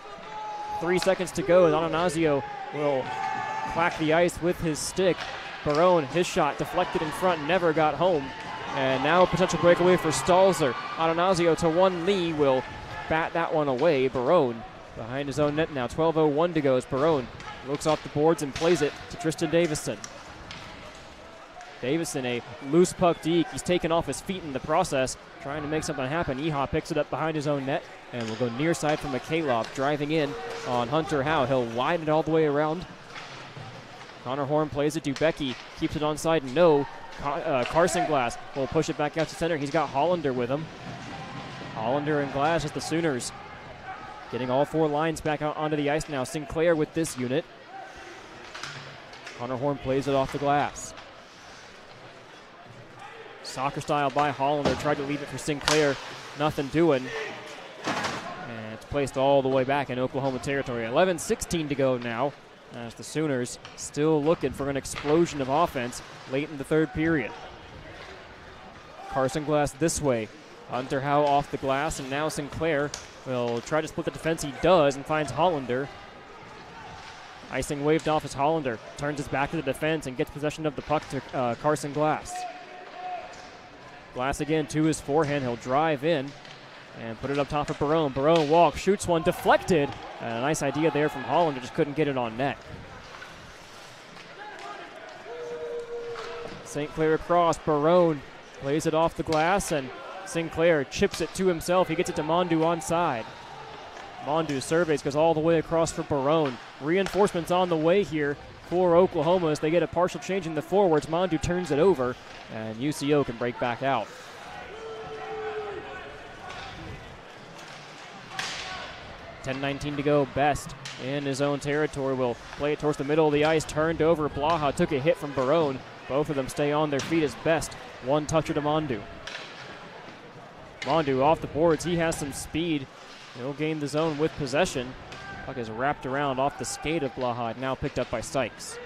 3 seconds to go, and Adanazio will clack the ice with his stick. Barone, his shot deflected in front, never got home. And now a potential breakaway for Stalzer. Adanazio to one Lee will bat that one away. Barone behind his own net now. 12:01 to go as Barone looks off the boards and plays it to Tristan Davison. Davison, a loose puck deke. He's taken off his feet in the process, trying to make something happen. Eha picks it up behind his own net and will go near side from Mikhailov, driving in on Hunter Howe. He'll widen it all the way around. Connor Horn plays it. Dubecki keeps it onside. No. Carson Glass will push it back out to center. He's got Hollander with him. Hollander and Glass as the Sooners getting all four lines back out onto the ice now. Sinclair with this unit. Connor Horn plays it off the glass. Soccer style by Hollander. Tried to leave it for Sinclair. Nothing doing. And it's placed all the way back in Oklahoma territory. 11:16 to go now, as the Sooners still looking for an explosion of offense late in the third period. Carson Glass this way. Hunter Howe off the glass, and now Sinclair will try to split the defense. He does and finds Hollander. Icing waved off as Hollander turns his back to the defense and gets possession of the puck to Carson Glass. Glass again to his forehand. He'll drive in and put it up top of Barone. Barone walks, shoots one, deflected. A nice idea there from Hollander, just couldn't get it on net. St. Clair across. Barone plays it off the glass, and Sinclair chips it to himself. He gets it to Mondu onside. Mondu surveys, goes all the way across for Barone. Reinforcements on the way here for Oklahoma as they get a partial change in the forwards. Mondu turns it over, and UCO can break back out. 10:19 to go. Best in his own territory will play it towards the middle of the ice. Turned over. Blaha took a hit from Barone. Both of them stay on their feet as Best. One toucher to Mondu. Mondu off the boards. He has some speed. He'll gain the zone with possession. Puck is wrapped around off the skate of Blaha, now picked up by Sykes.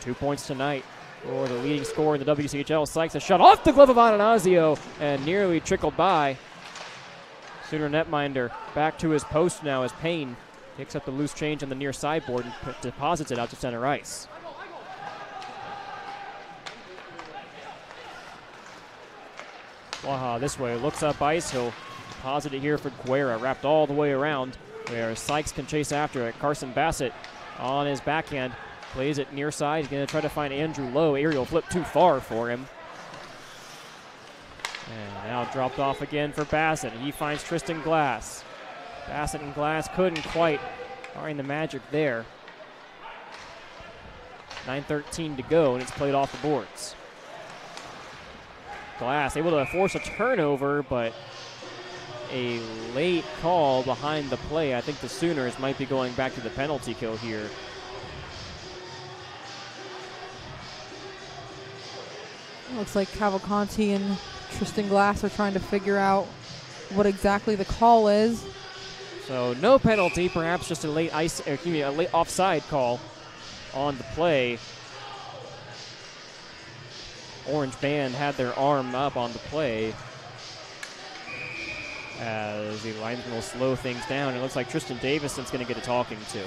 2 points tonight for the leading scorer in the WCHL. Sykes a shot off the glove of Adanazio and nearly trickled by. Sooner netminder back to his post now as Payne picks up the loose change on the near sideboard and deposits it out to center ice. Blaha this way, looks up ice. He'll deposit it here for Guerra, wrapped all the way around where Sykes can chase after it. Carson Bassett on his backhand, plays it near side. He's going to try to find Andrew Lowe. Aerial flip too far for him. And now dropped off again for Bassett. He finds Tristan Glass. Bassett and Glass couldn't quite find the magic there. 9:13 to go, and it's played off the boards. Glass able to force a turnover, but a late call behind the play. I think the Sooners might be going back to the penalty kill here. Looks like Cavalcanti and Tristan Glass are trying to figure out what exactly the call is. So no penalty, perhaps just a late a late offside call on the play. Orange band had their arm up on the play as the linesman will slow things down. It looks like Tristan Davison's going to get a talking to.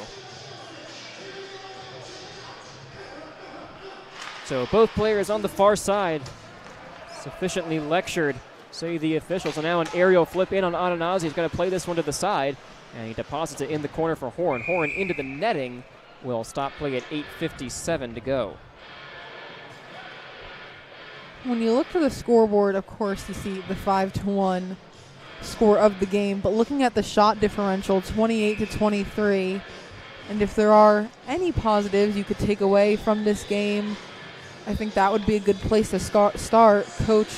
So both players on the far side sufficiently lectured, say the officials. So now an aerial flip in on Adonazzi. He's going to play this one to the side, and he deposits it in the corner for Horn. Horn into the netting will stop play at 8:57 to go. When you look for the scoreboard, of course, you see the 5-1 score of the game. But looking at the shot differential, 28-23, and if there are any positives you could take away from this game, I think that would be a good place to start. Coach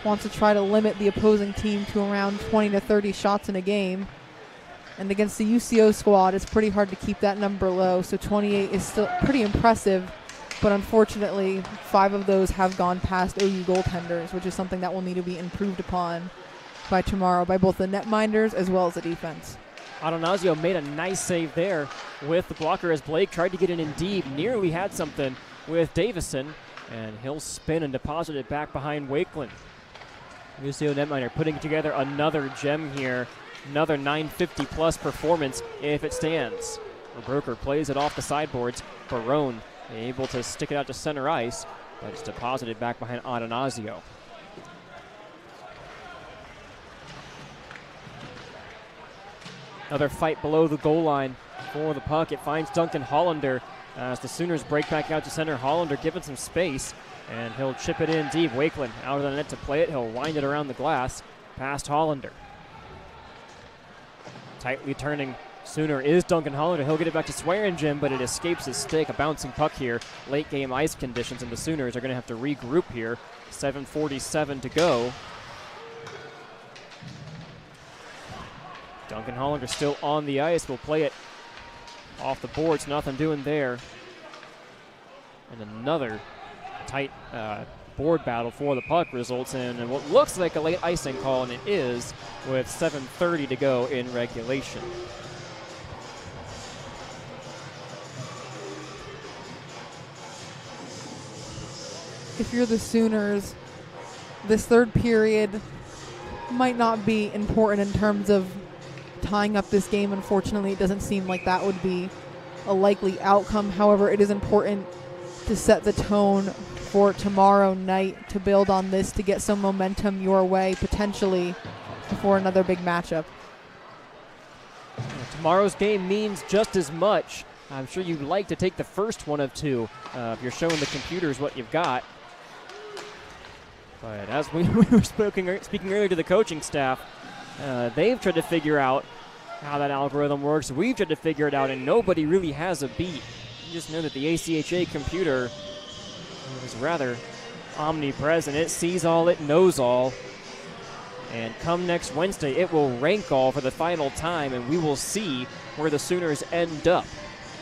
wants to try to limit the opposing team to around 20 to 30 shots in a game. And against the UCO squad, it's pretty hard to keep that number low. So 28 is still pretty impressive. But unfortunately, 5 of those have gone past OU goaltenders, which is something that will need to be improved upon by tomorrow by both the netminders as well as the defense. Adonazio made a nice save there with the blocker as Blake tried to get it in deep. Nearly had something with Davison, and he'll spin and deposit it back behind Wakeland. UCO netminder putting together another gem here, another 950-plus performance if it stands. Broker plays it off the sideboards. Barone able to stick it out to center ice, but it's deposited back behind Adonazio. Another fight below the goal line for the puck. It finds Duncan Hollander as the Sooners break back out to center. Hollander given some space, and he'll chip it in deep. Wakeland out of the net to play it. He'll wind it around the glass past Hollander. Tightly turning Sooner is Duncan Hollander. He'll get it back to Swearingen, but it escapes his stick. A bouncing puck here. Late game ice conditions, and the Sooners are going to have to regroup here. 7:47 to go. Duncan Hollander still on the ice. We'll play it off the boards. Nothing doing there. And another tight board battle for the puck results in what looks like a late icing call, and it is, with 7:30 to go in regulation. If you're the Sooners, this third period might not be important in terms of tying up this game. Unfortunately, it doesn't seem like that would be a likely outcome. However, it is important to set the tone for tomorrow night, to build on this, to get some momentum your way, potentially, before another big matchup. Tomorrow's game means just as much. I'm sure you'd like to take the first one of two if you're showing the computers what you've got. But as we were speaking earlier to the coaching staff, they've tried to figure out how that algorithm works. We've tried to figure it out, and nobody really has a beat. You just know that the ACHA computer is rather omnipresent. It sees all, it knows all. And come next Wednesday, it will rank all for the final time, and we will see where the Sooners end up.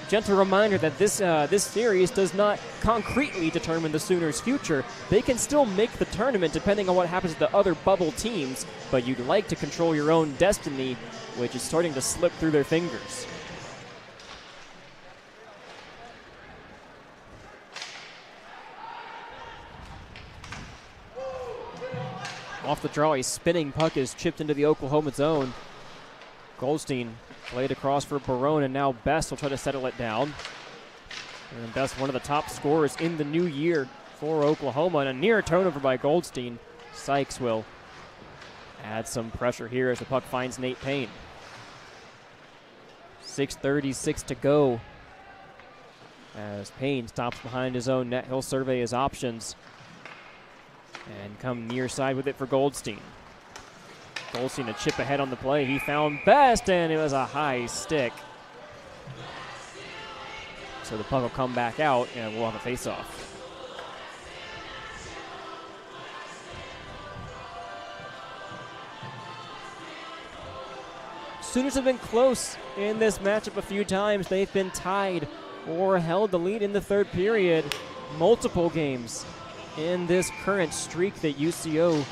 Gentle reminder that this series does not concretely determine the Sooners' future. They can still make the tournament depending on what happens to the other bubble teams, but you'd like to control your own destiny, which is starting to slip through their fingers. Off the draw, a spinning puck is chipped into the Oklahoma zone. Goldstein played across for Barone, and now Best will try to settle it down. And Best, one of the top scorers in the new year for Oklahoma, and a near turnover by Goldstein. Sykes will add some pressure here as the puck finds Nate Payne. 6:36 to go. As Payne stops behind his own net, he'll survey his options and come near side with it for Goldstein. Goldstein a chip ahead on the play. He found Best, and it was a high stick. So the puck will come back out, and we'll have a face-off. Sooners have been close in this matchup a few times. They've been tied or held the lead in the third period multiple games in this current streak that UCO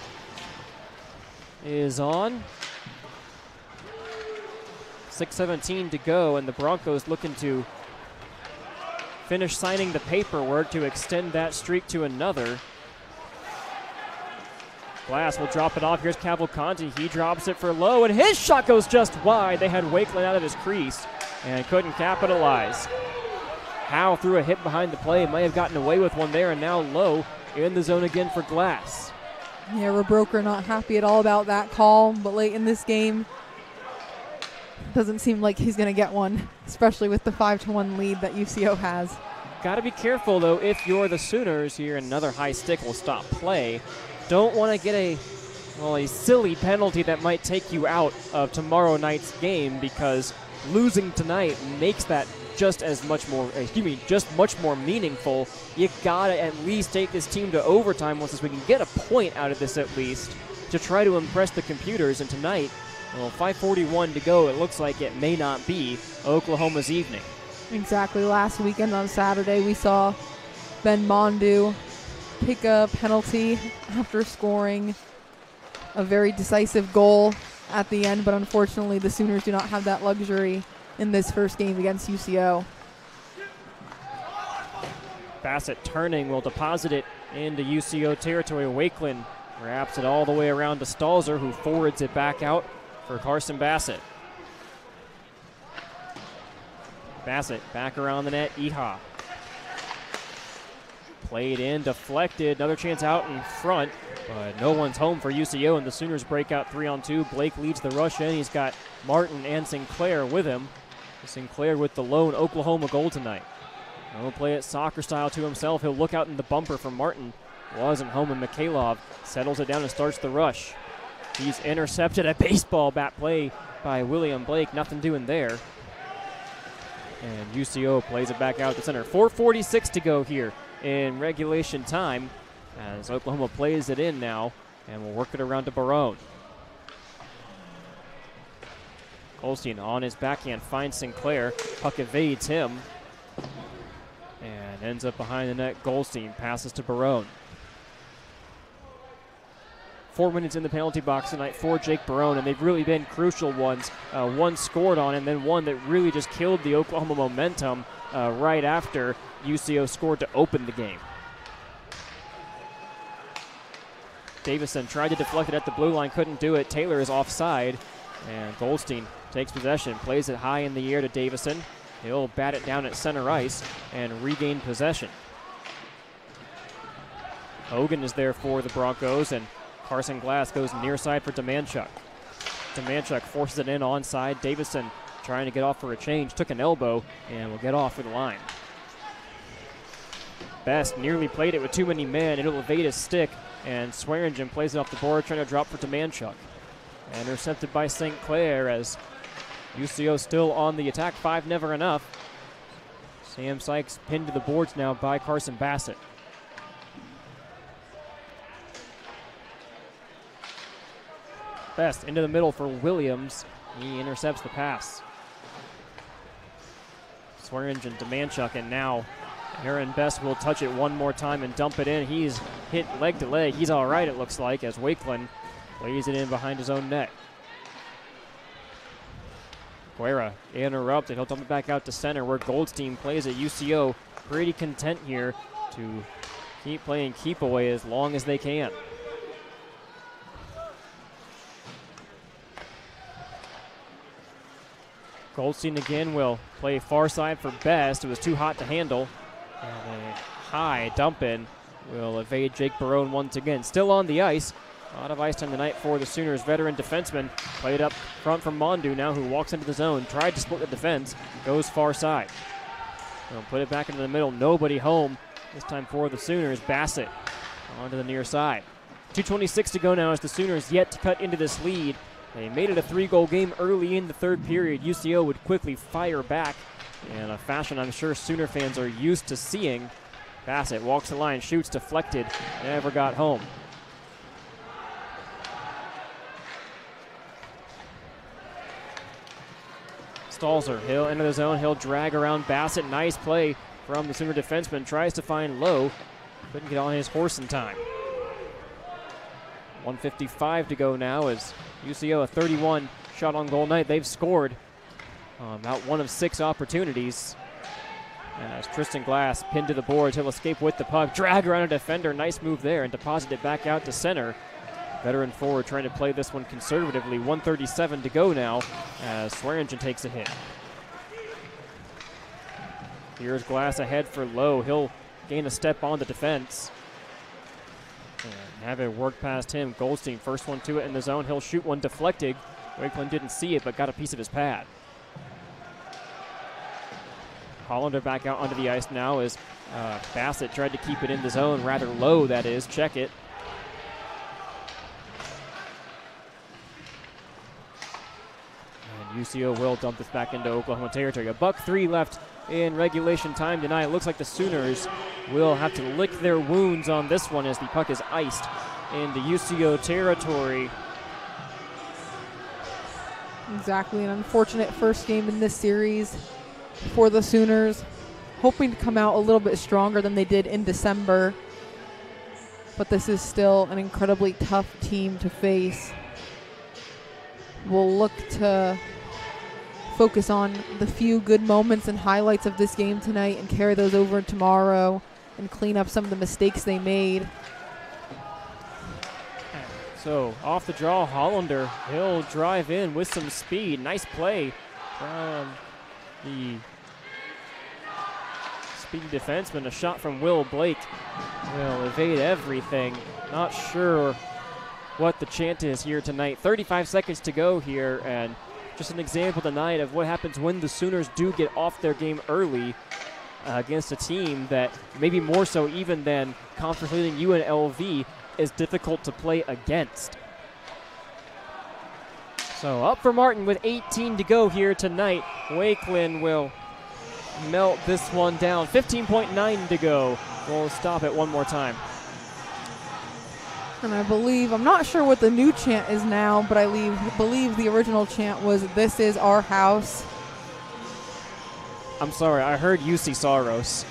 is on. 6:17 to go, and the Broncos looking to finish signing the paperwork to extend that streak to another. Glass will drop it off. Here's Cavalcanti. He drops it for low, and his shot goes just wide. They had Wakeland out of his crease and couldn't capitalize. Howe threw a hit behind the play. May have gotten away with one there, and now Low in the zone again for Glass. Yeah, Rebroker not happy at all about that call, but late in this game, doesn't seem like he's going to get one, especially with the 5-1 lead that UCO has. Got to be careful, though, if you're the Sooners here. Another high stick will stop play. Don't want to get a silly penalty that might take you out of tomorrow night's game, because losing tonight makes that just much more meaningful. You gotta at least take this team to overtime once we can get a point out of this at least to try to impress the computers. And tonight, 5:41 to go, it looks like it may not be Oklahoma's evening. Exactly. Last weekend on Saturday, we saw Ben Mondu pick a penalty after scoring a very decisive goal at the end, but unfortunately the Sooners do not have that luxury in this first game against UCO. Bassett turning will deposit it into UCO territory. Wakeland wraps it all the way around to Stalzer, who forwards it back out for Carson Bassett. Bassett back around the net. Iha played in, deflected, another chance out in front, but no one's home for UCO, and the Sooners break out 3-on-2. Blake leads the rush in. He's got Martin and Sinclair with him. Sinclair with the lone Oklahoma goal tonight. He'll play it soccer style to himself. He'll look out in the bumper for Martin. Wasn't home, and Mikhailov settles it down and starts the rush. He's intercepted. A baseball bat play by William Blake. Nothing doing there. And UCO plays it back out to center. 4:46 to go here in regulation time as Oklahoma plays it in now, and we'll work it around to Barone. Goldstein on his backhand finds Sinclair. Puck evades him and ends up behind the net. Goldstein passes to Barone. 4 minutes in the penalty box tonight for Jake Barone, and they've really been crucial ones. One scored on, and then one that really just killed the Oklahoma momentum right after UCO scored to open the game. Davison tried to deflect it at the blue line, couldn't do it. Taylor is offside, and Goldstein takes possession, plays it high in the air to Davison. He'll bat it down at center ice and regain possession. Hogan is there for the Broncos, and Carson Glass goes near side for Demanchuk. Demanchuk forces it in onside. Davison trying to get off for a change, took an elbow, and will get off for the line. Best nearly played it with too many men. It'll evade his stick, and Swearingen plays it off the board, trying to drop for Demanchuk. Intercepted by St. Clair as UCO still on the attack. 5 never enough. Sam Sykes pinned to the boards now by Carson Bassett. Best into the middle for Williams. He intercepts the pass. Swearingen, Demanchuk, and now Aaron Best will touch it one more time and dump it in. He's hit leg to leg. He's all right, it looks like, as Wakeland lays it in behind his own net. Guerra interrupted. He'll dump it back out to center where Goldstein plays at UCO. Pretty content here to keep playing keep away as long as they can. Goldstein again will play far side for Best. It was too hot to handle. And a high dump in will evade Jake Barone once again. Still on the ice. A lot of ice time tonight for the Sooners. Veteran defenseman played up front from Mondu now, who walks into the zone. Tried to split the defense. Goes far side. They'll put it back into the middle. Nobody home. This time for the Sooners. Bassett onto the near side. 2:26 to go now as the Sooners yet to cut into this lead. They made it a 3-goal game early in the third period. UCO would quickly fire back in a fashion I'm sure Sooner fans are used to seeing. Bassett walks the line, shoots, deflected, never got home. Stalzer, he'll enter the zone, he'll drag around Bassett. Nice play from the Sooner defenseman. Tries to find Lowe. Couldn't get on his horse in time. 1:55 to go now as UCO a 31 shot on goal night. They've scored about 1 of 6 opportunities. As Tristan Glass pinned to the boards, he'll escape with the puck, drag around a defender. Nice move there and deposit it back out to center. Veteran forward trying to play this one conservatively. 1:37 to go now as Swearingen takes a hit. Here's Glass ahead for Lowe. He'll gain a step on the defense. And have it work past him. Goldstein, first one to it in the zone. He'll shoot one deflected. Wakeland didn't see it, but got a piece of his pad. Hollander back out onto the ice now as Bassett tried to keep it in the zone, rather low, that is. Check it. And UCO will dump this back into Oklahoma territory. $1:03 left in regulation time tonight. It looks like the Sooners will have to lick their wounds on this one as the puck is iced into UCO territory. Exactly, an unfortunate first game in this series for the Sooners. Hoping to come out a little bit stronger than they did in December. But this is still an incredibly tough team to face. We'll look to focus on the few good moments and highlights of this game tonight and carry those over tomorrow and clean up some of the mistakes they made. So off the draw, Hollander, he'll drive in with some speed. Nice play from the speedy defenseman. A shot from Will Blake will evade everything. Not sure what the chant is here tonight. 35 seconds to go here, and just an example tonight of what happens when the Sooners do get off their game early against a team that maybe more so even than conference leading UNLV is difficult to play against. So up for Martin with 18 to go here tonight. Wakeland will melt this one down. 15.9 to go. We'll stop it one more time. And I believe, I'm not sure what the new chant is now, but I believe the original chant was, "This is our house." I'm sorry, I heard UC Soros.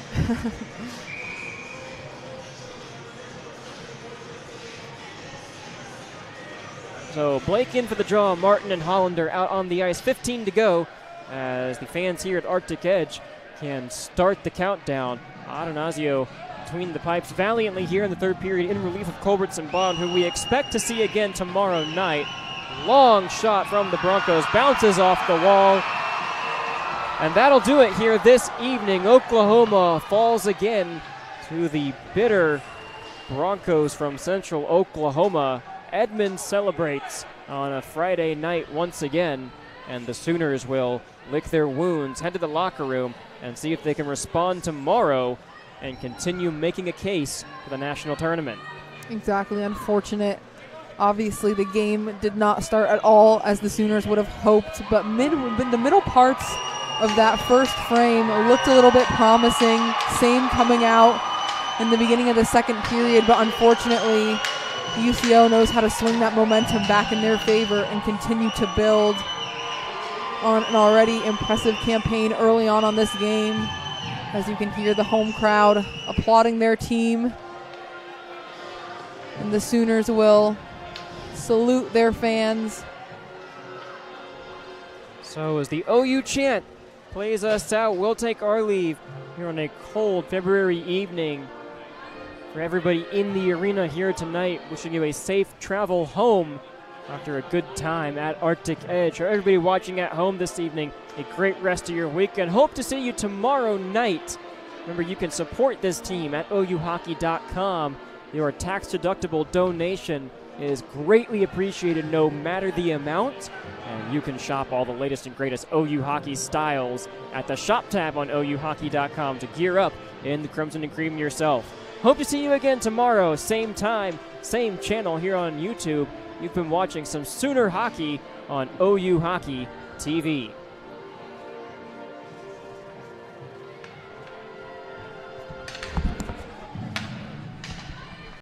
So Blake in for the draw, Martin and Hollander out on the ice. 15 to go as the fans here at Arctic Edge can start the countdown. Adonazio between the pipes valiantly here in the third period in relief of Culbertson Bond, who we expect to see again tomorrow night. Long shot from the Broncos, bounces off the wall. And that'll do it here this evening. Oklahoma falls again to the bitter Broncos from Central Oklahoma. Edmond celebrates on a Friday night once again, and the Sooners will lick their wounds, head to the locker room, and see if they can respond tomorrow and continue making a case for the national tournament. Exactly, unfortunate. Obviously, the game did not start at all as the Sooners would have hoped, but the middle parts of that first frame looked a little bit promising. Same coming out in the beginning of the second period, but unfortunately, UCO knows how to swing that momentum back in their favor and continue to build on an already impressive campaign early on this game. As you can hear the home crowd applauding their team. And the Sooners will salute their fans. So as the OU chant plays us out, we'll take our leave here on a cold February evening. For everybody in the arena here tonight, wishing you a safe travel home after a good time at Arctic Edge. For everybody watching at home this evening, a great rest of your weekend. Hope to see you tomorrow night. Remember, you can support this team at ouhockey.com. Your tax-deductible donation is greatly appreciated no matter the amount. And you can shop all the latest and greatest OU hockey styles at the shop tab on ouhockey.com to gear up in the Crimson and Cream yourself. Hope to see you again tomorrow, same time, same channel here on YouTube. You've been watching some Sooner hockey on OU Hockey TV.